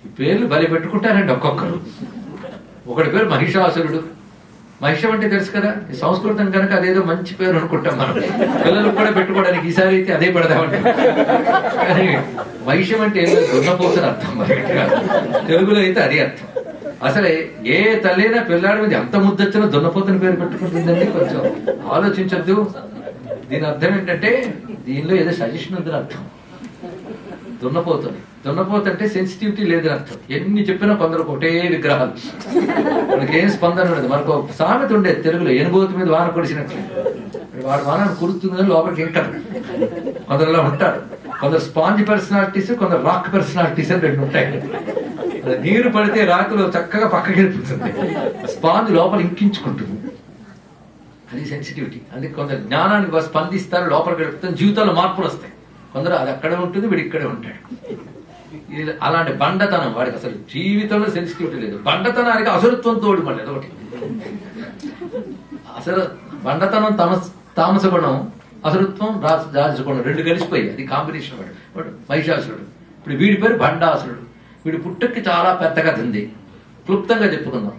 ఈ పేర్లు బలి పెట్టుకుంటారండి ఒక్కొక్కరు. ఒకటి పేరు మహిషాసురుడు. మహిషం అంటే తెలుసు కదా, ఈ సంస్కృతం కనుక అదేదో మంచి పేరు అనుకుంటాం మనం. పిల్లలకు కూడా పెట్టుకోవడానికి ఈసారి అయితే అదే పెడదామంటే. కానీ మహిషం అంటే ఏదో దున్నపోతున్న అర్థం, మరి తెలుగులో అయితే అదే అర్థం. అసలే ఏ తల్లైనా పిల్లాడి మీద ఎంత ముద్దొచ్చినా దున్నపోతుని పేరు పెట్టుకుంటుందండి. కొంచెం ఆలోచించద్దు. దీని అర్థం ఏంటంటే దీనిలో ఏదో సజెషన్ ఉందని అర్థం. దున్నపోతుంది. దున్నపోతు అంటే సెన్సిటివిటీ లేదని అర్థం. ఎన్ని చెప్పినా కొందరికి ఒకటే విగ్రహాలు, మనకేం స్పందన ఉండదు. మనకు సామెత ఉండేది తెలుగులో, ఎనుబోతు మీద వాన కురిసినట్లు. వాడు వాన కురుస్తుంది లోపలికి ఎక్కడు. కొందరులా ఉంటారు. కొందరు స్పాంజ్ పర్సనాలిటీస్, కొందరు రాక్ పర్సనాలిటీస్ అని 2 ఉంటాయి. నీరు పడితే రాకులో చక్కగా పక్కకి వెళ్ళిపోతుంది, స్పాంజ్ లోపల ఇంకించుకుంటుంది. అది సెన్సిటివిటీ. అందుకే కొందరు జ్ఞానానికి స్పందిస్తారు, లోపలికి వెళ్ళిపోతుంది, జీవితంలో మార్పులు వస్తాయి. కొందరు అది అక్కడే ఉంటుంది, వీడు ఇక్కడే ఉంటాడు. అలాంటి బండతనం వాడికి అసలు జీవితంలో సెన్సిటివిటీ లేదు. బండతనానికి అసురత్వం తోడు మళ్ళీ అదొకటి. అసలు బండతనం తామస గుణం, అసురత్వం రాజస గుణం 2 కలిసిపోయి అది కాంబినేషన్. వాడు మహిషాసురుడు. ఇప్పుడు వీడి పేరు భండాసురుడు. వీడి పుట్టుకి చాలా పెద్ద కథ ఉంది, క్లుప్తంగా చెప్పుకుందాం.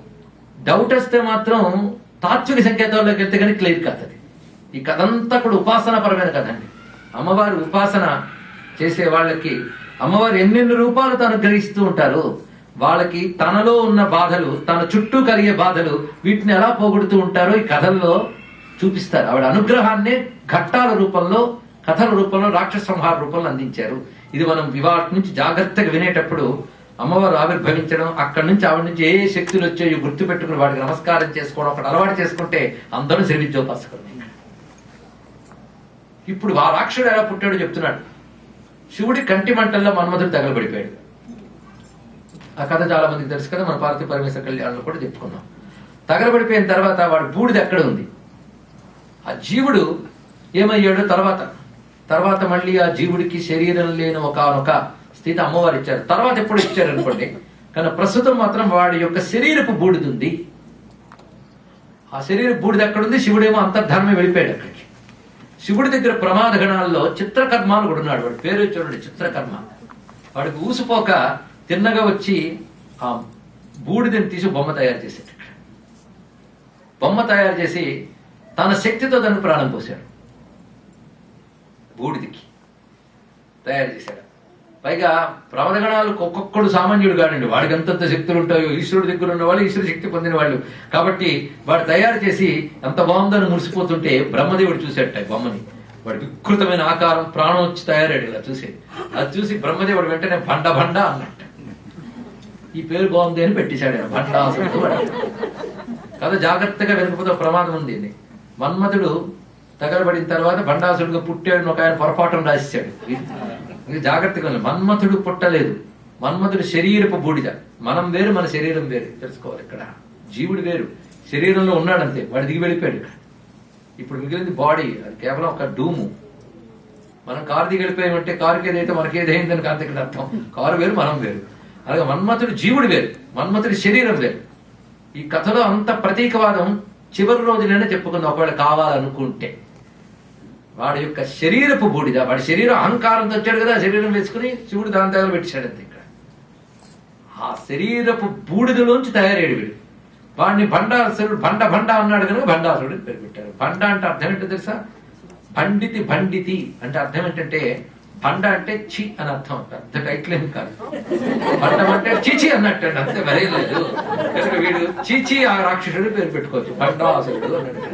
డౌట్ వస్తే మాత్రం తాత్విక సంకేతాల్లోకి వెళ్తే కానీ క్లియర్ కథ అది. ఈ కథ అంతా కూడా ఉపాసనాపరమైన కథ అండి. అమ్మవారి ఉపాసన చేసే వాళ్ళకి అమ్మవారు ఎన్నెన్ని రూపాలతో అనుగ్రహిస్తూ ఉంటారు. వాళ్ళకి తనలో ఉన్న బాధలు, తన చుట్టూ కలిగే బాధలు, వీటిని ఎలా పోగొడుతూ ఉంటారో ఈ కథల్లో చూపిస్తారు. ఆవిడ అనుగ్రహాన్ని ఘట్టాల రూపంలో, కథల రూపంలో, రాక్షస సంహార రూపంలో అందించారు. ఇది మనం వాటి నుంచి జాగ్రత్తగా వినేటప్పుడు అమ్మవారు ఆవిర్భవించడం, అక్కడి నుంచి ఆవిడ నుంచి ఏ శక్తులు వచ్చాయో గుర్తు పెట్టుకుని వాడికి నమస్కారం చేసుకోవడం ఒకటి అలవాటు చేసుకుంటే అందరూ శ్రీ విద్యోపాసకులు. ఇప్పుడు ఆ రాక్షసుడు ఎలా పుట్టాడో చెప్తున్నాడు. శివుడి కంటి మంటల్లో మన్మధుడు తగలబడిపోయాడు. ఆ కథ చాలా మందికి తెలుసు కదా, మన పార్వతీ పరమేశ్వర కళ్యాణంలో కూడా చెప్పుకున్నాం. తగలబడిపోయిన తర్వాత వాడు బూడిద ఎక్కడ ఉంది. ఆ జీవుడు ఏమయ్యాడు తర్వాత మళ్ళీ ఆ జీవుడికి శరీరం లేని ఒకనొక స్థితి అమ్మవారు ఇచ్చారు. తర్వాత ఎప్పుడు ఇచ్చారు అనుకోండి, కానీ ప్రస్తుతం మాత్రం వాడి యొక్క శరీరపు బూడిద ఉంది. ఆ శరీర బూడిద ఎక్కడుంది, శివుడేమో అంతర్ధానమే వెళ్ళిపోయాడు అక్కడికి. శివుడి దగ్గర ప్రమాద గణాల్లో చిత్రకర్మాలు కూడా ఉన్నాడు. వాడు పేరు చూడండి, చిత్రకర్మ. వాడికి ఊసిపోక తిన్నగా వచ్చి ఆ బూడిదని తీసి బొమ్మ తయారు చేశాడు. బొమ్మ తయారు చేసి తన శక్తితో దానికి ప్రాణం పోశాడు బూడిదికి. తయారు చేశాడు. పైగా ప్రమదగణాలు ఒక్కొక్కడు సామాన్యుడు కాడండి, వాడికి ఎంతంత శక్తులు ఉంటాయో. ఈశ్వరుడి దగ్గర ఉన్న వాళ్ళు ఈశ్వర శక్తి పొందిన వాళ్ళు కాబట్టి వాడు తయారు చేసి ఎంత బాగుందని మురిసిపోతుంటే బ్రహ్మదేవుడు చూసేట బొమ్మని. వాడి వికృతమైన ఆకారం, ప్రాణం వచ్చి తయారాడు ఇలా చూసేది. అది చూసి బ్రహ్మదేవుడు వెంటనే బండ బండ అన్నట్టు ఈ పేరు బాగుంది అని పెట్టేశాడు ఆయన, భండాసురుడు. కదా జాగ్రత్తగా వెనుకపోతే ప్రమాదం ఉంది. మన్మథుడు తగలబడిన తర్వాత భండాసురుడుగా పుట్టాడు ఒక ఆయన పొరపాటును రాసేశాడు. జాగ్రత్తగా మన్మథుడు పుట్టలేదు, మన్మథుడు శరీరపు బూడిద. మనం వేరు, మన శరీరం వేరు తెలుసుకోవాలి. ఇక్కడ జీవుడు వేరు, శరీరంలో ఉన్నాడంతే, వాడు దిగి వెళ్ళిపోయాడు. ఇక్కడ ఇప్పుడు మిగిలింది బాడీ, అది కేవలం ఒక డూము. మనం కారు దిగి వెళ్ళిపోయామంటే కారుకి ఏదైతే మనకి ఏదైందని కాదు ఇక్కడ అర్థం. కారు వేరు, మనం వేరు. అలాగే మన్మథుడు జీవుడు వేరు, మన్మథుడి శరీరం వేరు. ఈ కథలో అంత ప్రతీకవాదం చివరి రోజులైనా చెప్పుకుందాం ఒకవేళ కావాలనుకుంటే. వాడి యొక్క శరీరపు బూడిద, వాడి శరీరం అహంకారంతో వచ్చాడు కదా, శరీరం వేసుకుని శివుడు దాని దగ్గర పెట్టాడు అంతే. ఇక్కడ ఆ శరీరపు బూడిదలోంచి తయారయ్యాడు వీడు. వాడిని భండాసురుడు, బండ బండ అన్నాడు కనుక భండాసురుడు పేరు పెట్టారు. బండ అంటే అర్థం ఏంటో తెలుసా? పండితి బండితి అంటే అర్థం ఏంటంటే, బండ అంటే చి అని అర్థం. పెద్ద టైటిల్ ఏం కాదు. బండం అంటే చీచి అన్నట్టు అండి, అంతే మరే లేదు. కనుక వీడు చీచి ఆ రాక్షసుడు పేరు పెట్టుకోవచ్చు, బండాసురుడు అన్నట్టు.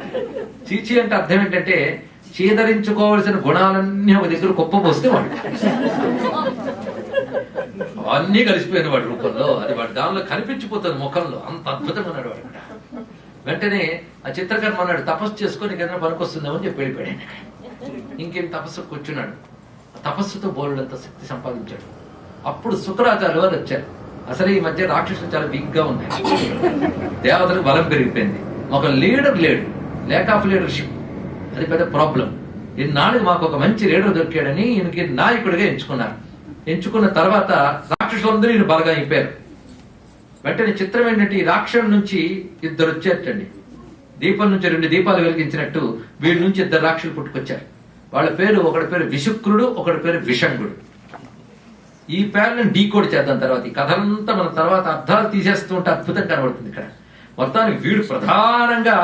చీచి అంటే అర్థం ఏంటంటే చీదరించుకోవలసిన గుణాలన్నీ ఒక దగ్గర కుప్పపోస్తే వాడు అవన్నీ కలిసిపోయిన వాడి రూపంలో, అది వాడి దానిలో కనిపించిపోతుంది ముఖంలో. అంత అద్భుతంగా ఉన్నాడు వాడు. వెంటనే ఆ చిత్రకర్మ అన్నాడు, తపస్సు చేసుకొని ఏదైనా పనికొస్తుందేమో అని చెప్పి వెళ్ళిపోయాడు. ఇంకేం తపస్సు కూర్చున్నాడు. తపస్సుతో బోలుడంత శక్తి సంపాదించాడు. అప్పుడు శుక్రాచార్యులు వారు వచ్చారు. అసలు ఈ మధ్య రాక్షసులు చాలా వీక్ గా ఉన్నాయి, దేవతలకు బలం పెరిగిపోయింది, ఒక లీడర్ లేడు, ల్యాక్ ఆఫ్ లీడర్షిప్, అది పెద్ద ప్రాబ్లం. ఈనాడు మాకు ఒక మంచి లీడర్ దొరికాడని ఈయనకి నాయకుడిగా ఎంచుకున్నారు. ఎంచుకున్న తర్వాత రాక్షసులందరూ ఈయన బలగా అయిపోయారు. వెంటనే చిత్రం ఏంటంటే, ఈ రాక్షసుడి నుంచి ఇద్దరు వచ్చేటండి. దీపం నుంచి 2 దీపాలు వెలిగించినట్టు వీడి నుంచి 2 రాక్షసులు పుట్టుకొచ్చారు. వాళ్ళ పేరు, ఒకటి పేరు విశుక్రుడు, ఒకటి పేరు విషంగుడు. ఈ పేర్లను డీకోడ్ చేద్దాం తర్వాత. ఈ కథలంతా మన తర్వాత అర్థాలు తీసేస్తూ ఉంటే అద్భుతం కనబడుతుంది. ఇక్కడ మొత్తానికి వీడు ప్రధానంగా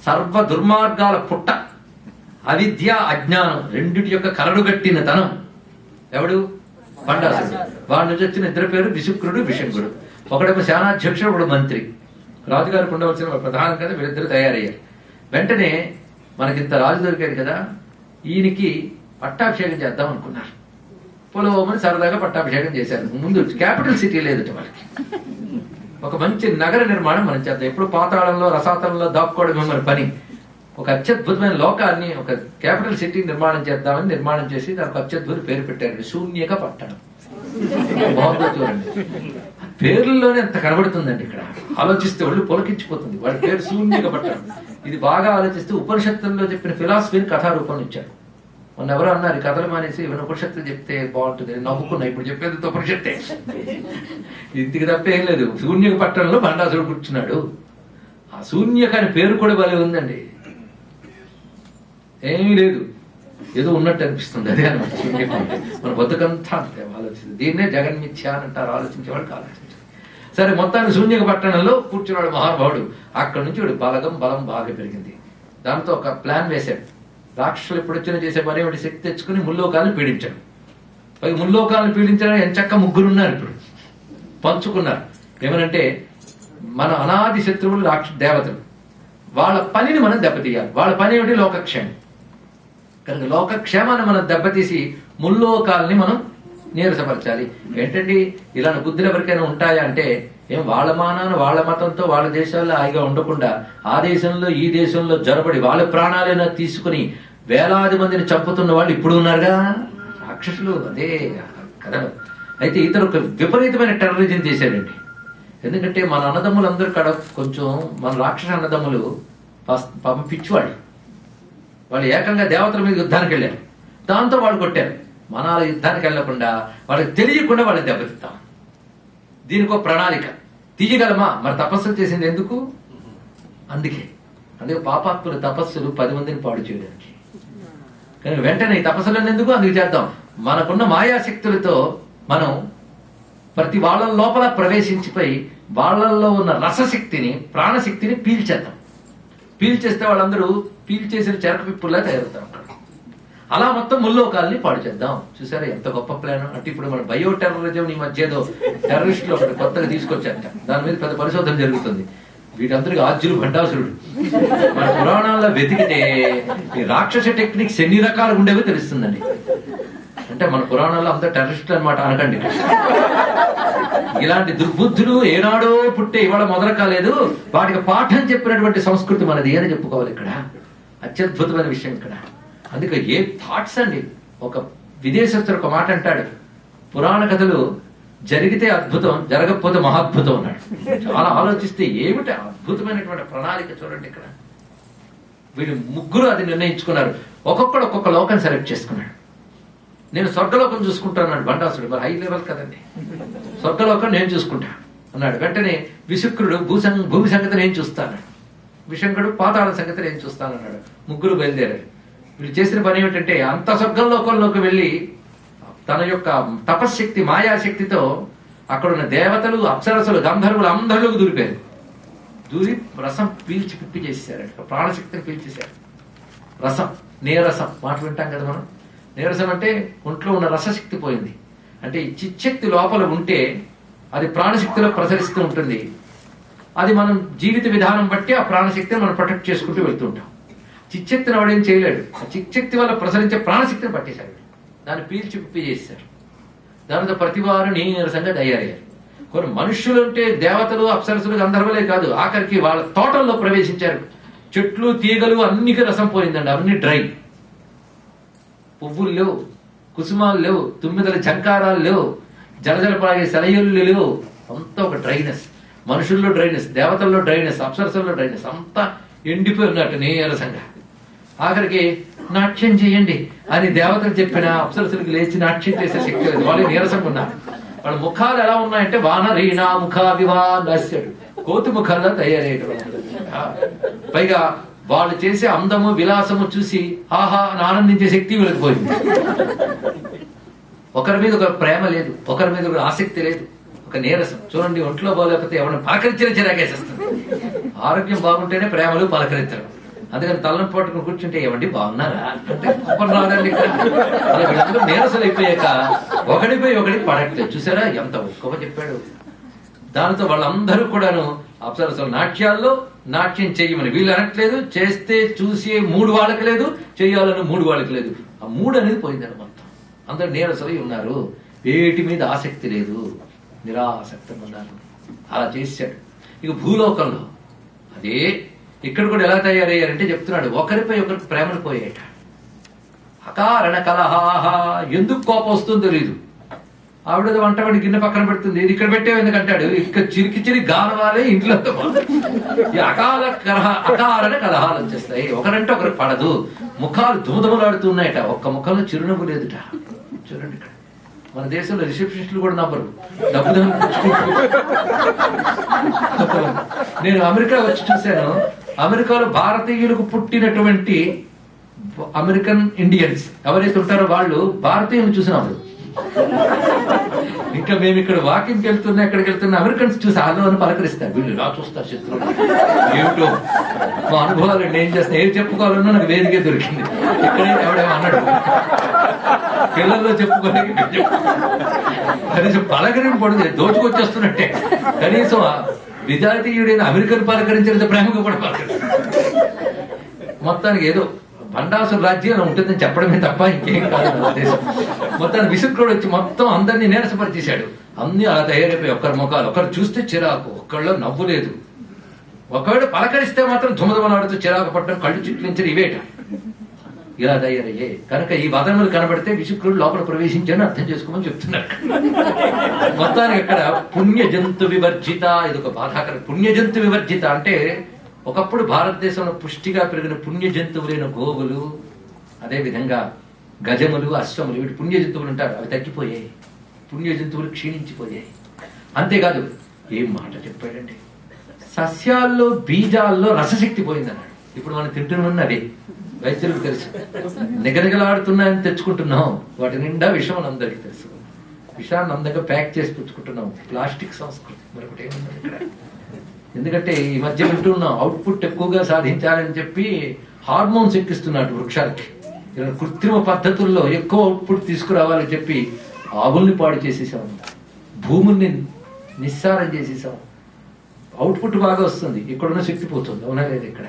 సర్వ దుర్మార్గాల పుట్ట. అవిద్య అజ్ఞానం రెండిటి యొక్క కరడుగట్టిన తనం ఎవడు? భండాసురుడు. వాడి నుంచి వచ్చిన 2 పేరు విశుక్రుడు, విషంగుడు. ఒకడేమో సేనాధ్యక్షుడు, ఒకడు మంత్రి. రాజుగారికి ఉండవలసిన ప్రధానం కదా, వీళ్ళిద్దరు తయారయ్యారు. వెంటనే మనకింత రాజు దొరికాడు కదా, ఈయనకి పట్టాభిషేకం చేద్దాం అనుకున్నారు. పొలవమని సరదాగా పట్టాభిషేకం చేశారు. ముందు క్యాపిటల్ సిటీ లేదట వాళ్ళకి. ఒక మంచి నగర నిర్మాణం మనం చేద్దాం. ఎప్పుడు పాతాళంలో రసాతలంలో దాక్కోవడం మన పని. ఒక అత్యద్భుతమైన లోకాన్ని, ఒక క్యాపిటల్ సిటీ నిర్మాణం చేద్దామని నిర్మాణం చేసి దానికి అత్యద్భుత పేరు పెట్టారు, శూన్యక పట్టణం. బాగుందో చూడండి, పేర్లలోనే ఎంత కనబడుతుందండి. ఇక్కడ ఆలోచిస్తే ఒళ్ళు పొలకించిపోతుంది. వాడి పేరు శూన్యక పట్టణం. ఇది బాగా ఆలోచిస్తే ఉపనిషత్తుల్లో చెప్పిన ఫిలాసఫీని కథారూపంలో ఇచ్చాడు. మొన్న ఎవరో అన్నారు, ఈ కథలు మానేసి ఏమైనా ఉపనిషత్తులు చెప్తే బాగుంటుంది. నవ్వుకున్నా. ఇప్పుడు చెప్పేది ఉపనిషత్తే, ఇంటికి తప్పేం లేదు. శూన్యక పట్టణంలో భండాసురుడు కూర్చున్నాడు. ఆ శూన్యక అని పేరు కూడా భలే ఉందండి. ఏమీ లేదు, ఏదో ఉన్నట్టు అనిపిస్తుంది. అదే అనమాట శూన్యకం. మన బతుకంతా అంతే ఆలోచిస్తుంది. దీన్నే జగన్మిథ్య అని అంటారు, ఆలోచించేవాడికి ఆలోచించారు. సరే, మొత్తాన్ని శూన్యక పట్టణంలో కూర్చున్నాడు మహానుభావుడు. అక్కడి నుంచి వాడు బలం బాగా పెరిగింది. దాంతో ఒక ప్లాన్ వేశాడు. రాక్షసులు ఎప్పుడు వచ్చినా చేసే పని వాడి శక్తి తెచ్చుకుని ముల్లోకాలను పీడించాడు. పైగా ముల్లోకాలను పీడించడానికి ఎంచక్క 3 ఉన్నారు. ఇప్పుడు పంచుకున్నారు. ఏమనంటే, మన అనాది శత్రువులు దేవతలు. వాళ్ళ పనిని మనం దెబ్బతీయాలి. వాళ్ళ పని ఏమిటి? లోకక్షేమం. కనుక లోకక్షేమాన్ని మనం దెబ్బతీసి ముల్లోకాలని మనం నీరసపరచాలి. ఏంటండి ఇలా బుద్ధులు ఎవరికైనా ఉంటాయా అంటే, ఏం వాళ్ళ మానాన వాళ్ళ మతంతో వాళ్ళ దేశాల్లో హాయిగా ఉండకుండా ఆ దేశంలో ఈ దేశంలో జరబడి వాళ్ళ ప్రాణాలైనా తీసుకుని వేలాది మందిని చంపుతున్న వాళ్ళు ఇప్పుడు ఉన్నారుగా రాక్షసులు. అదే కథలు. అయితే ఇతరు ఒక విపరీతమైన టెర్రరిజం చేశాడండి. ఎందుకంటే మన అన్నదమ్ములందరూ కడ కొంచెం, మన రాక్షస అన్నదమ్ములు పాపం పిచ్చివాళ్ళు. వాళ్ళు ఏకంగా దేవతల మీద యుద్ధానికి వెళ్ళారు. దాంతో వాళ్ళు కొట్టారు. మన యుద్ధానికి వెళ్లకుండా, వాళ్ళకి తెలియకుండా వాళ్ళని దెబ్బతిస్తాం. దీనికో ప్రణాళిక. తీయగలమా? మరి తపస్సులు చేసింది ఎందుకు? అందుకే పాపాత్ముల తపస్సులు 10 మందిని పాడు చేయడానికి. కానీ వెంటనే ఈ తపస్సులను ఎందుకు? అందుకు చేద్దాం. మనకున్న మాయాశక్తులతో మనం ప్రతి వాళ్ళ లోపల ప్రవేశించిపోయి వాళ్ళల్లో ఉన్న రసశక్తిని, ప్రాణశక్తిని పీల్చేద్దాం. పీల్చేస్తే వాళ్ళందరూ పీల్చేసిన చెరక పిప్పుల్లా తయారవుతారు. అలా మొత్తం ముల్లోకాలని పాడు చేద్దాం. చూసారా ఎంత గొప్ప ప్లాన్. అంటే ఇప్పుడు మన బయో టెర్రరిజం ఈ మధ్య ఏదో టెర్రరిస్టులు ఒకటి కొత్తగా తీసుకొచ్చారట. దాని మీద పెద్ద పరిశోధన జరుగుతుంది. వీటందరికి ఆద్యులు భండాసురుడు. మన పురాణాల్లో వెతికితే ఈ రాక్షస టెక్నిక్స్ ఎన్ని రకాలు ఉండేవో తెలుస్తుందండి. అంటే మన పురాణాల్లో అంత టెర్రరిస్టులు అనమాట అనకండి. ఇలాంటి దుర్బుద్ధులు ఏనాడో పుట్టే ఇవాళ మొదలు కాలేదు. వాటికి పాఠం చెప్పినటువంటి సంస్కృతి మనది అని చెప్పుకోవాలి. ఇక్కడ అత్యద్భుతమైన విషయం ఇక్కడ. అందుకే ఏ థాట్స్ అండి. ఒక విదేశస్తుడు ఒక మాట అంటాడు, పురాణ కథలు జరిగితే అద్భుతం, జరగకపోతే మహాద్భుతం అన్నాడు. చాలా ఆలోచిస్తే ఏమిటి అద్భుతమైనటువంటి ప్రణాళిక చూడండి ఇక్కడ. వీళ్ళు ముగ్గురు అది నిర్ణయించుకున్నారు. ఒక్కొక్కడు ఒక్కొక్క లోకం సెలెక్ట్ చేసుకున్నాడు. నేను స్వర్గలోకం చూసుకుంటాను బండాసుడు. మరి హై లెవెల్ కదండి. స్వర్గలోకం నేను చూసుకుంటా అన్నాడు. వెంటనే విశుక్రుడు భూమి సంగతి నేను చూస్తాను, విశంకుడు పాతాళ సంగతి నేను చూస్తానన్నాడు. ముగ్గురు బయలుదేరారు. వీళ్ళు చేసిన పని ఏమిటంటే అంత స్వర్గంలోకంలోకి వెళ్లి తన యొక్క తపశ్శక్తి మాయాశక్తితో అక్కడున్న దేవతలు అప్సరసులు గంధర్వులు అందరూ దూరిపోయారు. దూరి రసం పీల్చి పిప్పి చేసేసారు. ప్రాణశక్తిని పీల్చేశారు. రసం, నీరసం మాట వింటాం కదా మనం. నీరసం అంటే ఒంట్లో ఉన్న రసశక్తి పోయింది. అంటే ఈ చిచ్చక్తి లోపల ఉంటే అది ప్రాణశక్తిలో ప్రసరిస్తూ ఉంటుంది. అది మనం జీవిత విధానం బట్టి ఆ ప్రాణశక్తిని మనం ప్రొటెక్ట్ చేసుకుంటూ వెళ్తూ ఉంటాం. చిచ్చక్తిని వాడేం చేయలేడు. ఆ చిచ్చక్తి వల్ల ప్రసరించే ప్రాణశక్తిని పట్టేశాడు. దాన్ని పీల్చి పిప్పి చేశారు. దానితో ప్రతివారు నీరసంగా తయారయ్యారు. కొన్ని మనుష్యులు అంటే దేవతలు అప్సరసులు గంధర్వులే కాదు, ఆఖరికి వాళ్ళ తోటల్లో ప్రవేశించారు. చెట్లు తీగలు అన్నికి రసం పోయిందండి. అవన్నీ డ్రై. పువ్వులు లేవు, కుసుమాలు లేవు, తుమ్మిదల జంకారాలు లేవు, జలజలపాగే సెలయేళ్ళు లేవు. అంతా ఒక డ్రైనెస్. మనుషుల్లో డ్రైనెస్, దేవతల్లో డ్రైనెస్, అప్సరసుల్లో డ్రైనెస్, అంతా ఎండిపోయి ఉన్నట్టు నీరసంగా. ఆఖరికి నాట్యం చేయండి అని దేవతలు చెప్పిన అప్సరసులకు లేచి నాట్యం చేసే శక్తి లేదు. వాళ్ళు నీరసంగా ఉన్నారు. వాళ్ళ ముఖాలు ఎలా ఉన్నాయంటే వానరీనా ముఖా వివాదాస్యాడు, కోతి ముఖాల్లో తయారయ్యేటువంటి. పైగా వాళ్ళు చేసే అందము విలాసము చూసి ఆహా అని ఆనందించే శక్తి వీళ్ళకి పోయింది. ఒకరి మీద ఒక ప్రేమ లేదు, ఒకరి మీద ఒక ఆసక్తి లేదు, ఒక నీరసం. చూడండి, ఒంట్లో బాగోలేకపోతే ఎవరిని పలకరించిన చిరాకేసేస్తుంది. ఆరోగ్యం బాగుంటేనే ప్రేమలు పలకరించడం. అందుకని తలను పట్టుకుని కూర్చుంటే ఏమండి బాగున్నారా అంటే రాదండి. వీళ్ళందరూ నీరసలు అయిపోయాక ఒకడిపోయి ఒకడికి పడట్లేదు. చూసారా ఎంత ఒక్కవ చెప్పాడు. దానితో వాళ్ళందరూ కూడాను అప్సరసలు నాట్యాల్లో నాట్యం చేయమని వీళ్ళు అనట్లేదు. చేస్తే చూసే మూడు వాళ్ళకి లేదు, చేయాలని మూడు వాళ్ళకి లేదు. ఆ మూడు అనేది పోయిందని మొత్తం. అందరూ నీరసలై ఉన్నారు. వేటి మీద ఆసక్తి లేదు, నిరాసక్తంగా ఉన్నారు. అలా చేశాడు. ఇక భూలోకంలో అదే ఇక్కడ కూడా ఎలా తయారయ్యారంటే చెప్తున్నాడు, ఒకరిపై ఒకరికి ప్రేమను పోయేట. అకారణ కలహాహ. ఎందుకు కోపం వస్తుందో తెలీదు. ఆవిడ వంటవాడి గిన్నె పక్కన పెడుతుంది, ఇది ఇక్కడ పెట్టేవి ఎందుకంటాడు. ఇక్కడ చిరికి గానవాలే ఇంట్లో. ఈ అకారణ కలహాలు వచ్చేస్తాయి. ఒకరంటే ఒకరికి పడదు. ముఖాలు దుమదుమలాడుతున్నాయట. ఒక్క ముఖంలో చిరునవ్వు లేదుట. చూడండి, ఇక్కడ మన దేశంలో రిసెప్షనిస్టులు కూడా నవ్వరు. డబ్బు నేను అమెరికా వచ్చి చూశాను. అమెరికాలో భారతీయులకు పుట్టినటువంటి అమెరికన్ ఇండియన్స్ ఎవరైతే ఉంటారో వాళ్ళు భారతీయులను చూసినప్పుడు ఇంకా మేము ఇక్కడ వాకింగ్కి వెళ్తున్నా, ఎక్కడికి వెళ్తున్నా అమెరికన్స్ చూసి ఆలో అని పలకరిస్తారు. వీళ్ళు ఇలా చూస్తారు శత్రువులు. ఏమిటో మా అనుభవాలు ఏం చేస్తున్నా, ఏం చెప్పుకోవాలన్నా నాకు వేదికే దొరికింది. ఎక్కడైతే ఎవడేమో అన్నాడు, పిల్లల్లో చెప్పుకోలేక కనీసం పలకరింపడు దోచుకొచ్చేస్తున్నట్టే. కనీసం విజాతీయుడైన అమెరికన్ పలకరించినంత ప్రేమగా కూడా పలకరించారు. మొత్తానికి ఏదో బండాసురు రాజ్యం ఉంటుందని చెప్పడమే తప్ప ఇంకేం కాదు నా ఉద్దేశం. మొత్తాన్ని విసుక్రుడు వచ్చి మొత్తం అందరినీ నీరసపరిచేశాడు. అన్ని అలా తయారైపోయి ఒకరి ముఖాలు ఒకరు చూస్తే చిరాకు, ఒక్కళ్ళలో నవ్వు లేదు. ఒకవేళ పలకరిస్తే మాత్రం దుమదుమలాడుతూ చిరాకు పట్టడం, కళ్ళు చిట్లించడం ఇవేట. ఇలా తయారయ్యే కనుక ఈ వదనములు కనబడితే విశుక్రుడు లోపల ప్రవేశించని అర్థం చేసుకోమని చెప్తున్నారు. మొత్తానికి ఇక్కడ పుణ్య జంతు వివర్జిత. ఇది ఒక బాధాకర. పుణ్య జంతు వివర్జిత అంటే ఒకప్పుడు భారతదేశంలో పుష్టిగా పెరిగిన పుణ్య జంతువులైన గోవులు, అదే విధంగా గజములు, అశ్వములు, వీటి పుణ్య జంతువులు ఉంటారు. అవి తగ్గిపోయాయి. పుణ్య జంతువులు క్షీణించిపోయాయి. అంతేకాదు, ఏం మాట చెప్పాడండి, సస్యాల్లో బీజాల్లో రసశక్తి పోయిందన్నాడు. ఇప్పుడు మనం తింటున్న అదే వైద్యులకు తెలుసు. నిగనిగలాడుతున్నాయని తెచ్చుకుంటున్నాం, వాటి నిండా విషయం అందరికీ తెలుసు. విషయాన్ని అందంగా ప్యాక్ చేసి పుచ్చుకుంటున్నాం. ప్లాస్టిక్ సంస్కృతి మరొకటి ఏముంది ఇక్కడ. ఎందుకంటే ఈ మధ్య వింటున్నాం అవుట్పుట్ ఎక్కువగా సాధించాలని చెప్పి హార్మోన్స్ ఎక్కిస్తున్నట్టు వృక్షాలకి. ఇలా కృత్రిమ పద్ధతుల్లో ఎక్కువ అవుట్పుట్ తీసుకురావాలని చెప్పి ఆవుల్ని పాడు చేసేసాం, భూముల్ని నిస్సారం చేసేసాం. అవుట్పుట్ బాగా వస్తుంది, ఇక్కడున్న శక్తి పోతుంది. అవునా లేదు? ఇక్కడ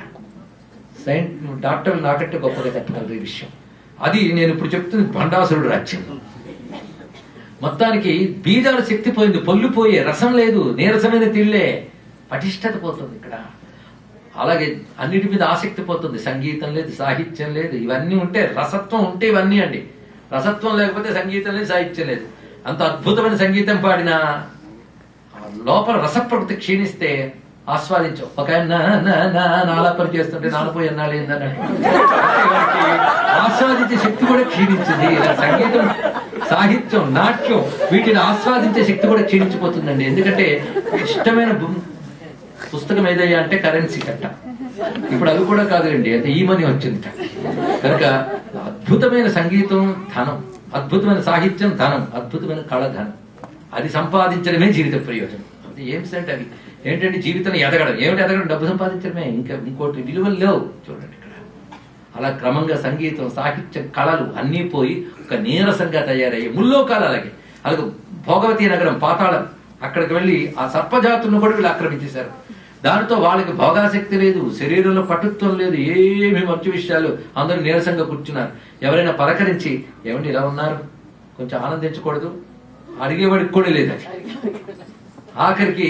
డాక్టర్లు నాకంటే గొప్పగా చెప్పగలరు ఈ విషయం. అది నేను ఇప్పుడు చెప్తుంది భండాసురుడు రాజ్యం. మొత్తానికి బీజాల శక్తి పోయింది, పొల్లిపోయే, రసం లేదు, నీరసమైన తిళ్ళే, పటిష్టత పోతుంది ఇక్కడ. అలాగే అన్నిటి మీద ఆసక్తి పోతుంది, సంగీతం లేదు, సాహిత్యం లేదు. ఇవన్నీ ఉంటే, రసత్వం ఉంటే ఇవన్నీ అండి. రసత్వం లేకపోతే సంగీతం లేదు, సాహిత్యం లేదు. అంత అద్భుతమైన సంగీతం పాడినా లోపల రసప్రకృతి క్షీణిస్తే ఆస్వాదించాం. ఒక ఆయన నాలాపరి చేస్తుంటే నాలుపోయి అన్నాళ్ళు ఏందన్నట్టు ఆస్వాదించే శక్తి కూడా క్షీణించింది. సంగీతం, సాహిత్యం, నాట్యం వీటిని ఆస్వాదించే శక్తి కూడా క్షీణించిపోతుందండి. ఎందుకంటే ఇష్టమైన పుస్తకం ఏదయ్యా అంటే కరెన్సీ కట్ట. ఇప్పుడు అది కూడా కాదులేండి, అంటే ఈ మనీ వచ్చింది కనుక. అద్భుతమైన సంగీతం ధనం, అద్భుతమైన సాహిత్యం ధనం, అద్భుతమైన కళ ధనం. అది సంపాదించడమే జీవిత ప్రయోజనం. అంటే ఏమిటి అంటే అవి ఏంటంటే జీవితం ఎదగడం. ఏమిటి ఎదగడం? డబ్బు సంపాదించడమే, ఇంకా ఇంకోటి విలువలు లేవు. చూడండి ఇక్కడ అలా క్రమంగా సంగీతం, సాహిత్యం, కళలు అన్నీ పోయి ఒక నీరసంగా తయారయ్యి ముల్లోకాలు. అలాగే భోగవతి నగరం, పాతాళం, అక్కడికి వెళ్ళి ఆ సర్పజాతులను కూడా వీళ్ళు ఆక్రమించేశారు. దానితో వాళ్ళకి భోగాసక్తి లేదు, శరీరంలో పటుత్వం లేదు, ఏమి మంచి విషయాలు. అందరూ నీరసంగా కూర్చున్నారు. ఎవరైనా పలకరించి ఏమండి ఇలా ఉన్నారు, కొంచెం ఆనందించకూడదు, అడిగేవాడికి కూడా లేదు. అది ఆఖరికి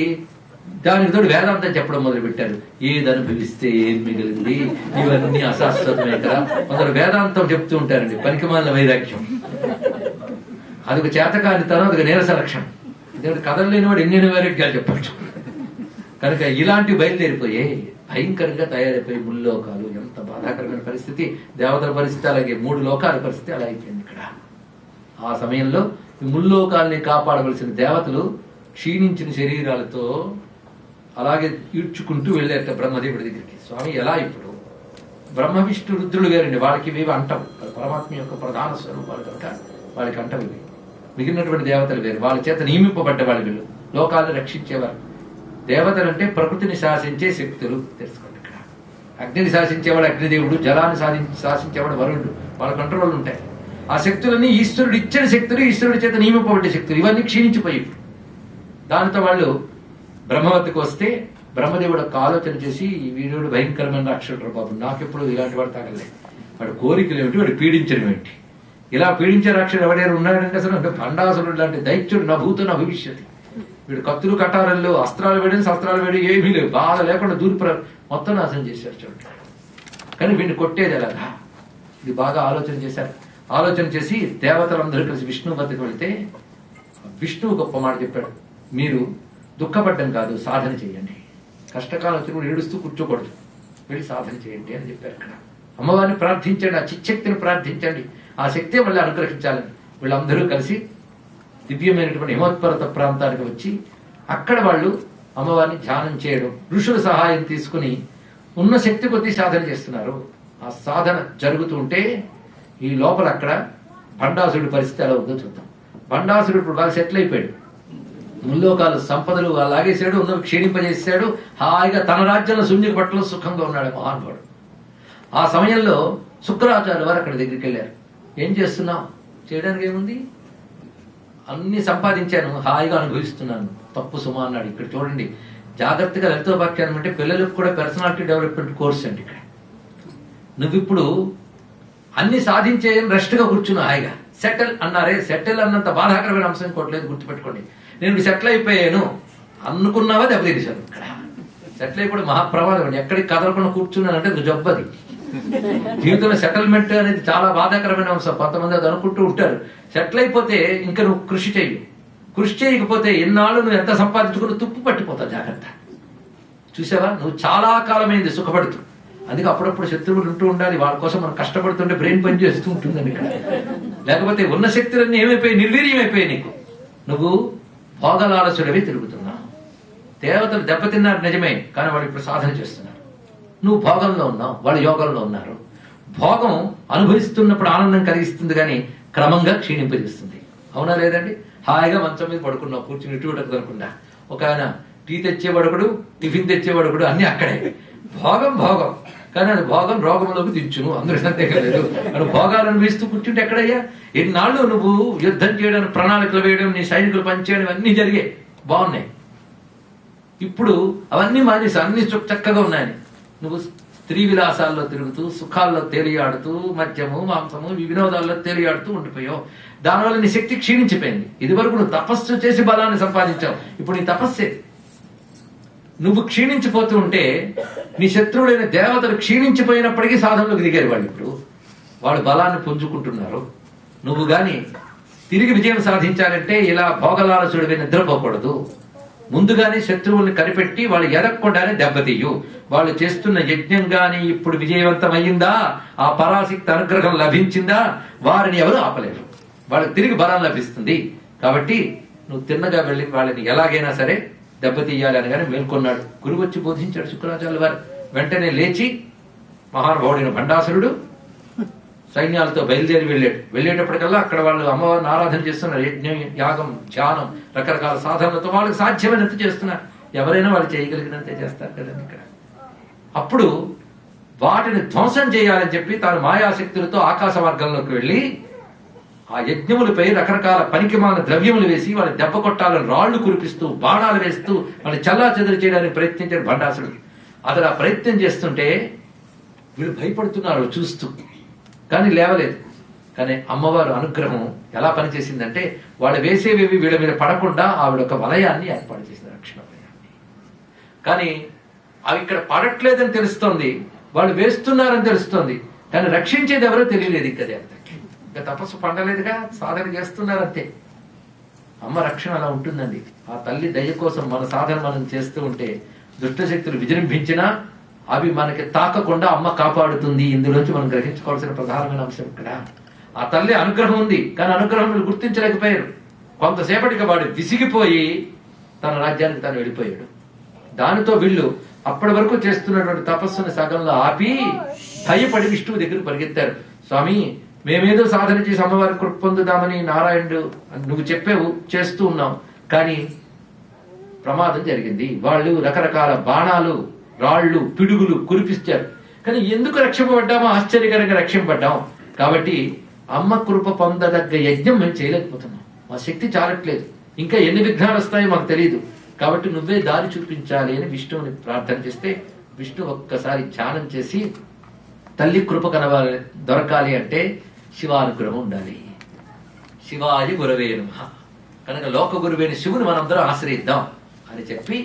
దానికి తోడు వేదాంతం చెప్పడం మొదలు పెట్టారు. ఏది అనుభవిస్తే ఏం మిగిలింది, ఇవన్నీ అశాశ్వతమే కదా. కొందరు వేదాంతం చెప్తూ ఉంటారండి, పనికిమాలిన వైరాగ్యం. అదొక చేతకానితనం, అదొక నీరస లక్షణం. ఎందుకంటే కథలు లేనివాడు ఎన్ని వైరాగ్యాలు చెప్పచ్చు. కనుక ఇలాంటివి బయలుదేరిపోయే భయంకరంగా తయారైపోయి ముల్లోకాలు. ఎంత బాధాకరమైన పరిస్థితి. దేవతల పరిస్థితి అలాగే, 3 లోకాల పరిస్థితి అలా అయిపోయింది ఇక్కడ. ఆ సమయంలో ఈ ముల్లోకాల్ని కాపాడవలసిన దేవతలు క్షీణించిన శరీరాలతో అలాగే ఈడ్చుకుంటూ వెళ్ళారట బ్రహ్మదేవుడి దగ్గరికి. స్వామి ఎలా ఇప్పుడు? బ్రహ్మ విష్ణు రుద్రులు వేరండి, వాళ్ళకి ఇవి అంటాం. పరమాత్మ యొక్క ప్రధాన స్వరూపాలు కనుక వాళ్ళకి అంటవి. మిగిలినటువంటి దేవతలు వేరు, వాళ్ళ చేత నియమింపబడ్డ వాళ్ళు. వీళ్ళు లోకాలను రక్షించేవారు. దేవతలంటే ప్రకృతిని శాసించే శక్తులు. తెలుసుకోండి ఇక్కడ. అగ్నిని శాసించేవాడు అగ్నిదేవుడు, జలాన్ని శాసించేవాడు వరుణుడు. వాళ్ళ కంట్రోల్ ఉంటాయి. ఆ శక్తులన్నీ ఈశ్వరుడు ఇచ్చిన శక్తులు, ఈశ్వరుడి చేత నియమింపబడ్డ శక్తులు. ఇవన్నీ క్షీణించిపోయి దానితో వాళ్ళు బ్రహ్మవతికి వస్తే బ్రహ్మదేవుడు ఒక ఆలోచన చేసి, వీడు భయంకరమైన రాక్షసుడు బాబు, నాకెప్పుడు ఇలాంటి వాడు తగలే. వాడు కోరికలు ఏమిటి, వాడు పీడించడం ఏంటి? ఇలా పీడించే రాక్షసుడు ఎవడైనా ఉన్నాడంటే అసలు భండాసురుడు లాంటి దైత్యుడు నా భూతో నా భవిష్యత్తు. వీడు కత్తులు కటారల్లో అస్త్రాలు వేయడం, శస్త్రాలు వేయడం ఏమీ లేవు, బాధ లేకుండా మొత్తం నాశనం చేశారు. చూడండి. కానీ వీడిని కొట్టేది ఎలాగా? ఇది బాగా ఆలోచన చేశారు. ఆలోచన చేసి దేవతలందరూ కలిసి విష్ణువు వద్దకు వెళితే విష్ణువు గొప్ప మాట చెప్పాడు. మీరు దుఃఖపడ్డం కాదు, సాధన చేయండి. కష్టకాలం వచ్చినప్పుడు ఏడుస్తూ కూర్చోకూడదు, వెళ్ళి సాధన చేయండి అని చెప్పారు. ఇక్కడ అమ్మవారిని ప్రార్థించండి, ఆ చిచ్చక్తిని ప్రార్థించండి, ఆ శక్తే మళ్ళీ అనుగ్రహించాలని. వీళ్ళందరూ కలిసి దివ్యమైనటువంటి హిమోత్పర్వత ప్రాంతానికి వచ్చి అక్కడ వాళ్ళు అమ్మవారిని ధ్యానం చేయడం, ఋషుల సహాయం తీసుకుని ఉన్న శక్తి కొద్దీ సాధన చేస్తున్నారు. ఆ సాధన జరుగుతూ ఉంటే ఈ లోపల అక్కడ భండాసురుడి పరిస్థితి ఎలా ఉందో చూద్దాం. భండాసురుడు ఇప్పుడు బాగా సెటిల్ అయిపోయాడు. ముల్లోకాల సంపదలు లాగేశాడు, ఉన్నవి క్షీణింపజేశాడు. హాయిగా తన రాజ్యంలో శూన్య పట్ల సుఖంగా ఉన్నాడు మహానుభావుడు. ఆ సమయంలో శుక్రాచార్యుల వారు అక్కడ దగ్గరికి వెళ్ళారు. ఏం చేస్తున్నావు? చేయడానికి ఏముంది, అన్ని సంపాదించాను, హాయిగా అనుభవిస్తున్నాను, తప్పు సుమా అన్నాడు. ఇక్కడ చూడండి జాగ్రత్తగా లలితోపాఖ్యానం అంటే పిల్లలకు కూడా పర్సనాలిటీ డెవలప్మెంట్ కోర్స్ అండి. ఇక్కడ నువ్విప్పుడు అన్ని సాధించే రెస్ట్ గా కూర్చున్నావు హాయిగా. సెటిల్ అన్నారే, సెటిల్ అన్నంత బాధాకరమైన అంశం ఇంకోట్లేదు, గుర్తుపెట్టుకోండి. నేను సెటిల్ అయిపోయాను అనుకున్నావా దెబ్బతీశాను. ఇక్కడ సెటిల్ అయిపోయి మహాప్రమాదం అండి. ఎక్కడికి కదలకుండా కూర్చున్నానంటే నువ్వు జబ్బది. జీవితంలో సెటిల్మెంట్ అనేది చాలా బాధాకరమైన అంశం. కొంతమంది అది అనుకుంటూ ఉంటారు. సెటిల్ అయిపోతే ఇంకా నువ్వు కృషి చెయ్యి. కృషి చేయకపోతే ఎన్నాళ్ళు నువ్వు ఎంత సంపాదించుకుని తుప్పు పట్టిపోతావు. జాగ్రత్త. చూసావా, నువ్వు చాలా కాలమైంది సుఖపడుతూ. అందుకే అప్పుడప్పుడు శత్రువులు ఉంటూ ఉండాలి. వాళ్ళ కోసం మనం కష్టపడుతుంటే బ్రెయిన్ పని చేస్తూ ఉంటుందండి ఇక్కడ. లేకపోతే ఉన్న శక్తులన్నీ ఏమైపోయి నిర్వీర్యమైపోయాయి నీకు. నువ్వు భోగలాలసుడవి తిరుగుతున్నావు. దేవతలు దెబ్బతిన్నారు నిజమే, కానీ వాళ్ళు ఇప్పుడు సాధన చేస్తున్నారు. నువ్వు భోగంలో ఉన్నావు, వాళ్ళు యోగంలో ఉన్నారు. భోగం అనుభవిస్తున్నప్పుడు ఆనందం కలిగిస్తుంది, కానీ క్రమంగా క్షీణింపజేస్తుంది. అవునా లేదండి? హాయిగా మంచం మీద పడుకున్నావు, కూర్చుని ఇటువంటి అనుకుండా. ఒక ఆయన టీ తెచ్చేవాడు, టిఫిన్ తెచ్చేవాడు, అన్ని అక్కడే. భోగం భోగం. కానీ అది భోగం రోగంలోకి దించును, అందరూ సందేహం లేదు. నువ్వు భోగాలను వేస్తూ కూర్చుంటే ఎక్కడయ్యా? ఎన్నాళ్ళు నువ్వు యుద్ధం చేయడం, ప్రణాళికలు వేయడం, నీ సైనికులు పనిచేయడం అన్నీ జరిగాయి, బాగున్నాయి. ఇప్పుడు అవన్నీ మానేసి అన్ని చక్కగా ఉన్నాయని నువ్వు స్త్రీ విలాసాల్లో తిరుగుతూ, సుఖాల్లో తేలియాడుతూ, మద్యము మాంసము ఈ వినోదాల్లో తేలియాడుతూ ఉండిపోయావు. దానివల్ల నీ శక్తి క్షీణించిపోయింది. ఇది వరకు నువ్వు తపస్సు చేసి బలాన్ని సంపాదించావు, ఇప్పుడు నీ తపస్సే. నువ్వు క్షీణించిపోతూ ఉంటే నీ శత్రువులైన దేవతలు క్షీణించిపోయినప్పటికీ సాధనలోకి దిగారు వాళ్ళు. ఇప్పుడు వాళ్ళు బలాన్ని పుంజుకుంటున్నారు. నువ్వు గాని తిరిగి విజయం సాధించాలంటే ఇలా భోగలాలసుడివి నిద్రపోకూడదు. ముందుగానే శత్రువుల్ని కనిపెట్టి వాళ్ళు ఎరగకుండానే దెబ్బతీయు. వాళ్ళు చేస్తున్న యజ్ఞం గాని ఇప్పుడు విజయవంతమయ్యిందా, ఆ పరాశక్తి అనుగ్రహం లభించిందా, వారిని ఎవరు ఆపలేరు. వాళ్ళకి తిరిగి బలం లభిస్తుంది. కాబట్టి నువ్వు తిన్నగా వెళ్ళి వాళ్ళని ఎలాగైనా సరే దెబ్బతీయాలి అనగానే మేల్కొన్నాడు. గురువు వచ్చి బోధించాడు శుక్రాచార్యుల వారు. వెంటనే లేచి మహానుభావుడైన భండాసురుడు సైన్యాలతో బయలుదేరి వెళ్ళాడు. వెళ్ళేటప్పటికల్లా అక్కడ వాళ్ళు అమ్మవారిని ఆరాధన చేస్తున్నారు. యజ్ఞం, యాగం, ధ్యానం, రకరకాల సాధనలతో వాళ్ళకి సాధ్యమైనంత చేస్తున్నారు. ఎవరైనా వాళ్ళు చేయగలిగినంతే చేస్తారు కదండి. ఇక్కడ అప్పుడు వాటిని ధ్వంసం చేయాలని చెప్పి తాను మాయాశక్తులతో ఆకాశ మార్గంలోకి వెళ్ళి ఆ యజ్ఞములపై రకరకాల పనికిమాల ద్రవ్యములు వేసి వాళ్ళ దెబ్బ కొట్టాలని రాళ్లు కురిపిస్తూ, బాణాలు వేస్తూ వాళ్ళని చల్లా చెదరు చేయడానికి ప్రయత్నించాడు భండాసురుడు. అతను ఆ ప్రయత్నం చేస్తుంటే వీళ్ళు భయపడుతున్నారు చూస్తూ, కానీ లేవలేదు. కానీ అమ్మవారు అనుగ్రహం ఎలా పనిచేసిందంటే వాళ్ళు వేసేవేవి వీళ్ళ మీద పడకుండా ఆవిడ ఒక వలయాన్ని ఏర్పాటు చేసింది, రక్షణ వలయాన్ని. కానీ అవి ఇక్కడ పడట్లేదని తెలుస్తోంది, వాళ్ళు వేస్తున్నారని తెలుస్తోంది, కానీ రక్షించేది ఎవరో తెలియలేదు. ఇంకా దేవతకి ఇంకా తపస్సు పండలేదుగా, సాధన చేస్తున్నారంతే. అమ్మ రక్షణ అలా ఉంటుందండి. ఆ తల్లి దయ కోసం మన సాధన మనం చేస్తూ ఉంటే దుష్టశక్తులు విజృంభించినా అవి మనకి తాకకుండా అమ్మ కాపాడుతుంది. ఇందులోంచి మనం గ్రహించుకోవాల్సిన ప్రధానమైన అంశం ఇక్కడ. ఆ తల్లి అనుగ్రహం ఉంది, కానీ అనుగ్రహం వీళ్ళు గుర్తించలేకపోయారు. కొంతసేపటికి వాడు విసిగిపోయి తన రాజ్యానికి తాను వెళ్ళిపోయాడు. దానితో వీళ్ళు అప్పటి వరకు చేస్తున్నటువంటి తపస్సుని సగంలో ఆపి భయపడి విష్ణువు దగ్గరికి పరిగెత్తారు. స్వామి, మేమేదో సాధన చేసి అమ్మవారి కృప పొందుదామని నారాయణుడు నువ్వు చెప్పావు, చేస్తూ ఉన్నాం, కానీ ప్రమాదం జరిగింది. వాళ్ళు రకరకాల బాణాలు, రాళ్లు, పిడుగులు కురిపిస్తారు, కానీ ఎందుకు రక్షింపబడ్డామో ఆశ్చర్యకరంగా రక్షింపబడ్డాం. కాబట్టి అమ్మ కృప పొందదగ్గ యజ్ఞం మేము చేయలేకపోతున్నాం, మా శక్తి చాలట్లేదు, ఇంకా ఎన్ని విఘ్నాలు వస్తాయో మాకు తెలియదు, కాబట్టి నువ్వే దారి చూపించాలి అని విష్ణువుని ప్రార్థన చేస్తే విష్ణు ఒక్కసారి ధ్యానం చేసి తల్లి కృప కనవాలి, దొరకాలి అంటే శివానుగ్రహం ఉండాలి. శివాయ గురవే నమః. కనుక లోక గురువైన శివుని మనందరం ఆశ్రయిద్దాం అని చెప్పి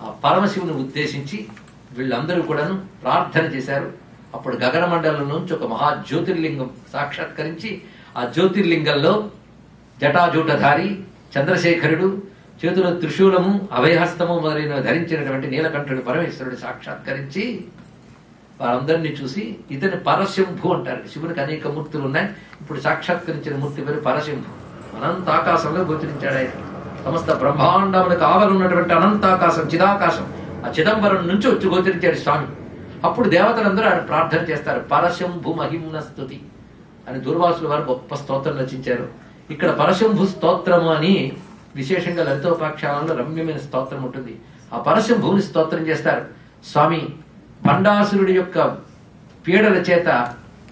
ఆ పరమశివుని ఉద్దేశించి వీళ్ళందరూ కూడాను ప్రార్థన చేశారు. అప్పుడు గగన మండలం నుంచి ఒక మహా జ్యోతిర్లింగం సాక్షాత్కరించి ఆ జ్యోతిర్లింగంలో జటాజూటధారి చంద్రశేఖరుడు, చేతిలో త్రిశూలము, అభయహస్తము మొదలైన ధరించినటువంటి నీలకంఠుడు పరమేశ్వరుడు సాక్షాత్కరించి వారందరినీ చూసి ఇతని పరశంభు అంటారు. శివునికి అనేక మూర్తులు ఉన్నాయి. ఇప్పుడు సాక్షాత్కరించిన మూర్తి పేరు పరశంభు. అనంత ఆకాశంలో గోచరించాడు ఆయన. సమస్త బ్రహ్మాండములకు ఆవరున్నటువంటి అనంతాకాశం, చిదాకాశం, ఆ చిదంబరం నుంచి వచ్చి గోచరించాడు స్వామి. అప్పుడు దేవతలందరూ ఆయన ప్రార్థన చేస్తారు. పరశంభు మహిమ్న స్తుతి అని దుర్వాసుల వారు గొప్ప స్తోత్రం రచించారు. ఇక్కడ పరశంభు స్తోత్రము అని విశేషంగా లలితోపాఖ్యానంలో రమ్యమైన స్తోత్రం ఉంటుంది. ఆ పరశంభుని స్తోత్రం చేస్తారు. స్వామి, భండాసురుడి యొక్క పీడల చేత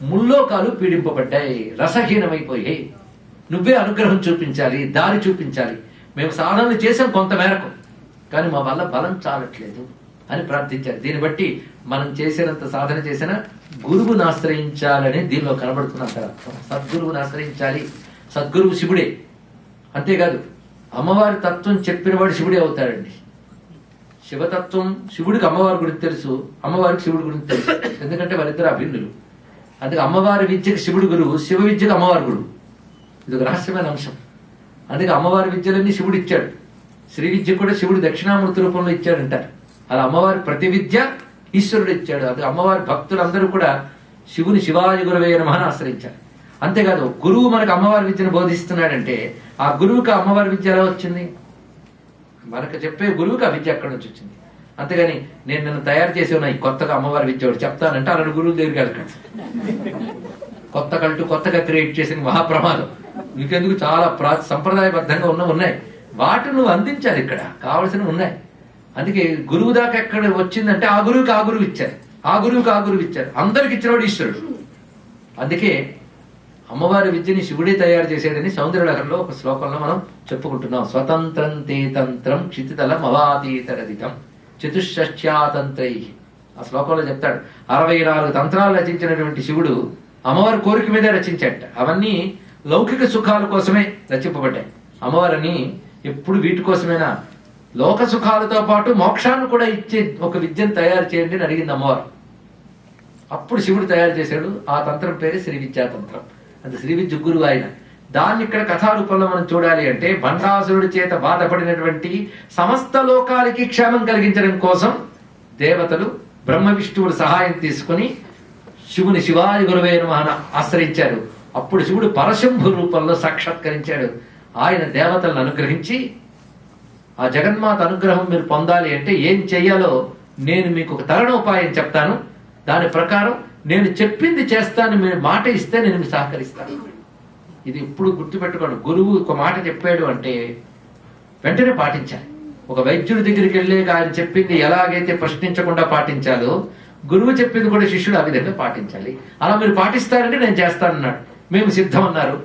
ముల్లోకాలు పీడింపబడ్డాయి, రసహీనమైపోయాయి, నువ్వే అనుగ్రహం చూపించాలి, దారి చూపించాలి. మేము సాధనలు చేసాం కొంత మేరకు, కానీ మా వల్ల బలం చాలట్లేదు అని ప్రార్థించారు. దీన్ని బట్టి మనం చేసినంత సాధన చేసినా గురువుని ఆశ్రయించాలని దీనిలో కనబడుతున్న అర్థం. సద్గురువుని ఆశ్రయించాలి. సద్గురువు శివుడే. అంతేకాదు అమ్మవారి తత్వం చెప్పినవాడు శివుడే అవుతాడండి. శివతత్వం శివుడికి అమ్మవారి గురించి తెలుసు, అమ్మవారికి శివుడి గురించి తెలుసు. ఎందుకంటే వారిద్దరు అభిన్నులు. అందుకే అమ్మవారి విద్యకి శివుడు గురువు, శివ విద్యకు అమ్మవారి గురువు. ఇది ఒక రహస్యమైన అంశం. అందుకే అమ్మవారి విద్యలన్నీ శివుడు ఇచ్చాడు. శ్రీ విద్య కూడా శివుడు దక్షిణామూర్తి రూపంలో ఇచ్చాడంటారు. అలా అమ్మవారి ప్రతి విద్య ఈశ్వరుడు ఇచ్చాడు. అది అమ్మవారి భక్తులందరూ కూడా శివుని శివాయ గురవే నమః అని ఆశ్రయించారు. అంతేకాదు గురువు మనకు అమ్మవారి విద్యను బోధిస్తున్నాడంటే ఆ గురువుకి అమ్మవారి విద్య ఎలా వచ్చింది? మనకు చెప్పే గురువుకి ఆ విద్య అక్కడి నుంచి వచ్చింది. అంతేగాని నేను నన్ను తయారు చేసి ఉన్నా ఈ కొత్తగా అమ్మవారి విద్య చెప్తానంటే అలాంటి గురువు దగ్గరికి వెళ్ళకండి. కొత్త కల్టు కొత్తగా క్రియేట్ చేసిన మహాప్రమాదం. మీకెందుకు చాలా సంప్రదాయబద్ధంగా ఉన్నాయి, వాటిని నువ్వు అందించాలి. ఇక్కడ కావలసినవి ఉన్నాయి. అందుకే గురువు దాకా ఎక్కడ వచ్చిందంటే ఆ గురువుకి ఆ గురువు ఇచ్చారు. ఆ గురువుకి ఆ గురువు ఇచ్చారు, అందరికి ఇచ్చినవాడు ఈశ్వరుడు. అందుకే అమ్మవారి విద్యని శివుడే తయారు చేసేడని సౌందర్యలహరిలో ఒక శ్లోకంలో మనం చెప్పుకుంటున్నాం. స్వతంత్రం తే తంత్రం క్షితితలం అవాతీతరదితం చతుషష్ట్యాతంత్రై. ఆ శ్లోకంలో చెప్తాడు 64 తంత్రాలు రచించినటువంటి శివుడు అమ్మవారి కోరిక మీదే రచించాట. అవన్నీ లౌకిక సుఖాల కోసమే రచింపబడ్డాయి. అమ్మవారిని ఎప్పుడు వీటి కోసమేనా, లోక సుఖాలతో పాటు మోక్షాన్ని కూడా ఇచ్చే ఒక విద్యను తయారు చేయండి అని అడిగింది అమ్మవారు. అప్పుడు శివుడు తయారు చేశాడు. ఆ తంత్రం పేరే శ్రీ విద్యాతంత్రం. అది శ్రీ విద్య గురువు ఆయన. దాన్ని ఇక్కడ కథారూపంలో మనం చూడాలి అంటే, బండాసురుడి చేత బాధపడినటువంటి సమస్త లోకాలకి క్షేమం కలిగించడం కోసం దేవతలు బ్రహ్మ విష్ణువుల సహాయం తీసుకుని శివుని శివాయ గురువే నమః ఆశ్రయించారు. అప్పుడు శివుడు పరశంభు రూపంలో సాక్షాత్కరించాడు. ఆయన దేవతలను అనుగ్రహించి, ఆ జగన్మాత అనుగ్రహం మీరు పొందాలి అంటే ఏం చెయ్యాలో నేను మీకు ఒక తరుణోపాయం చెప్తాను, దాని ప్రకారం నేను చెప్పింది చేస్తాను, మీరు మాట ఇస్తే నేను మీకు సహకరిస్తాను. ఇది ఇప్పుడు గుర్తుపెట్టుకోండి. గురువు ఒక మాట చెప్పాడు అంటే వెంటనే పాటించాలి. ఒక వైద్యుడి దగ్గరికి వెళ్ళే ఆయన చెప్పింది ఎలాగైతే ప్రశ్నించకుండా పాటించాలో, గురువు చెప్పింది కూడా శిష్యుడు ఆ విధంగా పాటించాలి. అలా మీరు పాటిస్తారంటే నేను చేస్తానన్నాడు. మేము సిద్ధం అన్నారు.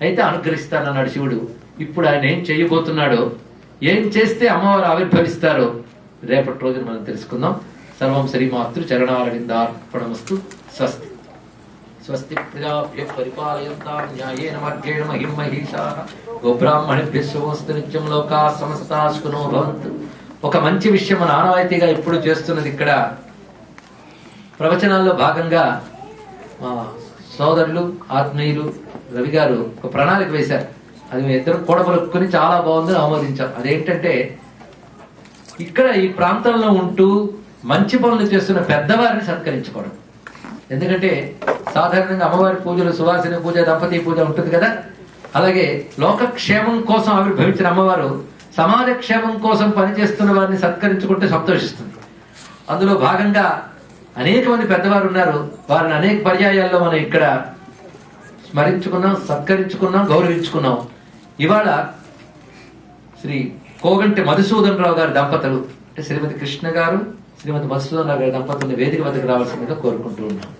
అయితే అనుగ్రహిస్తానన్నాడు శివుడు. ఇప్పుడు ఆయన ఏం చేయబోతున్నాడో, ఏం చేస్తే అమ్మవారు ఆవిర్భవిస్తారో రేపటి రోజున మనం తెలుసుకుందాం. సర్వం శ్రీమాతృ చరణారవిందార్పణమస్తు. స్వస్తి. స్వస్తి ప్రజాభ్యః పరిపాలయంతాం న్యాయేన మార్గేణ మహిం మహీషాః. గోబ్రాహ్మణేభ్యః శుభమస్తు. నిత్యం లోకాః సమస్తాః సుఖినో భవంతు. ఒక మంచి విషయం మన ఆనవాయితీగా ఎప్పుడు చేస్తున్నది ఇక్కడ ప్రవచనాల్లో భాగంగా మా సోదరులు ఆత్మీయులు రవి గారు ఒక ప్రణాళిక వేశారు. అది మేము ఇద్దరు కూడబలుక్కుని చాలా బాగుందని ఆమోదించాం. అదేంటంటే, ఇక్కడ ఈ ప్రాంతంలో ఉంటూ మంచి పనులు చేస్తున్న పెద్దవారిని సత్కరించుకోవడం. ఎందుకంటే సాధారణంగా అమ్మవారి పూజలు సువాసిని పూజ, దంపతి పూజ ఉంటుంది కదా. అలాగే లోకక్షేమం కోసం ఆవిర్భవించిన అమ్మవారు సమాజ క్షేమం కోసం పనిచేస్తున్న వారిని సత్కరించుకుంటే సంతోషిస్తుంది. అందులో భాగంగా అనేక మంది పెద్దవారు ఉన్నారు. వారిని అనేక పర్యాయాల్లో మనం ఇక్కడ స్మరించుకున్నాం, సత్కరించుకున్నాం, గౌరవించుకున్నాం. ఇవాళ శ్రీ కోగంటి మధుసూదన్ రావు గారి దంపతులు, అంటే శ్రీమతి కృష్ణ గారు, శ్రీమతి మధుసూదన్ రావు గారి దంపతుల్ని వేదిక వద్దకు రావాల్సిందిగా కోరుకుంటూ ఉన్నాం.